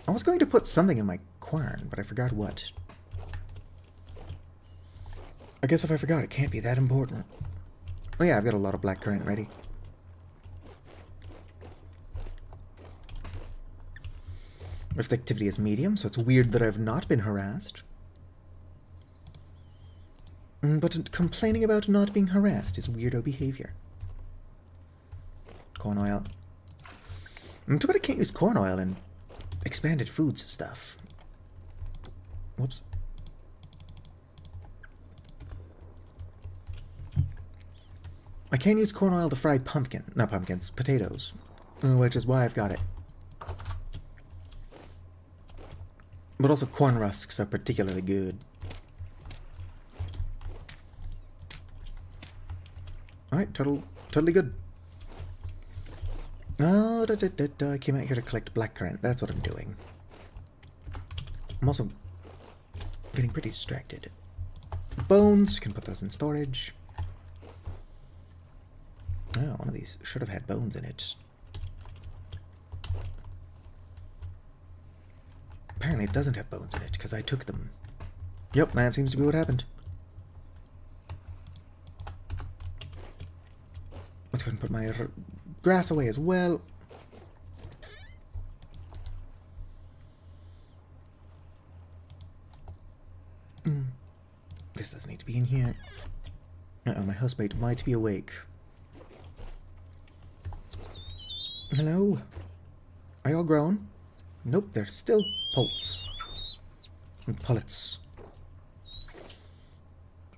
I was going to put something in my quern, but I forgot what. I guess if I forgot, it can't be that important. Oh yeah, I've got a lot of blackcurrant ready. Rift activity is medium, so it's weird that I've not been harassed. But complaining about not being harassed is weirdo behavior. Corn oil. Too bad I can't use corn oil in expanded foods stuff. Whoops. I can use corn oil to fry potatoes. Which is why I've got it. But also corn rusks are particularly good. Alright, totally good. Oh, I came out here to collect blackcurrant. That's what I'm doing. I'm also getting pretty distracted. Bones, can put those in storage. Oh, one of these should have had bones in it. apparently it doesn't have bones in it, because I took them. Yep, that seems to be what happened. Let's go ahead and put my grass away as well. This doesn't need to be in here. Uh-oh, my housemate might be awake. Hello? Are y'all grown? Nope, they're still pults. And pullets.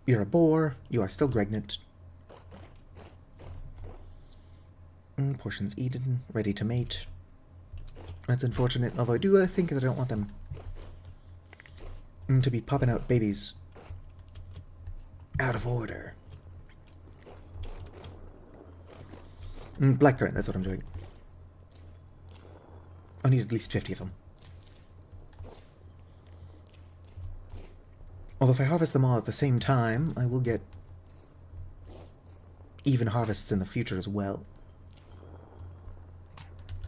You're a boar. You are still pregnant. Portions eaten. Ready to mate. That's unfortunate, although I do think that I don't want them to be popping out babies out of order. Blackcurrant, that's what I'm doing. I need at least 50 of them. Although if I harvest them all at the same time, I will get even harvests in the future as well.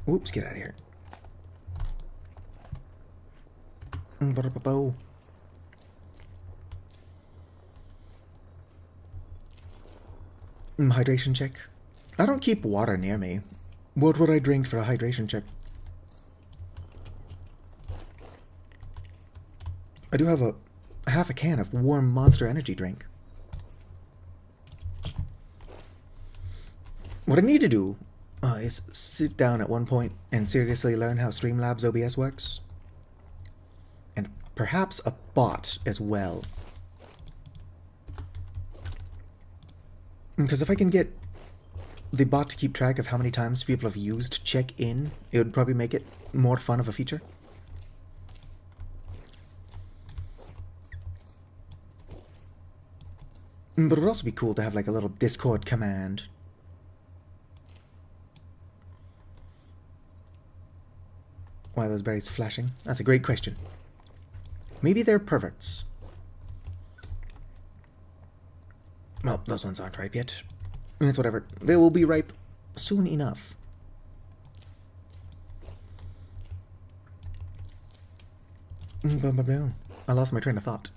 Oops, get out of here. Hydration check. I don't keep water near me. What would I drink for a hydration check? I do have a half a can of warm Monster Energy drink. What I need to do is sit down at one point and seriously learn how Streamlabs OBS works. And perhaps a bot as well. Because if I can get the bot to keep track of how many times people have used check-in, it would probably make it more fun of a feature. But it would also be cool to have like a little Discord command. Why are those berries flashing? That's a great question. Maybe they're perverts. Well, those ones aren't ripe yet. It's whatever. They will be ripe soon enough. I lost my train of thought.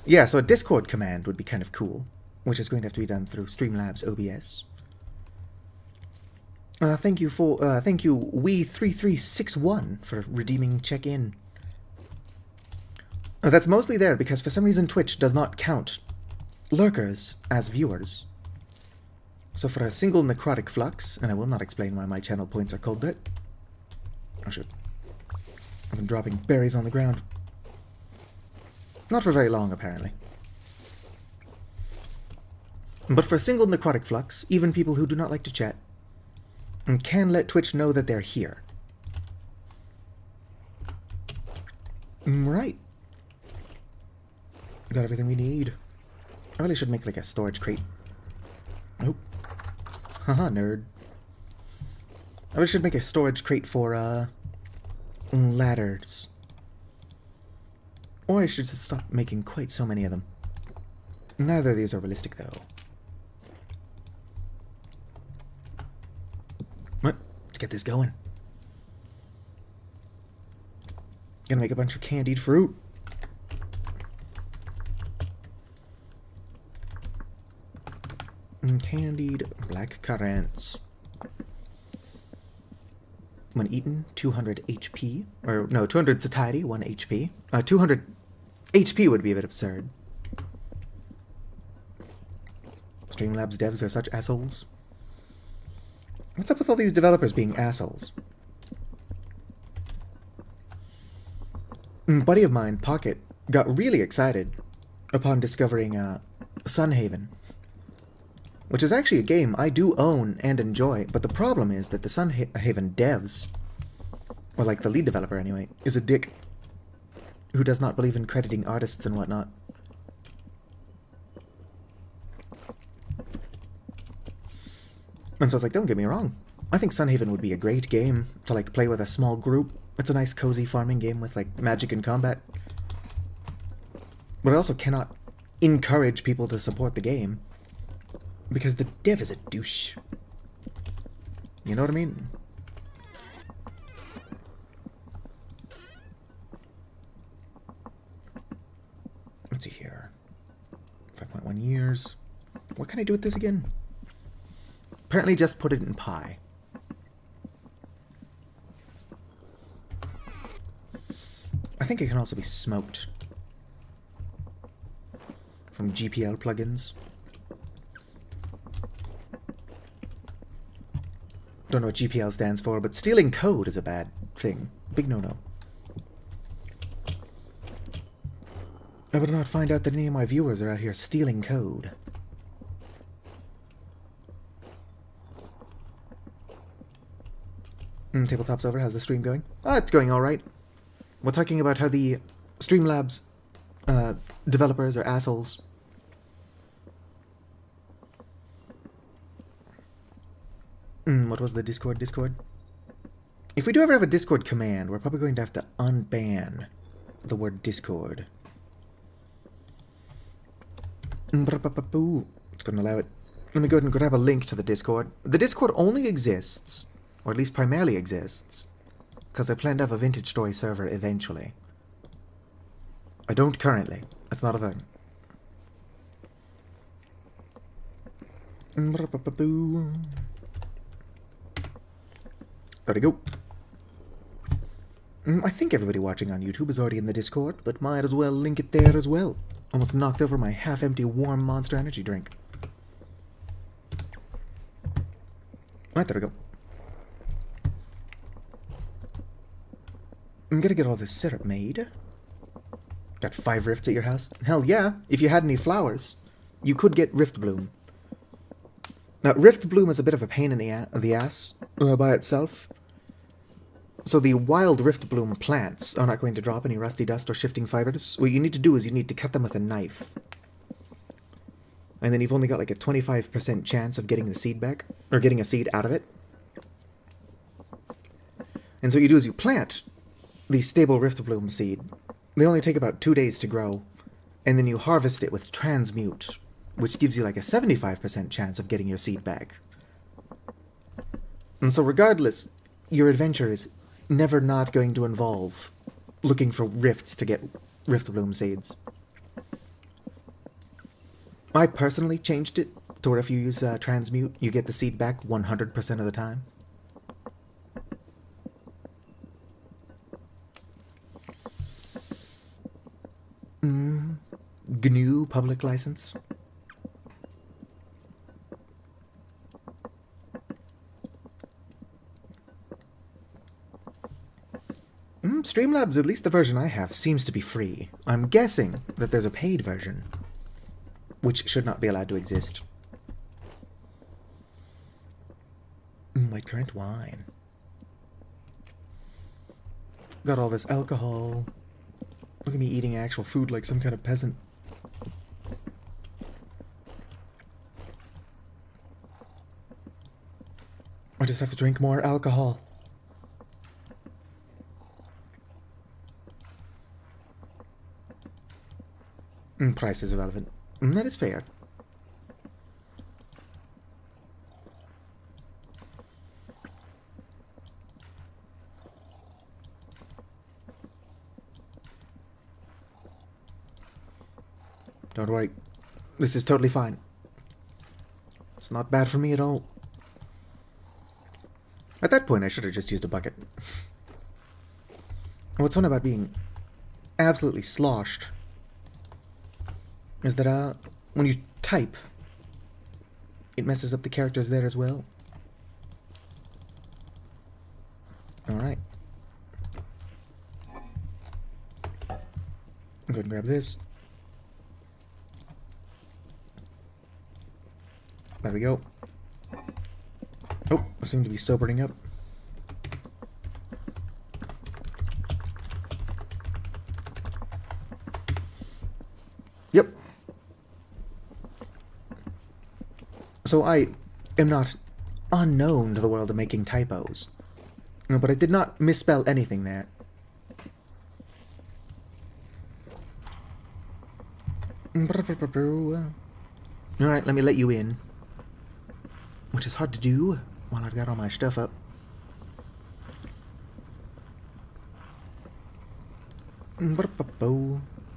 Yeah, so a Discord command would be kind of cool, which is going to have to be done through Streamlabs OBS. Thank you, We3361 for redeeming check-in. That's mostly there because for some reason Twitch does not count lurkers as viewers. So for a single necrotic flux, and I will not explain why my channel points are called that. Oh shit. I've been dropping berries on the ground. Not for very long, apparently. But for a single necrotic flux, even people who do not like to chat can let Twitch know that they're here. Right. Got everything we need. I really should make like a storage crate. Nope. Haha, nerd. I really should make a storage crate for, ladders. Or I should just stop making quite so many of them. Neither of these are realistic, though. Let's get this going. Gonna make a bunch of candied fruit. Candied black currants. When eaten, 200 HP. Or, no, 200 satiety, 1 HP. 200 HP would be a bit absurd. Streamlabs devs are such assholes. What's up with all these developers being assholes? A buddy of mine, Pocket, got really excited upon discovering Sunhaven, which is actually a game I do own and enjoy, but the problem is that the Sunhaven devs, or like the lead developer anyway, is a dick who does not believe in crediting artists and whatnot. And so it's like, don't get me wrong, I think Sunhaven would be a great game to like play with a small group. It's a nice cozy farming game with like magic and combat. But I also cannot encourage people to support the game because the dev is a douche. You know what I mean? Let's see here. 5.1 years. What can I do with this again? Apparently just put it in pi. I think it can also be smoked from GPL plugins. Don't know what GPL stands for, but stealing code is a bad thing. Big no-no. I would not find out that any of my viewers are out here stealing code. Tabletop's over. How's the stream going? Ah, it's going alright. We're talking about how the Streamlabs developers are assholes. What was the Discord? If we do ever have a Discord command, we're probably going to have to unban the word Discord. It's going to allow it. Let me go ahead and grab a link to the Discord. The Discord only exists, or at least primarily exists, because I plan to have a Vintage Story server eventually. I don't currently. That's not a thing. There we go. I think everybody watching on YouTube is already in the Discord, but might as well link it there as well. Almost knocked over my half-empty warm Monster Energy drink. Right, there we go. I'm gonna get all this syrup made. Got 5 rifts at your house? Hell yeah! If you had any flowers, you could get Rift Bloom. Now, Rift Bloom is a bit of a pain in the ass by itself. So the wild Rift Bloom plants are not going to drop any rusty dust or shifting fibers. What you need to do is you need to cut them with a knife. And then you've only got like a 25% chance of getting the seed back, or getting a seed out of it. And so what you do is you plant the stable Rift Bloom seed. They only take about 2 days to grow. And then you harvest it with Transmute, which gives you like a 75% chance of getting your seed back. And so regardless, your adventure is never not going to involve looking for rifts to get Rift Bloom seeds. I personally changed it to where if you use Transmute, you get the seed back 100% of the time. GNU public license. Streamlabs, at least the version I have, seems to be free. I'm guessing that there's a paid version, which should not be allowed to exist. White currant wine. Got all this alcohol. Look at me eating actual food like some kind of peasant. I just have to drink more alcohol. Price is irrelevant. That is fair. Don't worry. This is totally fine. It's not bad for me at all. At that point, I should have just used a bucket. What's fun about being absolutely sloshed is that when you type, it messes up the characters there as well. Alright. Go ahead and grab this. There we go. Oh, I seem to be sobering up. Yep. So I am not unknown to the world of making typos. No, but I did not misspell anything there. Alright, let me let you in. Which is hard to do while I've got all my stuff up.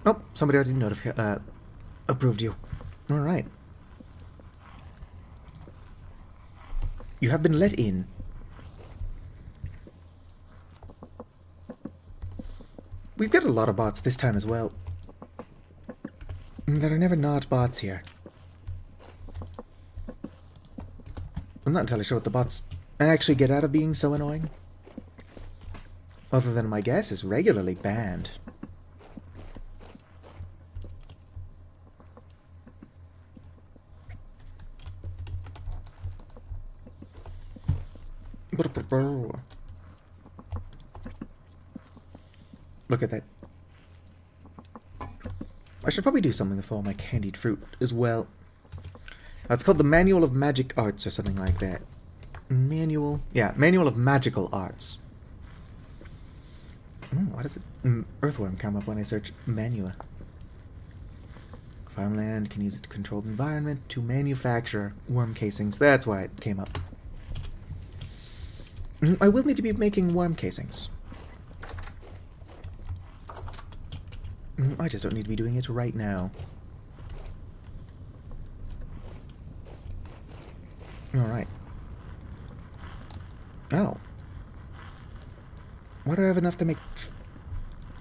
Oh, somebody already approved you. Alright. You have been let in. We've got a lot of bots this time as well. There are never not bots here. I'm not entirely sure what the bots actually get out of being so annoying. Other than my guess is regularly banned. Look at that. I should probably do something with all my candied fruit as well. It's called the Manual of Magic Arts or something like that. Manual? Yeah, Manual of Magical Arts. Why does it... Earthworm come up when I search Manua? Farmland can use a controlled environment to manufacture worm casings. That's why it came up. I will need to be making worm casings. I just don't need to be doing it right now. Alright. Oh. Why do I have enough to make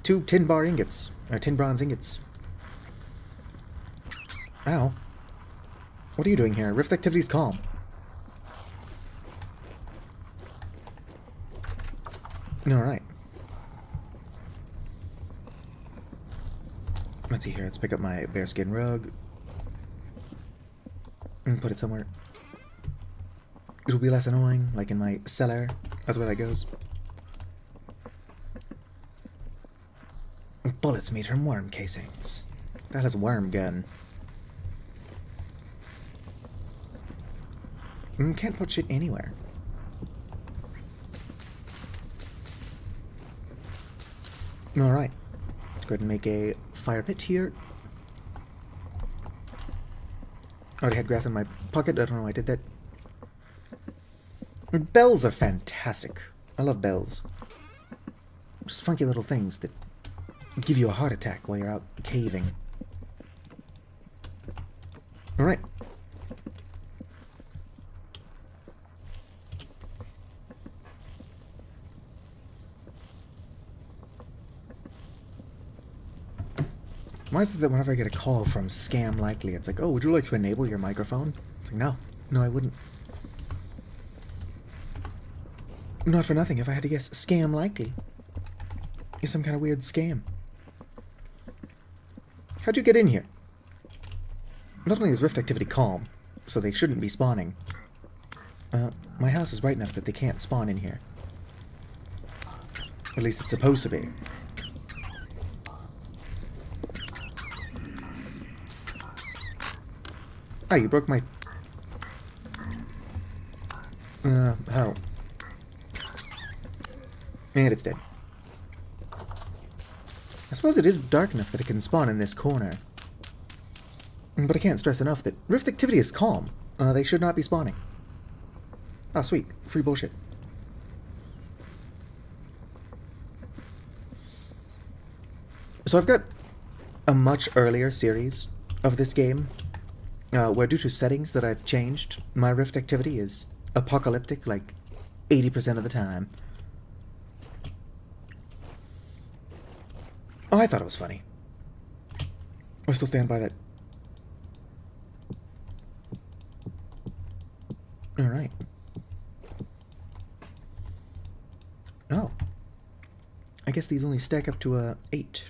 2 tin bar ingots? Or tin bronze ingots? Ow. What are you doing here? Rift activity's calm. Alright. Let's see here. Let's pick up my bearskin rug. And put it somewhere. It'll be less annoying, like in my cellar. That's where that goes. Bullets made from worm casings. That is a worm gun. Can't put shit anywhere. Alright. Let's go ahead and make a fire pit here. Already had grass in my pocket. I don't know why I did that. Bells are fantastic. I love bells. Just funky little things that give you a heart attack while you're out caving. Alright. Why is it that whenever I get a call from Scam Likely, it's like, oh, would you like to enable your microphone? It's like, no. No, I wouldn't. Not for nothing, if I had to guess, Scam Likely is some kind of weird scam. How'd you get in here? Not only is Rift activity calm, so they shouldn't be spawning. My house is bright enough that they can't spawn in here. At least it's supposed to be. Oh, you broke my... how? And it's dead. I suppose it is dark enough that it can spawn in this corner. But I can't stress enough that Rift activity is calm. They should not be spawning. Ah, sweet. Free bullshit. So I've got a much earlier series of this game, where due to settings that I've changed, my Rift activity is apocalyptic like 80% of the time. Oh, I thought it was funny. I still stand by that. Alright. Oh. I guess these only stack up to 8.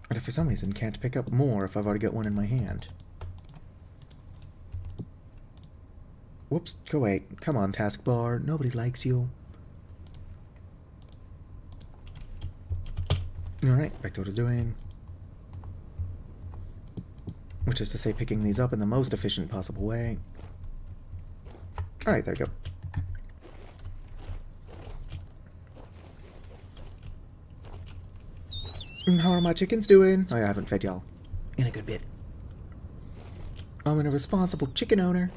But I for some reason can't pick up more if I've already got one in my hand. Whoops, go away. Come on, taskbar. Nobody likes you. Alright, back to what I was doing. Which is to say, picking these up in the most efficient possible way. Alright, there we go. How are my chickens doing? Oh, yeah, I haven't fed y'all in a good bit. I'm a responsible chicken owner.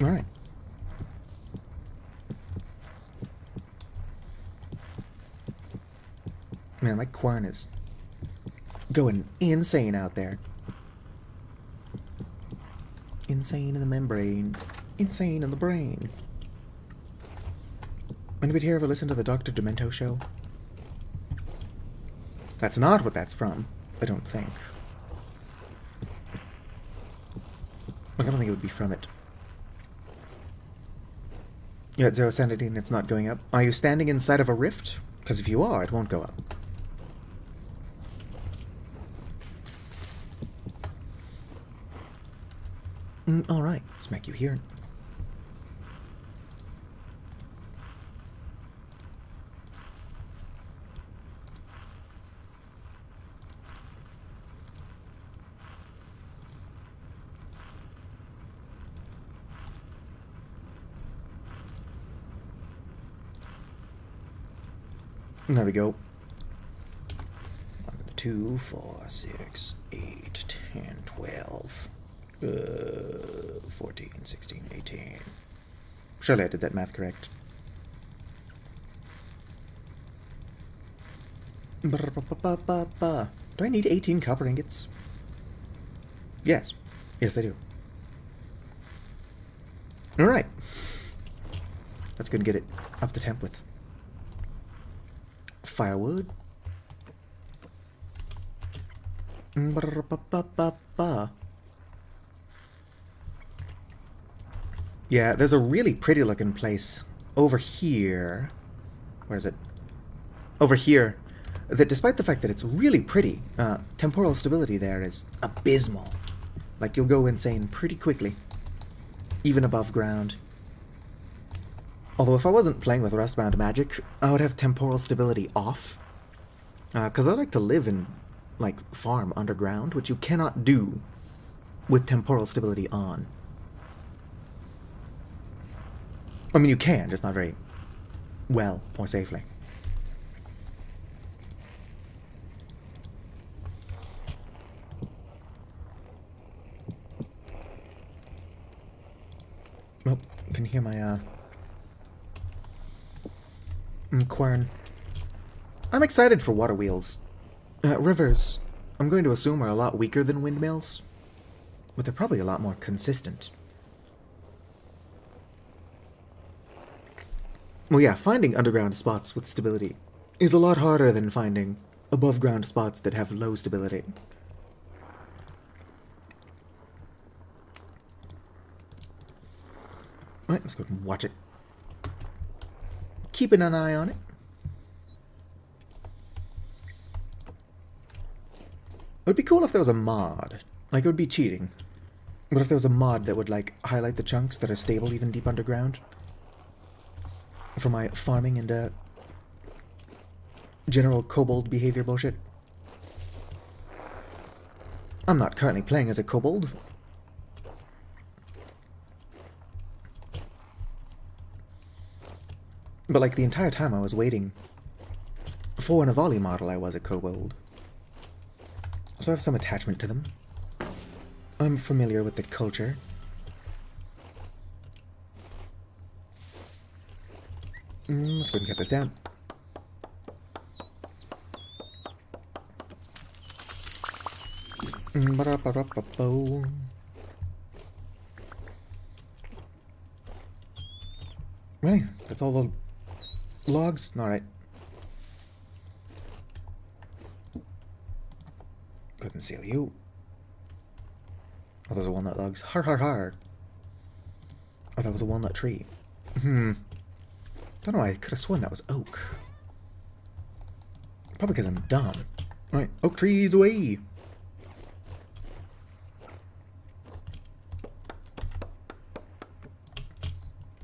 Alright. Man, my quern is going insane out there. Insane in the membrane. Insane in the brain. Anybody here ever listen to the Dr. Demento show? That's not what that's from, I don't think. Like, I don't think it would be from it. You're at 0 sanity and it's not going up. Are you standing inside of a rift? Because if you are, it won't go up. Alright, smack you here. There we go. 1, 2, 4, 6, 8, 10, 12, 14, 16, 18. Surely I did that math correct. Do I need 18 copper ingots? Yes. Yes, I do. Alright. Let's go and get it up the temp with firewood. Yeah, there's a really pretty looking place over here. Where is it? Over here. That despite the fact that it's really pretty, temporal stability there is abysmal. Like, you'll go insane pretty quickly. Even above ground. Although if I wasn't playing with Rustbound Magic, I would have temporal stability off. Because I like to live in, like, farm underground, which you cannot do with temporal stability on. I mean, you can, just not very well or safely. Oh, you can hear my, quern. I'm excited for water wheels. Rivers, I'm going to assume, are a lot weaker than windmills, but they're probably a lot more consistent. Well, yeah, finding underground spots with stability is a lot harder than finding above-ground spots that have low stability. Alright, let's go and watch it. Keeping an eye on it. It would be cool if there was a mod. Like, it would be cheating. But if there was a mod that would, like, highlight the chunks that are stable even deep underground. For my farming and, general kobold behavior bullshit. I'm not currently playing as a kobold. But, like, the entire time I was waiting for an Avali model, I was a kobold. So I have some attachment to them. I'm familiar with the culture. Let's go ahead and cut this down. Really? That's all the logs? Alright. Go ahead and seal you. Oh, those are walnut logs. Har har har. Oh, that was a walnut tree. Don't know, I could have sworn that was oak. Probably because I'm dumb. Right, oak trees away!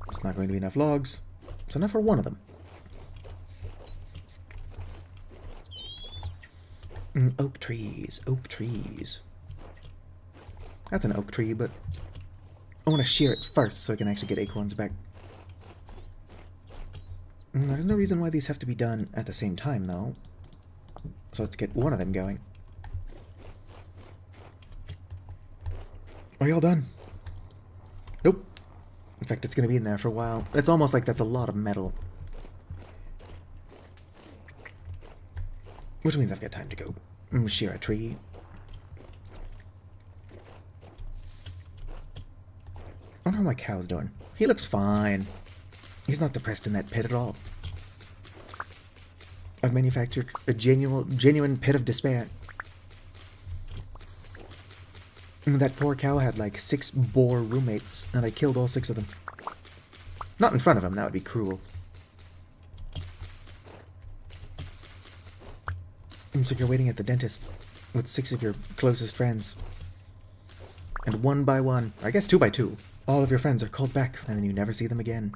It's not going to be enough logs. It's enough for one of them. Oak trees, oak trees. That's an oak tree, but I want to shear it first so I can actually get acorns back. There's no reason why these have to be done at the same time, though. So let's get one of them going. Are you all done? Nope. In fact, it's going to be in there for a while. It's almost like that's a lot of metal. Which means I've got time to go shear a tree. I wonder how my cow's doing. He looks fine. He's not depressed in that pit at all. I've manufactured a genuine pit of despair. And that poor cow had like 6 boar roommates, and I killed all 6 of them. Not in front of him, that would be cruel. So you're waiting at the dentist's with 6 of your closest friends. And one by one, I guess 2 by 2, all of your friends are called back, and then you never see them again.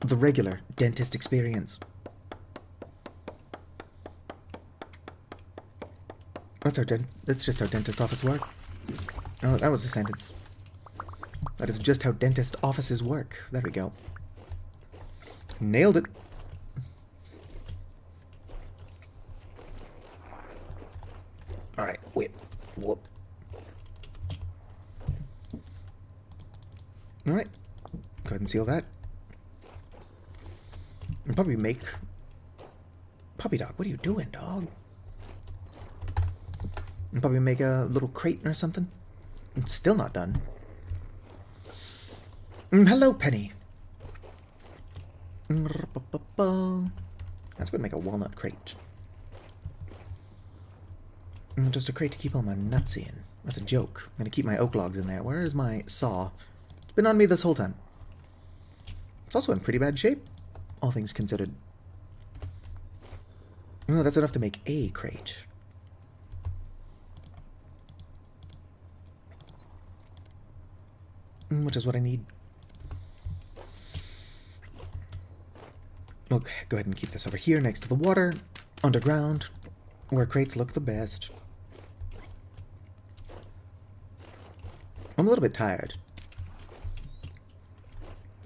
The regular dentist experience. That's just how dentist office work. Oh, that was a sentence. That is just how dentist offices work. There we go. Nailed it. Alright, whip. Whoop. Alright. Go ahead and seal that. And probably make... Puppy dog, what are you doing, dog? And probably make a little crate or something. It's still not done. Hello, Penny. That's going to make a walnut crate. Just a crate to keep all my nuts in. That's a joke. I'm going to keep my oak logs in there. Where is my saw? It's been on me this whole time. It's also in pretty bad shape, all things considered. Oh, that's enough to make a crate. Which is what I need. Okay, go ahead and keep this over here next to the water, underground, where crates look the best. I'm a little bit tired.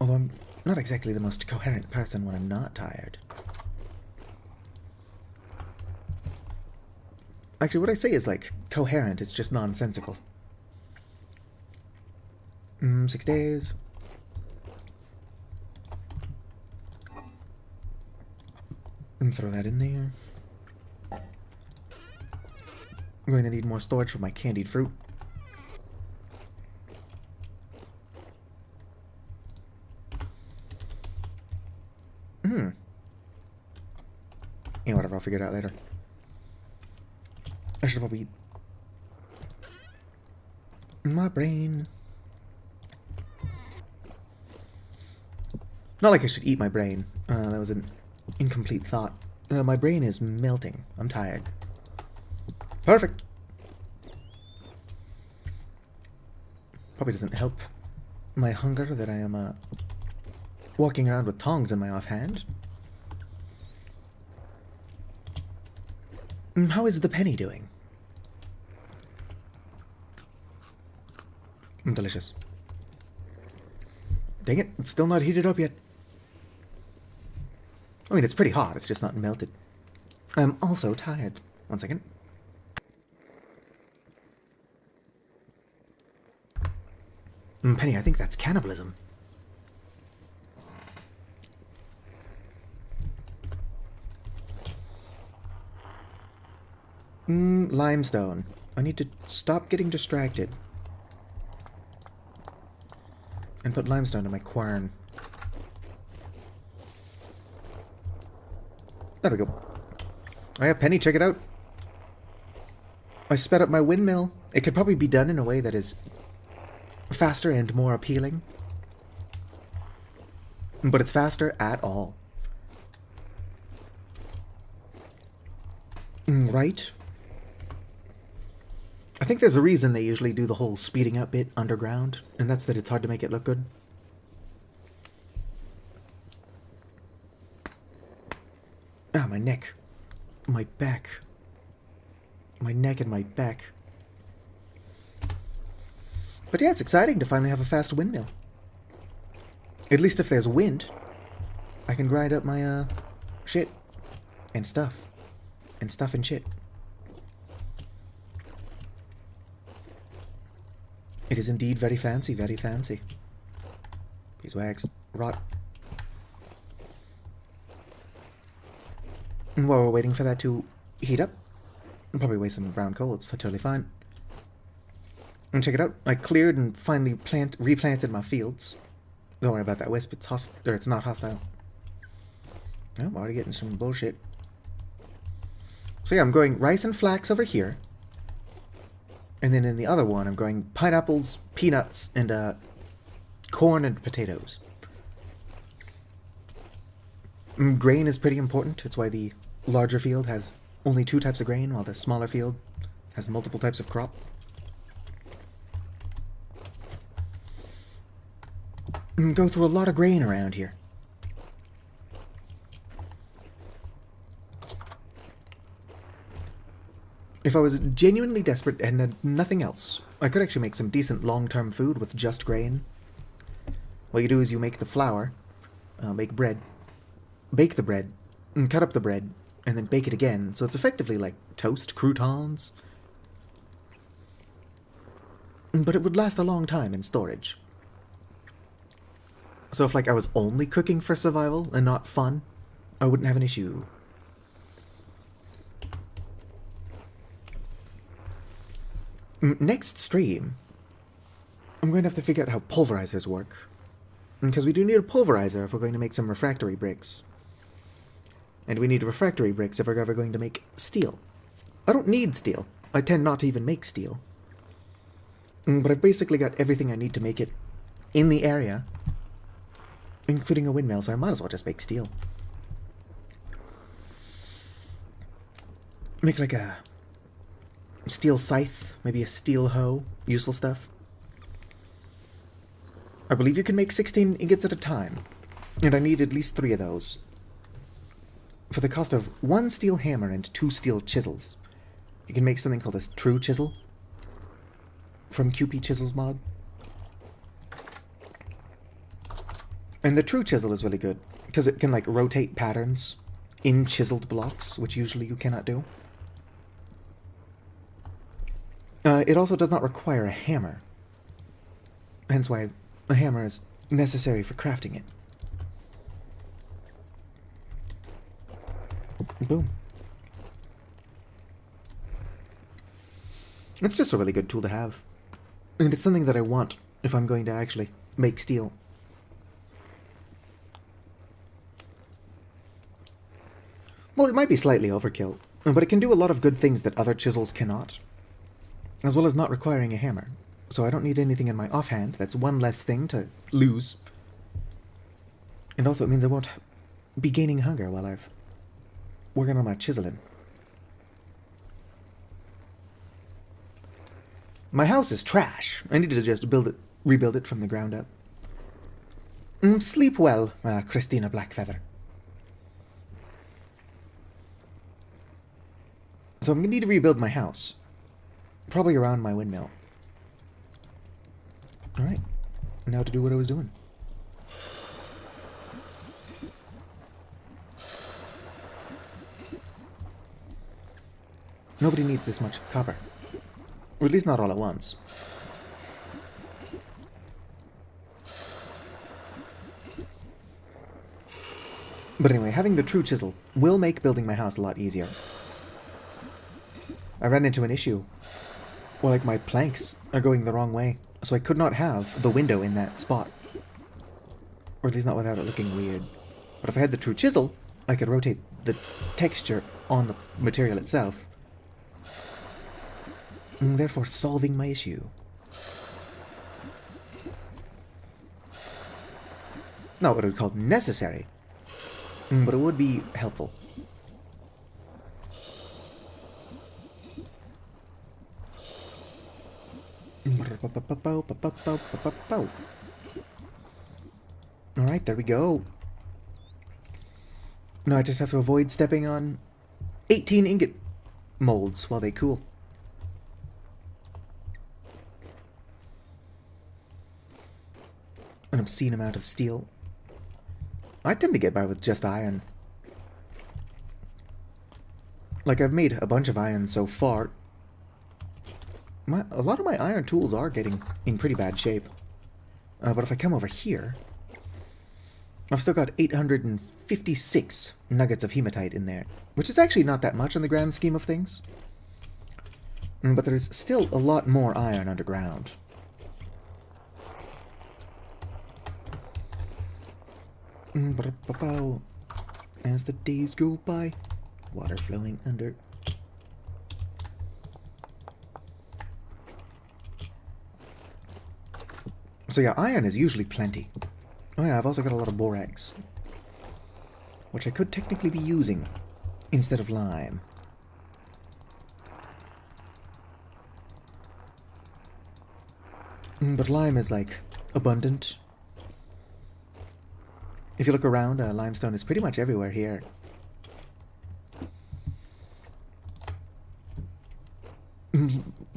Although I'm not exactly the most coherent person when I'm not tired. Actually, what I say is like coherent, it's just nonsensical. 6 days. And throw that in there. I'm going to need more storage for my candied fruit. Yeah, whatever, I'll figure it out later. I should probably... My brain... Not like I should eat my brain. That was an incomplete thought. My brain is melting. I'm tired. Perfect. Probably doesn't help my hunger that I am walking around with tongs in my offhand. How is the penny doing? Delicious. Dang it, it's still not heated up yet. I mean, it's pretty hot, it's just not melted. I'm also tired. 1 second. Penny, I think that's cannibalism. Limestone. I need to stop getting distracted. And put limestone in my quern. There we go. Oh yeah, Penny, check it out. I sped up my windmill. It could probably be done in a way that is faster and more appealing. But it's faster at all. Right? I think there's a reason they usually do the whole speeding up bit underground, and that's that it's hard to make it look good. Ah, my neck. My back. My neck and my back. But yeah, it's exciting to finally have a fast windmill. At least if there's wind, I can grind up my, shit. And stuff. And stuff and shit. It is indeed very fancy, very fancy. Beeswax. Rot. And while we're waiting for that to heat up, I'll probably waste some brown coal. It's totally fine. And check it out. I cleared and finally replanted my fields. Don't worry about that wisp. It's not hostile. Oh, I'm already getting some bullshit. So yeah, I'm growing rice and flax over here. And then in the other one, I'm growing pineapples, peanuts, and corn and potatoes. Grain is pretty important. It's why the larger field has only 2 types of grain, while the smaller field has multiple types of crop. Go through a lot of grain around here. If I was genuinely desperate and had nothing else, I could actually make some decent long-term food with just grain. What you do is you make the flour, make bread, bake the bread, and cut up the bread, and then bake it again, so it's effectively like toast, croutons. But it would last a long time in storage. So if, like, I was only cooking for survival and not fun, I wouldn't have an issue. Next stream, I'm going to have to figure out how pulverizers work. Because we do need a pulverizer if we're going to make some refractory bricks. And we need refractory bricks if we're ever going to make steel. I don't need steel. I tend not to even make steel. But I've basically got everything I need to make it in the area, including a windmill, so I might as well just make steel. Make like a steel scythe, maybe a steel hoe, useful stuff. I believe you can make 16 ingots at a time, and I need at least 3 of those. For the cost of 1 steel hammer and 2 steel chisels, you can make something called a true chisel from QP Chisels mod. And the true chisel is really good, because it can, like, rotate patterns in chiseled blocks, which usually you cannot do. It also does not require a hammer, hence why a hammer is necessary for crafting it. Boom. It's just a really good tool to have. And it's something that I want if I'm going to actually make steel. Well, it might be slightly overkill, but it can do a lot of good things that other chisels cannot, as well as not requiring a hammer. So I don't need anything in my offhand. That's one less thing to lose. And also it means I won't be gaining hunger while I've working on my chiseling. My house is trash. I need to just rebuild it from the ground up. Sleep well, Christina Blackfeather. So I'm going to need to rebuild my house. Probably around my windmill. Alright. Now to do what I was doing. Nobody needs this much copper. Or at least not all at once. But anyway, having the true chisel will make building my house a lot easier. I ran into an issue. Well, like, my planks are going the wrong way, so I could not have the window in that spot. Or at least not without it looking weird. But if I had the true chisel, I could rotate the texture on the material itself, therefore solving my issue. Not what I would call necessary, but it would be helpful. Alright, there we go. Now I just have to avoid stepping on 18 ingot molds while they cool. An obscene amount of steel. I tend to get by with just iron. Like, I've made a bunch of iron so far. A lot of my iron tools are getting in pretty bad shape. But if I come over here, I've still got 856 nuggets of hematite in there, which is actually not that much in the grand scheme of things. But there's still a lot more iron underground. As the days go by, water flowing under. So yeah, iron is usually plenty. Oh yeah, I've also got a lot of borax, which I could technically be using instead of lime. But lime is, like, abundant. If you look around, limestone is pretty much everywhere here.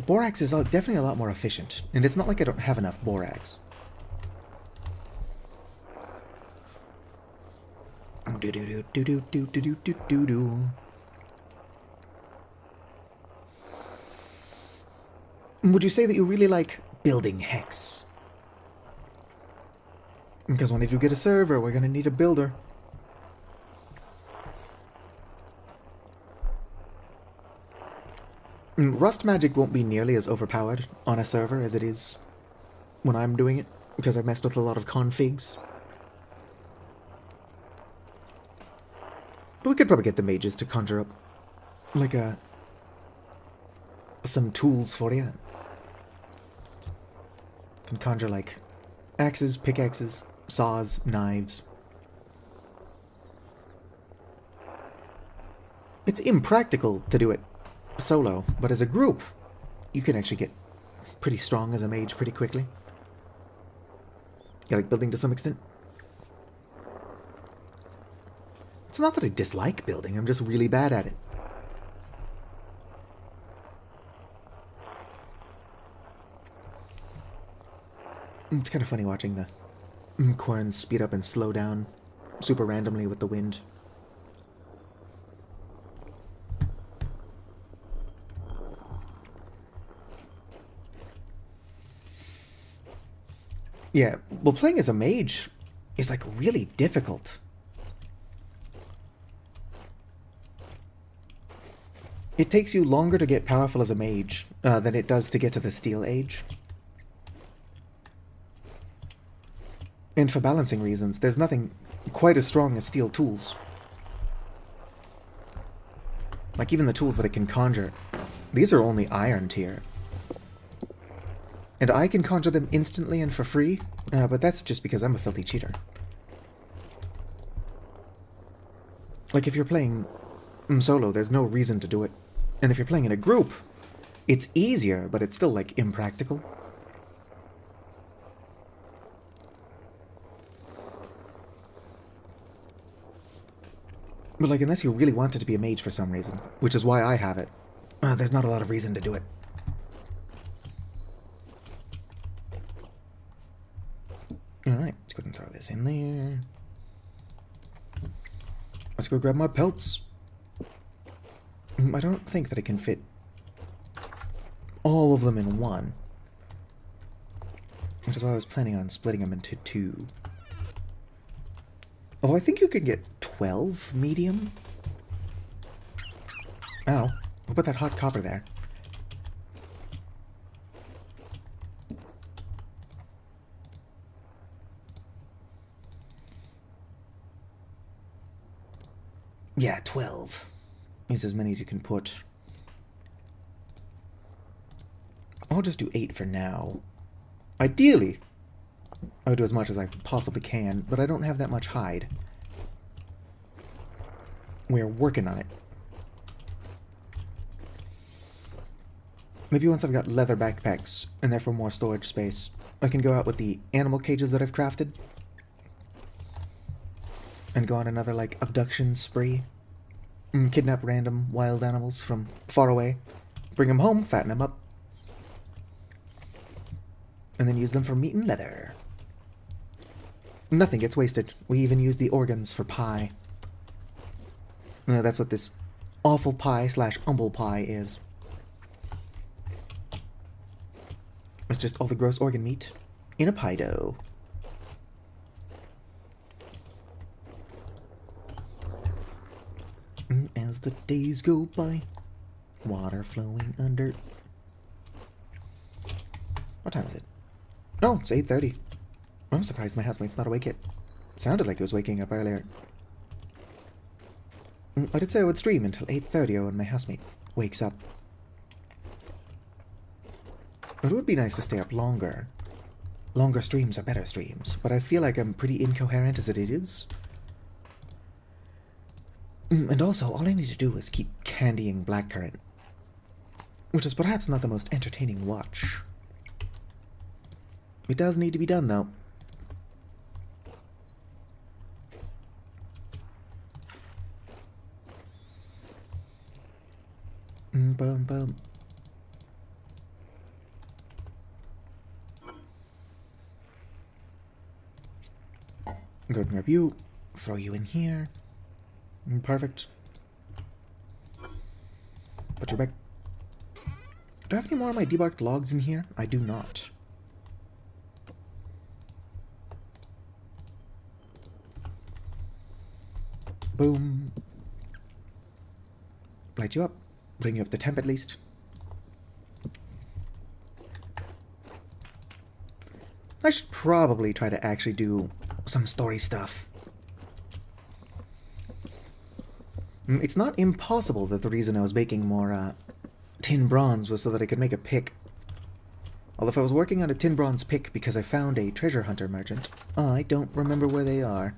Borax is definitely a lot more efficient, and it's not like I don't have enough borax. Would you say that you really like building hex? Because when I do get a server, we're gonna need a builder. Rust magic won't be nearly as overpowered on a server as it is when I'm doing it, because I've messed with a lot of configs. But we could probably get the mages to conjure up, like, some tools for you. Can conjure, like, axes, pickaxes, saws, knives. It's impractical to do it solo, but as a group, you can actually get pretty strong as a mage pretty quickly. You like building to some extent? It's not that I dislike building, I'm just really bad at it. It's kind of funny watching the corns speed up and slow down super randomly with the wind. Yeah, well, playing as a mage is, like, really difficult. It takes you longer to get powerful as a mage than it does to get to the Steel Age. And for balancing reasons, there's nothing quite as strong as steel tools. Like, even the tools that I can conjure, these are only iron tier. And I can conjure them instantly and for free, but that's just because I'm a filthy cheater. Like, if you're playing solo, there's no reason to do it. And if you're playing in a group, it's easier, but it's still, like, impractical. But, like, unless you really wanted to be a mage for some reason, which is why I have it, there's not a lot of reason to do it. Alright, let's go ahead and throw this in there. Let's go grab my pelts. I don't think that I can fit all of them in one, which is why I was planning on splitting them into two. Although I think you could get 12 medium. Ow. We'll put that hot copper there. Yeah, 12 is as many as you can put. I'll just do 8 for now. Ideally, I would do as much as I possibly can, but I don't have that much hide. We're working on it. Maybe once I've got leather backpacks, and therefore more storage space, I can go out with the animal cages that I've crafted, and go on another, like, abduction spree. Kidnap random wild animals from far away, bring them home, fatten them up, and then use them for meat and leather. Nothing gets wasted. We even use the organs for pie. That's what this awful pie / humble pie is. It's just all the gross organ meat in a pie dough. as the days go by. Water flowing under. What time is it? No, it's 8:30. I'm surprised my housemate's not awake yet. Sounded like he was waking up earlier. I did say I would stream until 8:30 when my housemate wakes up. It would be nice to stay up longer. Longer streams are better streams, but I feel like I'm pretty incoherent as it is. And also, all I need to do is keep candying blackcurrant, which is perhaps not the most entertaining watch. It does need to be done, though. Boom, boom. Go and grab you, throw you in here. Perfect. Put you back. Do I have any more of my debarked logs in here? I do not. Boom. Light you up. Bring you up to temp at least. I should probably try to actually do some story stuff. It's not impossible that the reason I was making more tin bronze was so that I could make a pick. Although if I was working on a tin bronze pick because I found a treasure hunter merchant, I don't remember where they are.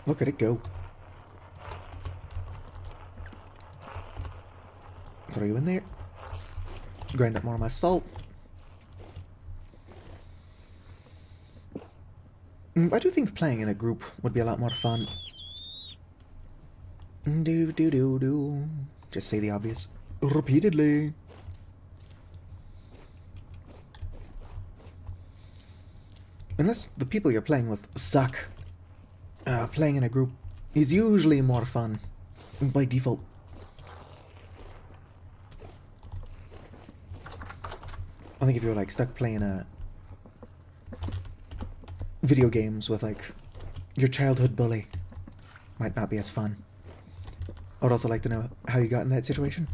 Look at it go. Throw you in there. Grind up more of my salt. I do think playing in a group would be a lot more fun. Do. Just say the obvious. Repeatedly. Unless the people you're playing with suck. Playing in a group is usually more fun. By default. I think if you're like stuck playing video games with like your childhood bully, might not be as fun. I would also like to know how you got in that situation.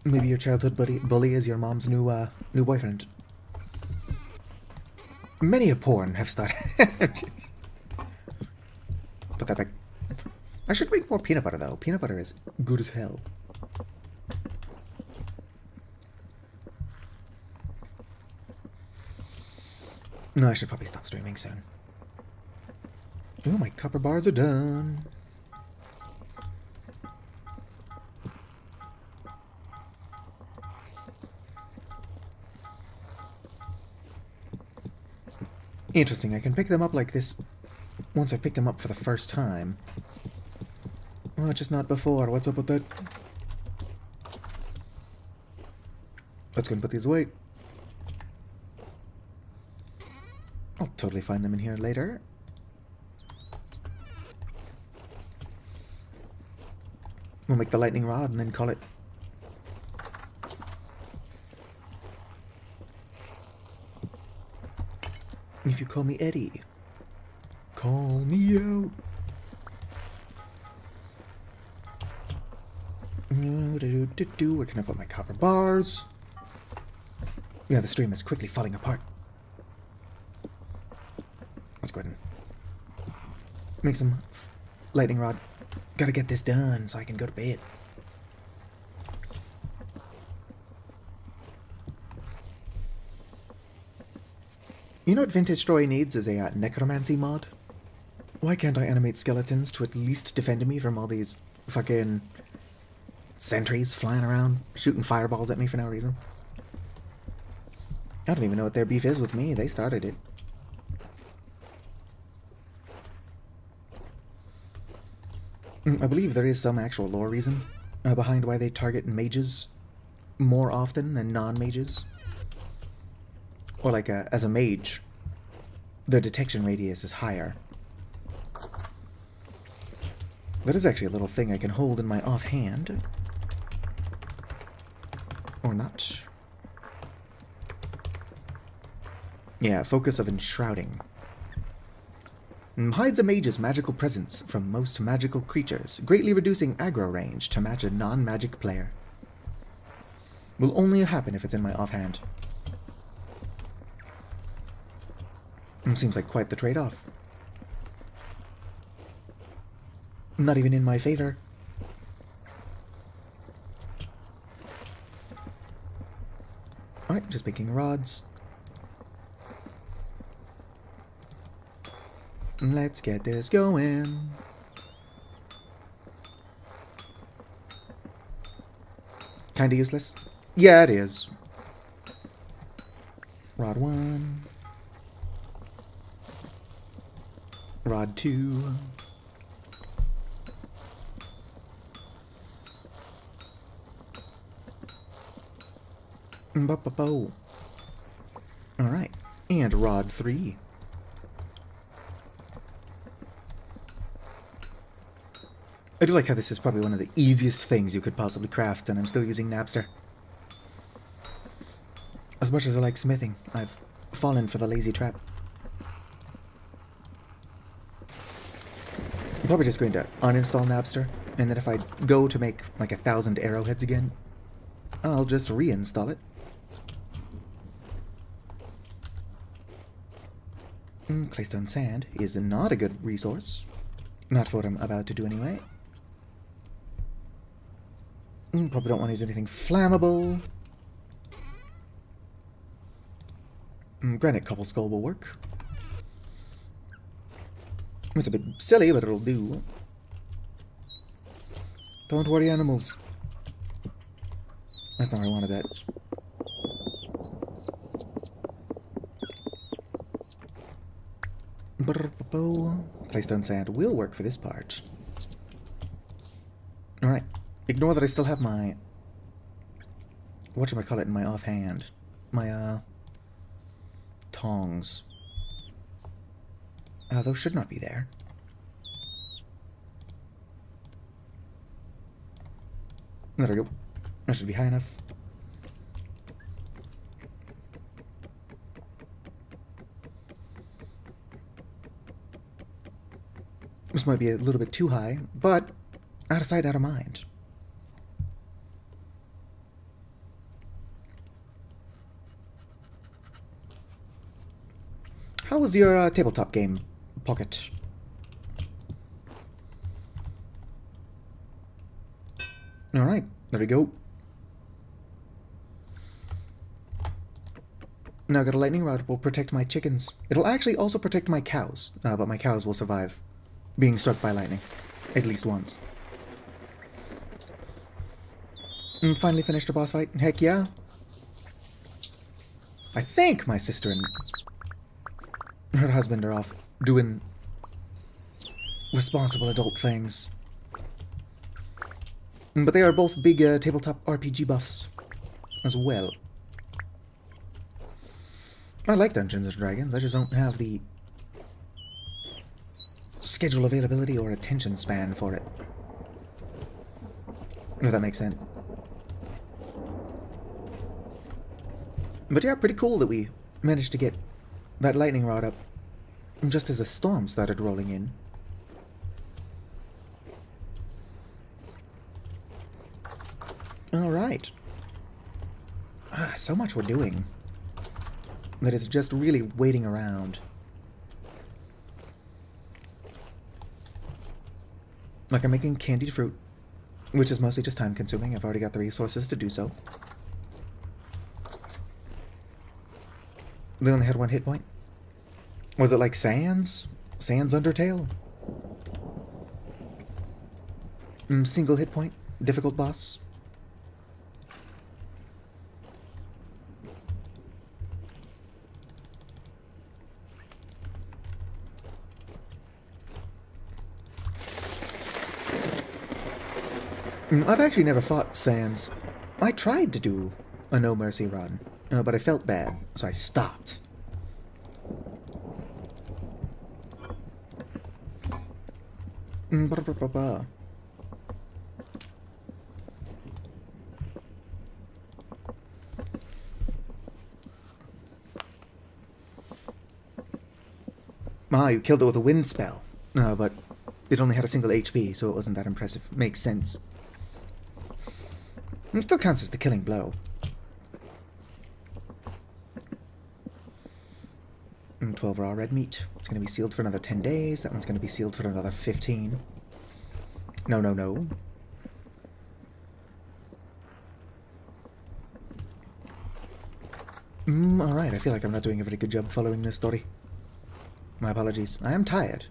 Maybe your childhood bully is your mom's new boyfriend. Many a porn have started. Put that back. I should make more peanut butter though. Peanut butter is good as hell. No, I should probably stop streaming soon. Oh, my copper bars are done. Interesting, I can pick them up like this once I picked them up for the first time. Oh, just not before. What's up with that? Let's go and put these away. I'll totally find them in here later. We'll make the lightning rod and then call it. If you call me Eddie, call me out. Where can I put my copper bars? Yeah, the stream is quickly falling apart. Let's go ahead and make some lightning rod. Gotta get this done so I can go to bed. You know what Vintage Story needs is a necromancy mod? Why can't I animate skeletons to at least defend me from all these fucking sentries flying around, shooting fireballs at me for no reason? I don't even know what their beef is with me. They started it. I believe there is some actual lore reason behind why they target mages more often than non-mages. Or like as a mage, their detection radius is higher. That is actually a little thing I can hold in my offhand. Or not. Yeah, focus of enshrouding. Hides a mage's magical presence from most magical creatures, greatly reducing aggro range to match a non-magic player. Will only happen if it's in my offhand. Seems like quite the trade-off. Not even in my favor. Alright, just making rods. Let's get this going. Kinda useless? Yeah, it is. Rod 1. Rod 2. Alright. And rod 3. I do like how this is probably one of the easiest things you could possibly craft, and I'm still using Napster. As much as I like smithing, I've fallen for the lazy trap. I'm probably just going to uninstall Napster, and then if I go to make like 1,000 arrowheads again, I'll just reinstall it. Claystone sand is not a good resource. Not for what I'm about to do anyway. Probably don't want to use anything flammable. Granite cobble skull will work. It's a bit silly, but it'll do. Don't worry, animals. That's not where I wanted that. Claystone sand will work for this part. Alright. Ignore that I still have my... whatchamacallit in my offhand. My, tongs. Those should not be there. There we go. That should be high enough. This might be a little bit too high, but out of sight, out of mind. How was your tabletop game, Pocket? Alright, there we go. Now I got a lightning rod will protect my chickens. It'll actually also protect my cows, but my cows will survive being struck by lightning. At least once. And finally finished a boss fight. Heck yeah. I think my sister and her husband are off doing responsible adult things. But they are both big tabletop RPG buffs as well. I like Dungeons & Dragons, I just don't have the schedule availability or attention span for it. If that makes sense. But yeah, pretty cool that we managed to get that lightning rod up just as a storm started rolling in. Alright. So much we're doing that it's just really waiting around. Like I'm making candied fruit, which is mostly just time consuming. I've already got the resources to do so. They only had one hit point. Was it like Sans? Sans Undertale? Single hit point? Difficult boss? I've actually never fought Sans. I tried to do a No Mercy run, but I felt bad, so I stopped. Ah, you killed it with a wind spell. But it only had a single HP, so it wasn't that impressive. Makes sense. It still counts as the killing blow. 12 raw red meat. It's going to be sealed for another 10 days. That one's going to be sealed for another 15. No, no, no. Alright, I feel like I'm not doing a very good job following this story. My apologies. I am tired.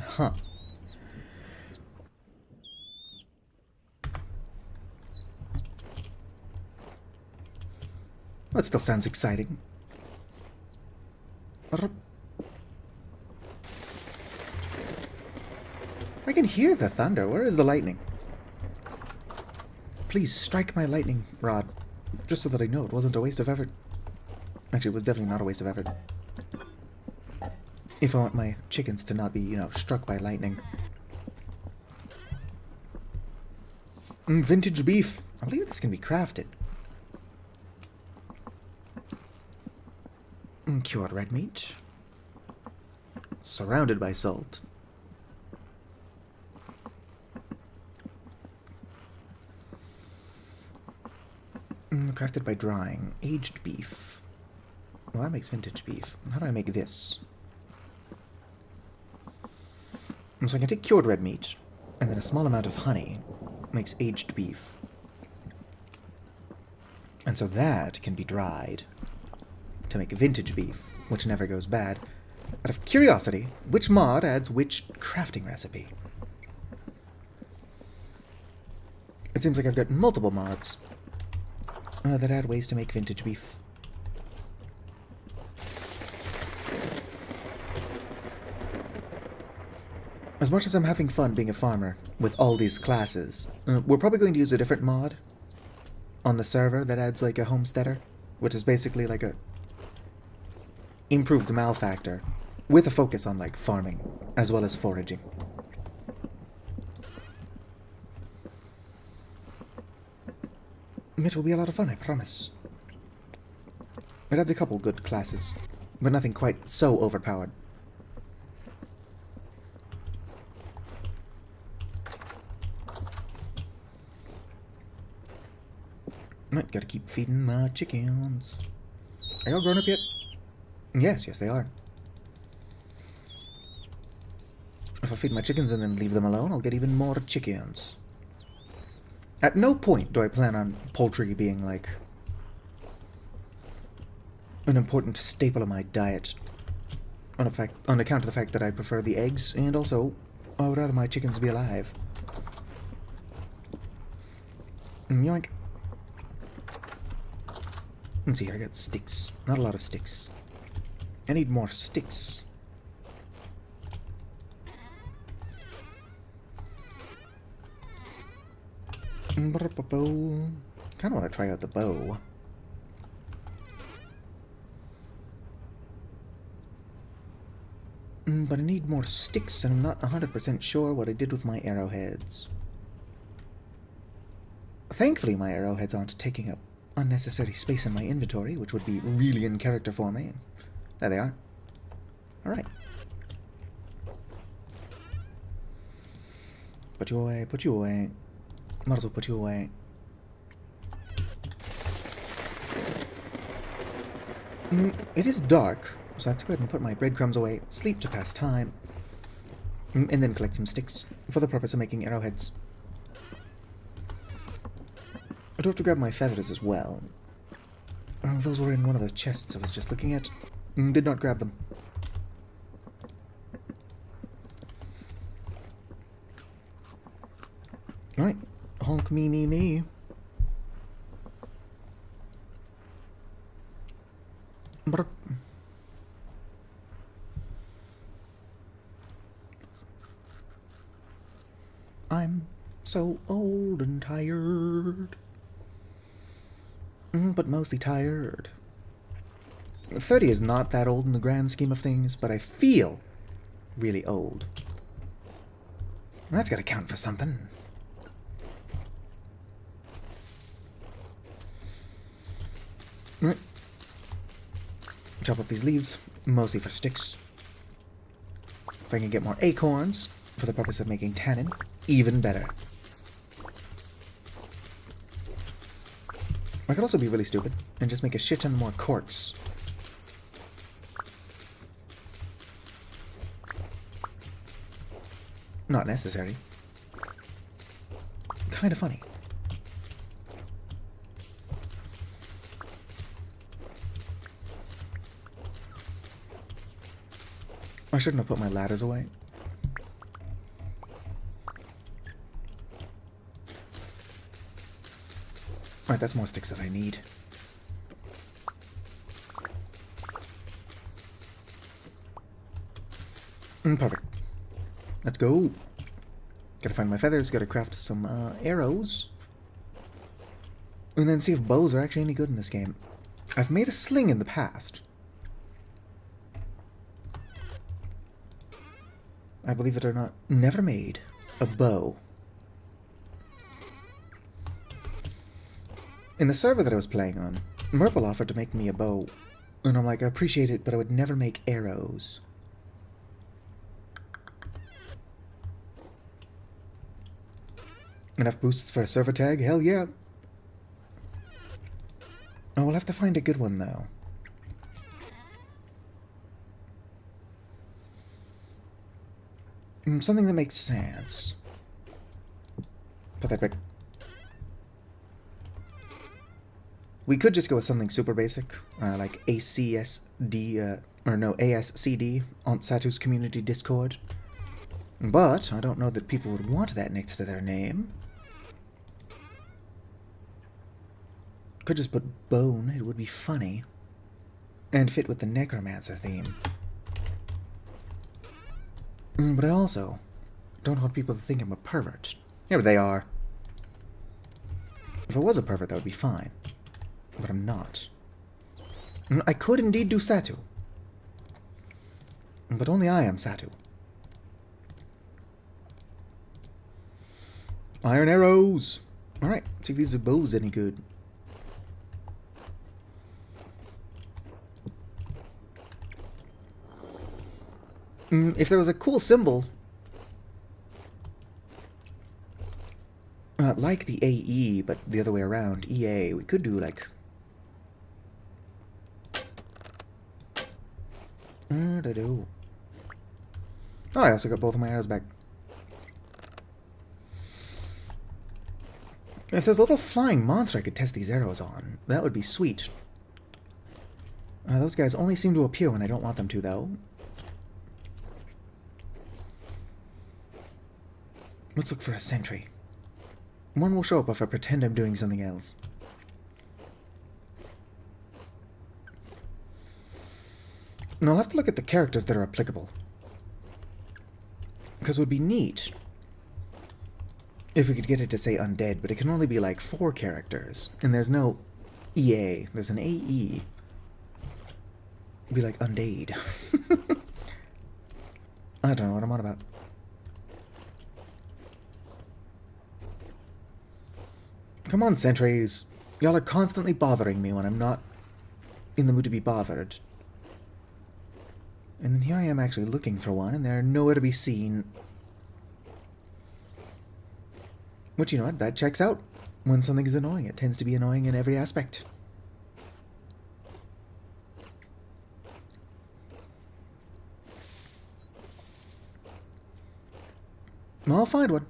Huh. That still sounds exciting. I can hear the thunder. Where is the lightning? Please strike my lightning rod, just so that I know it wasn't a waste of effort. Actually, it was definitely not a waste of effort. If I want my chickens to not be, you know, struck by lightning. Vintage beef. I believe this can be crafted. Cured red meat. Surrounded by salt. Crafted by drying. Aged beef. Well, that makes vintage beef. How do I make this? So I can take cured red meat, and then a small amount of honey makes aged beef. And so that can be dried to make vintage beef, which never goes bad. Out of curiosity, which mod adds which crafting recipe? It seems like I've got multiple mods that add ways to make vintage beef. As much as I'm having fun being a farmer with all these classes, we're probably going to use a different mod on the server that adds like a homesteader, which is basically like a improved malfactor with a focus on like farming as well as foraging. It will be a lot of fun, I promise. It adds a couple good classes, but nothing quite so overpowered. Right, gotta keep feeding my chickens. Are y'all grown up yet? Yes, yes they are. If I feed my chickens and then leave them alone, I'll get even more chickens. At no point do I plan on poultry being, like, an important staple of my diet. On account of the fact that I prefer the eggs, and also, I would rather my chickens be alive. Yoink. Let's see here, I got sticks. Not a lot of sticks. I need more sticks. Kind of want to try out the bow. But I need more sticks, and I'm not 100% sure what I did with my arrowheads. Thankfully, my arrowheads aren't taking up unnecessary space in my inventory, which would be really in character for me. There they are. Alright. Put you away, put you away. Might as well put you away. It is dark, so I have to go ahead and put my breadcrumbs away, sleep to pass time, and then collect some sticks for the purpose of making arrowheads. I do have to grab my feathers as well. Those were in one of the chests I was just looking at. Did not grab them. Alright. Honk me, me, me. Brr. I'm so old and tired. But mostly tired. 30 is not that old in the grand scheme of things, but I feel really old. That's gotta count for something. Right. Chop up these leaves, mostly for sticks. If I can get more acorns for the purpose of making tannin, even better. I could also be really stupid and just make a shit ton more corks. Not necessary. Kinda funny. I shouldn't have put my ladders away. Alright, that's more sticks that I need. Perfect. Let's go. Gotta find my feathers, gotta craft some arrows. And then see if bows are actually any good in this game. I've made a sling in the past. I believe it or not, never made a bow. In the server that I was playing on, Merple offered to make me a bow. And I'm like, I appreciate it, but I would never make arrows. Enough boosts for a server tag? Hell yeah. Oh, we'll have to find a good one, though. Something that makes sense. Put that back. We could just go with something super basic, like ACSD, or no, ASCD on Satu's community Discord. But I don't know that people would want that next to their name. Could just put bone, it would be funny. And fit with the necromancer theme. But I also don't want people to think I'm a pervert. Yeah, but they are. If I was a pervert, that would be fine. But I'm not. I could indeed do Satu. But only I am Satu. Iron arrows! Alright, see if these are bows any good. If there was a cool symbol, like the AE, but the other way around, EA, we could do like... Oh, I also got both of my arrows back. If there's a little flying monster I could test these arrows on, that would be sweet. Those guys only seem to appear when I don't want them to, though. Let's look for a sentry. One will show up if I pretend I'm doing something else. And I'll have to look at the characters that are applicable. Because it would be neat if we could get it to say undead, but it can only be like 4 characters. And there's no EA, there's an AE. It'd be like undead. I don't know what I'm on about. Come on, sentries. Y'all are constantly bothering me when I'm not in the mood to be bothered. And then here I am actually looking for one, and they're nowhere to be seen. Which, you know what, that checks out. When something is annoying, it tends to be annoying in every aspect. Well, I'll find one.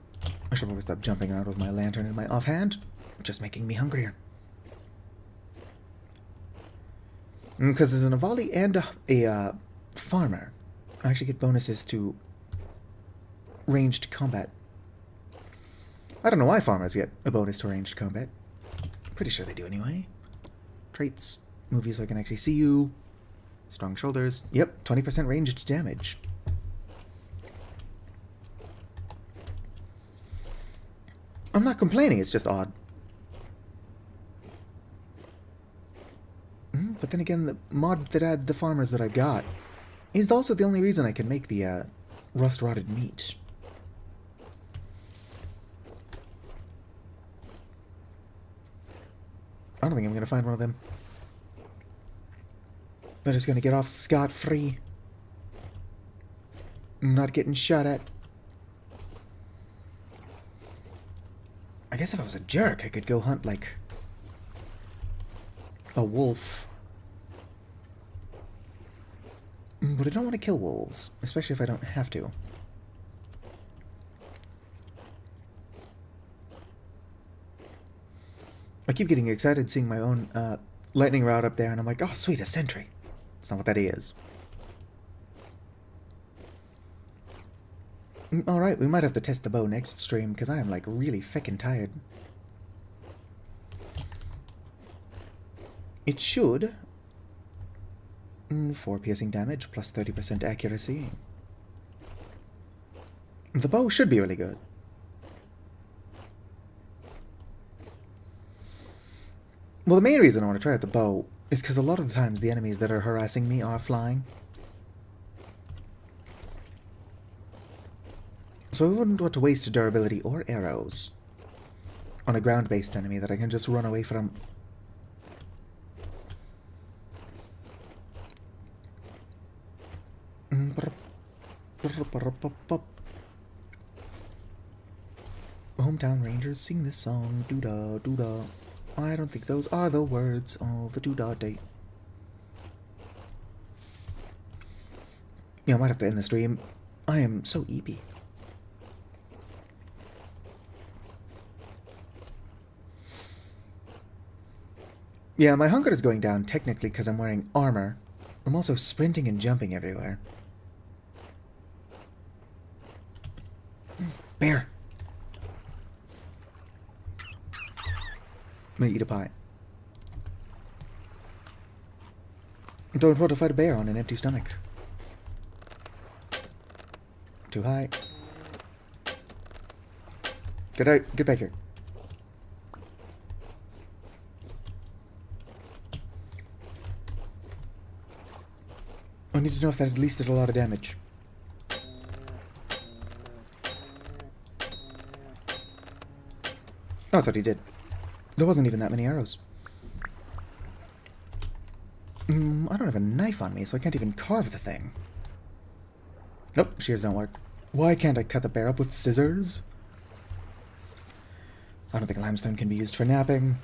I should probably stop jumping around with my lantern in my offhand. Just making me hungrier. Because as an Avali and a farmer, I actually get bonuses to ranged combat. I don't know why farmers get a bonus to ranged combat. Pretty sure they do anyway. Traits, movies so I can actually see you. Strong shoulders. Yep, 20% ranged damage. I'm not complaining, it's just odd. But then again, the mod that adds the farmers that I got is also the only reason I can make the rust-rotted meat. I don't think I'm going to find one of them. They're just going to get off scot-free. Not getting shot at. I guess if I was a jerk, I could go hunt, like, a wolf. But I don't want to kill wolves, especially if I don't have to. I keep getting excited seeing my own lightning rod up there, and I'm like, oh, sweet, a sentry. That's not what that is. Alright, we might have to test the bow next stream, because I am, like, really feckin' tired. It should... 4 piercing damage, plus 30% accuracy. The bow should be really good. Well, the main reason I want to try out the bow is because a lot of the times the enemies that are harassing me are flying. So I wouldn't want to waste durability or arrows on a ground-based enemy that I can just run away from. Hometown Rangers sing this song, doo-da, doo-da. I don't think those are the words, all the doo-da date. Yeah, I might have to end the stream. I am so eepy. Yeah, my hunger is going down technically because I'm wearing armor. I'm also sprinting and jumping everywhere. Bear! I'm gonna eat a pie. Don't want to fight a bear on an empty stomach. Too high. Get out. Get back here. I need to know if that at least did a lot of damage. Oh, I thought he did. There wasn't even that many arrows. I don't have a knife on me, so I can't even carve the thing. Nope, shears don't work. Why can't I cut the bear up with scissors? I don't think limestone can be used for napping.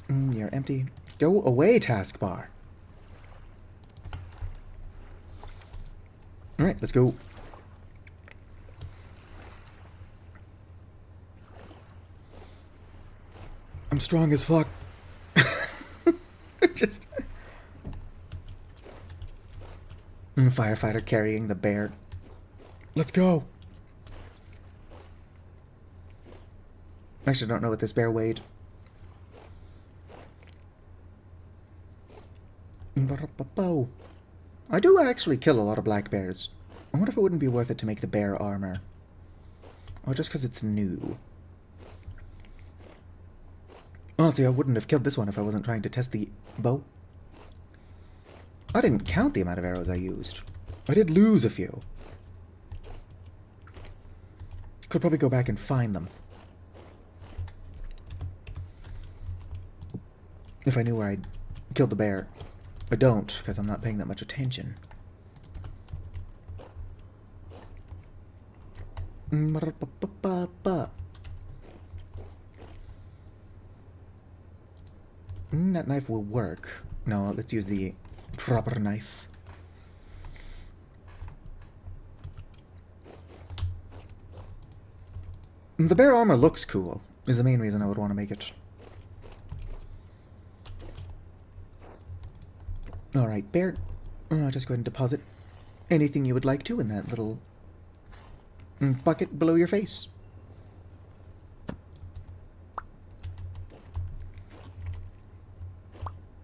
You're empty. Go away, taskbar. Alright, let's go. I'm strong as fuck. Just... Firefighter carrying the bear. Let's go. I actually don't know what this bear weighed. I do actually kill a lot of black bears. I wonder if it wouldn't be worth it to make the bear armor. Or just because it's new. Honestly, I wouldn't have killed this one if I wasn't trying to test the bow. I didn't count the amount of arrows I used. I did lose a few. Could probably go back and find them. If I knew where I'd killed the bear. I don't, because I'm not paying that much attention. That knife will work. No, let's use the proper knife. The bear armor looks cool, is the main reason I would want to make it. Alright, bear, just go ahead and deposit anything you would like to in that little bucket below your face.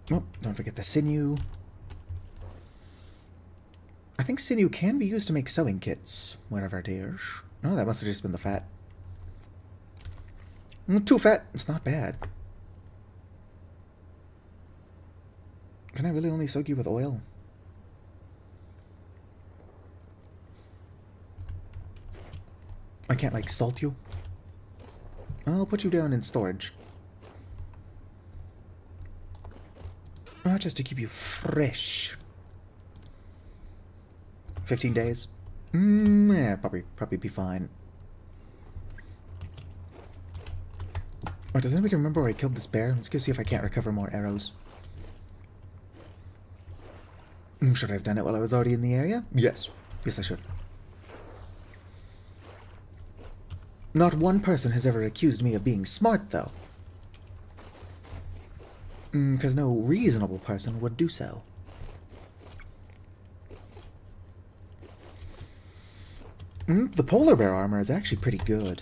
Oh, don't forget the sinew. I think sinew can be used to make sewing kits, whatever it is. Oh, that must have just been the fat. Too fat, it's not bad. Can I really only soak you with oil? I can't, like, salt you. I'll put you down in storage. Just to keep you fresh. 15 days? Yeah, probably be fine. Oh, does anybody remember where I killed this bear? Let's go see if I can't recover more arrows. Should I have done it while I was already in the area? Yes. Yes, I should. Not one person has ever accused me of being smart, though. Because no reasonable person would do so. The polar bear armor is actually pretty good.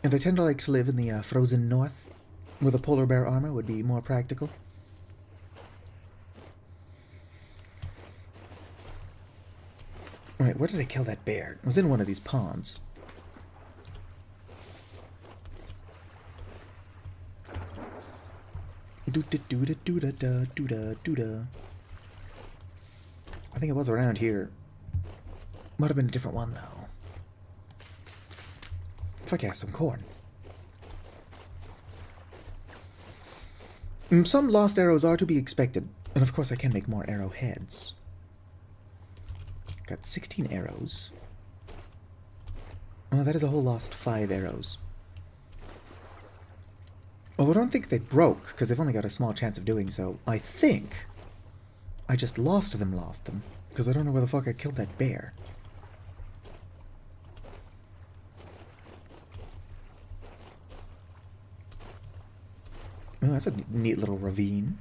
And I tend to like to live in the frozen north, where the polar bear armor would be more practical. Alright, where did I kill that bear? It was in one of these ponds. I think it was around here. Might have been a different one, though. Fuck yeah, some corn. Some lost arrows are to be expected. And of course I can make more arrowheads. Got 16 arrows. Oh, that is a whole lost 5 arrows. Well, I don't think they broke, because they've only got a small chance of doing so. I think I just lost them, because I don't know where the fuck I killed that bear. Oh, that's a neat little ravine.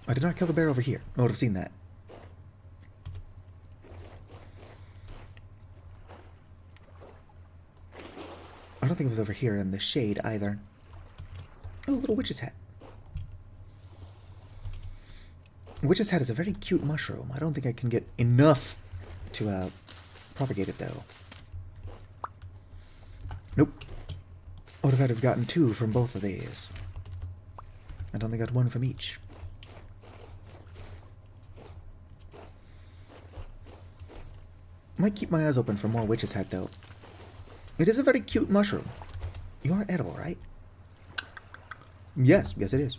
I did not kill the bear over here. I would have seen that. I don't think it was over here in the shade either. Oh, little witch's hat. Witch's hat is a very cute mushroom. I don't think I can get enough to propagate it, though. Nope. What if I'd have gotten 2 from both of these? I only got 1 from each. Might keep my eyes open for more witch's hat, though. It is a very cute mushroom. You are edible, right? Yes, yes it is.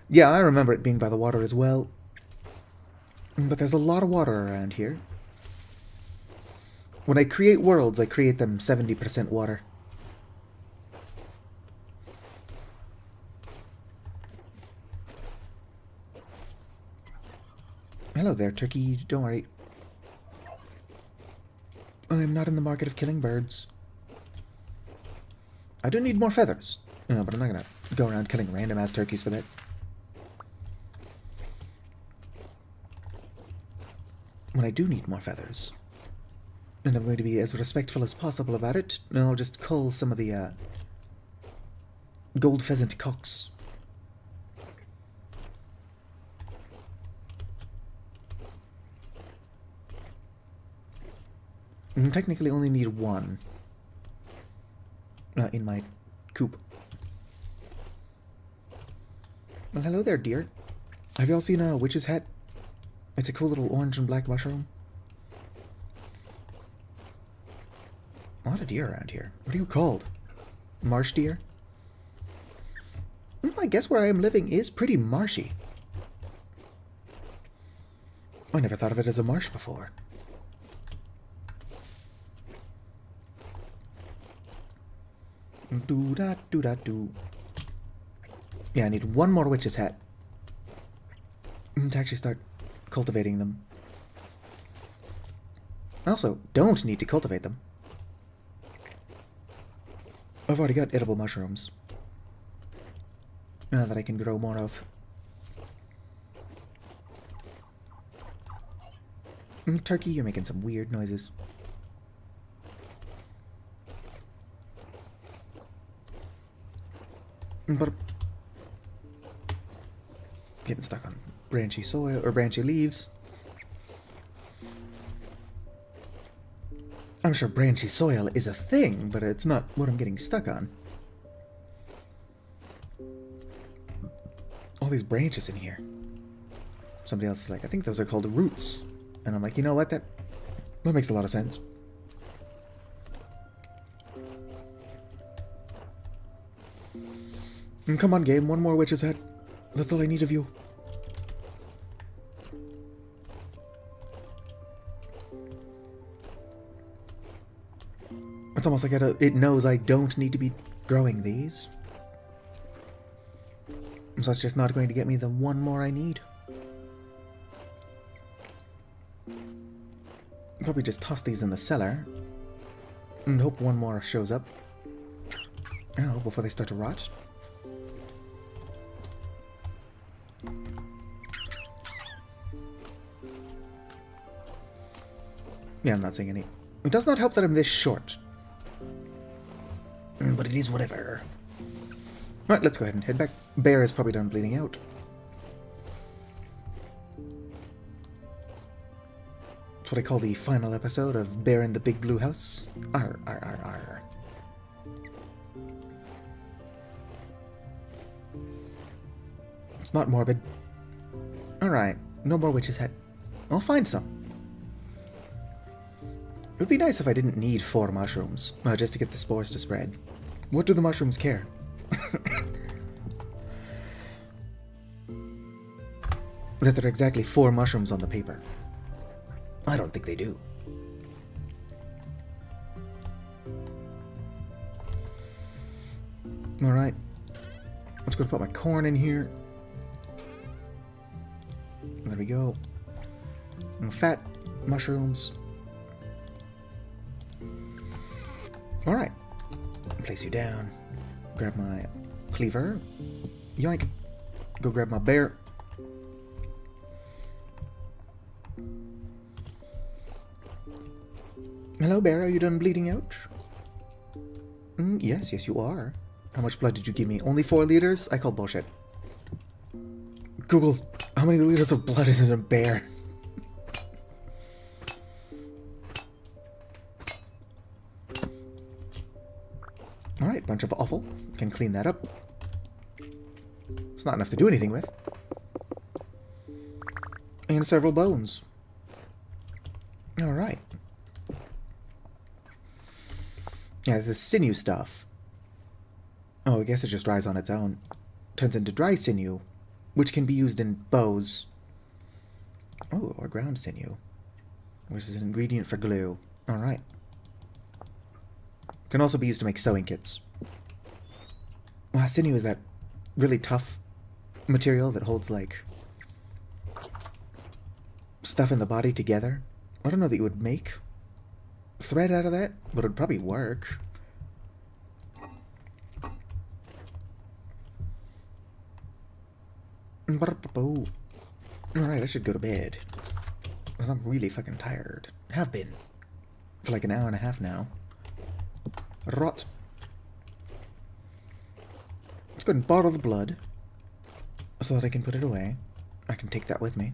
Yeah, I remember it being by the water as well. But there's a lot of water around here. When I create worlds, I create them 70% water. Hello there, turkey. Don't worry. I'm not in the market of killing birds. I do need more feathers. But I'm not gonna go around killing random-ass turkeys for that. When I do need more feathers, and I'm going to be as respectful as possible about it, I'll just cull some of the gold pheasant cocks. I technically only need 1 in my coop. Well, hello there, dear. Have y'all seen a witch's hat? It's a cool little orange and black mushroom. A lot of deer around here. What are you called? Marsh deer? I guess where I am living is pretty marshy. I never thought of it as a marsh before. Do-da-do-da-do. Yeah, I need 1 more witch's hat to actually start cultivating them. I also don't need to cultivate them. I've already got edible mushrooms that I can grow more of. Turkey, you're making some weird noises. But getting stuck on branchy soil or branchy leaves. I'm sure branchy soil is a thing, but it's not what I'm getting stuck on. All these branches in here. Somebody else is like, I think those are called roots. And I'm like, you know what? That makes a lot of sense. And come on, game. One more witch's head. That's all I need of you. It's almost like it knows I don't need to be growing these. So it's just not going to get me the one more I need. Probably just toss these in the cellar. And hope one more shows up. Oh, before they start to rot. Yeah, I'm not seeing any. It does not help that I'm this short. But it is whatever. Alright, let's go ahead and head back. Bear is probably done bleeding out. That's what I call the final episode of Bear in the Big Blue House. Arr, arr, arr, arr. It's not morbid. Alright, no more witch's head. I'll find some. It would be nice if I didn't need 4 mushrooms, just to get the spores to spread. What do the mushrooms care? That there are exactly 4 mushrooms on the paper. I don't think they do. Alright. I'm just going to put my corn in here. There we go. And fat mushrooms. Alright. Place you down. Grab my cleaver. Yoink. Go grab my bear. Hello, bear. Are you done bleeding out? Yes, you are. How much blood did you give me? Only 4 liters? I call bullshit. Google, how many liters of blood is in a bear? Alright, bunch of offal. Can clean that up. It's not enough to do anything with. And several bones. Alright. Yeah, the sinew stuff. Oh, I guess it just dries on its own. Turns into dry sinew, which can be used in bows. Oh, or ground sinew, which is an ingredient for glue. Alright. Can also be used to make sewing kits. Wow, sinew is that really tough material that holds, like, stuff in the body together. I don't know that you would make thread out of that, but it would probably work. Alright, I should go to bed. Because I'm really fucking tired. Have been. For like an hour and a half now. Rot. Let's go ahead and bottle the blood. So that I can put it away. I can take that with me.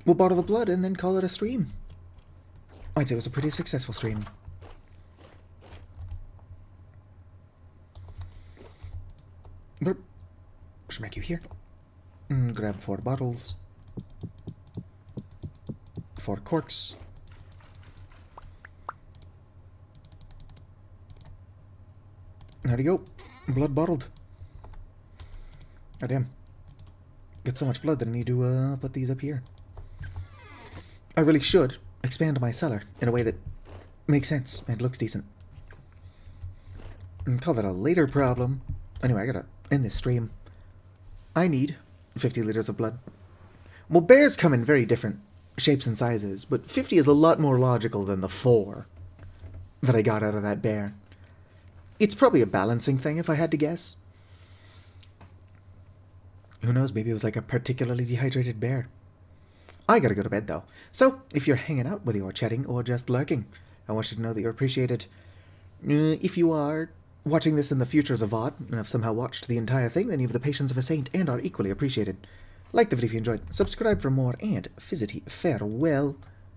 We'll bottle the blood and then call it a stream. I'd say it was a pretty successful stream. Burp. Smack you here. Grab 4 bottles. 4 corks. There we go. Blood bottled. Oh damn. Get so much blood that I need to put these up here. I really should expand my cellar in a way that makes sense and looks decent. And call that a later problem. Anyway, I gotta end this stream. I need 50 liters of blood. Well, bears come in very different shapes and sizes, but 50 is a lot more logical than the 4 that I got out of that bear. It's probably a balancing thing, if I had to guess. Who knows, maybe it was like a particularly dehydrated bear. I gotta go to bed, though. So, if you're hanging out, whether you're chatting or just lurking, I want you to know that you're appreciated. If you are watching this in the future as a VOD, and have somehow watched the entire thing, then you have the patience of a saint and are equally appreciated. Like the video if you enjoyed, subscribe for more, and fizzity farewell.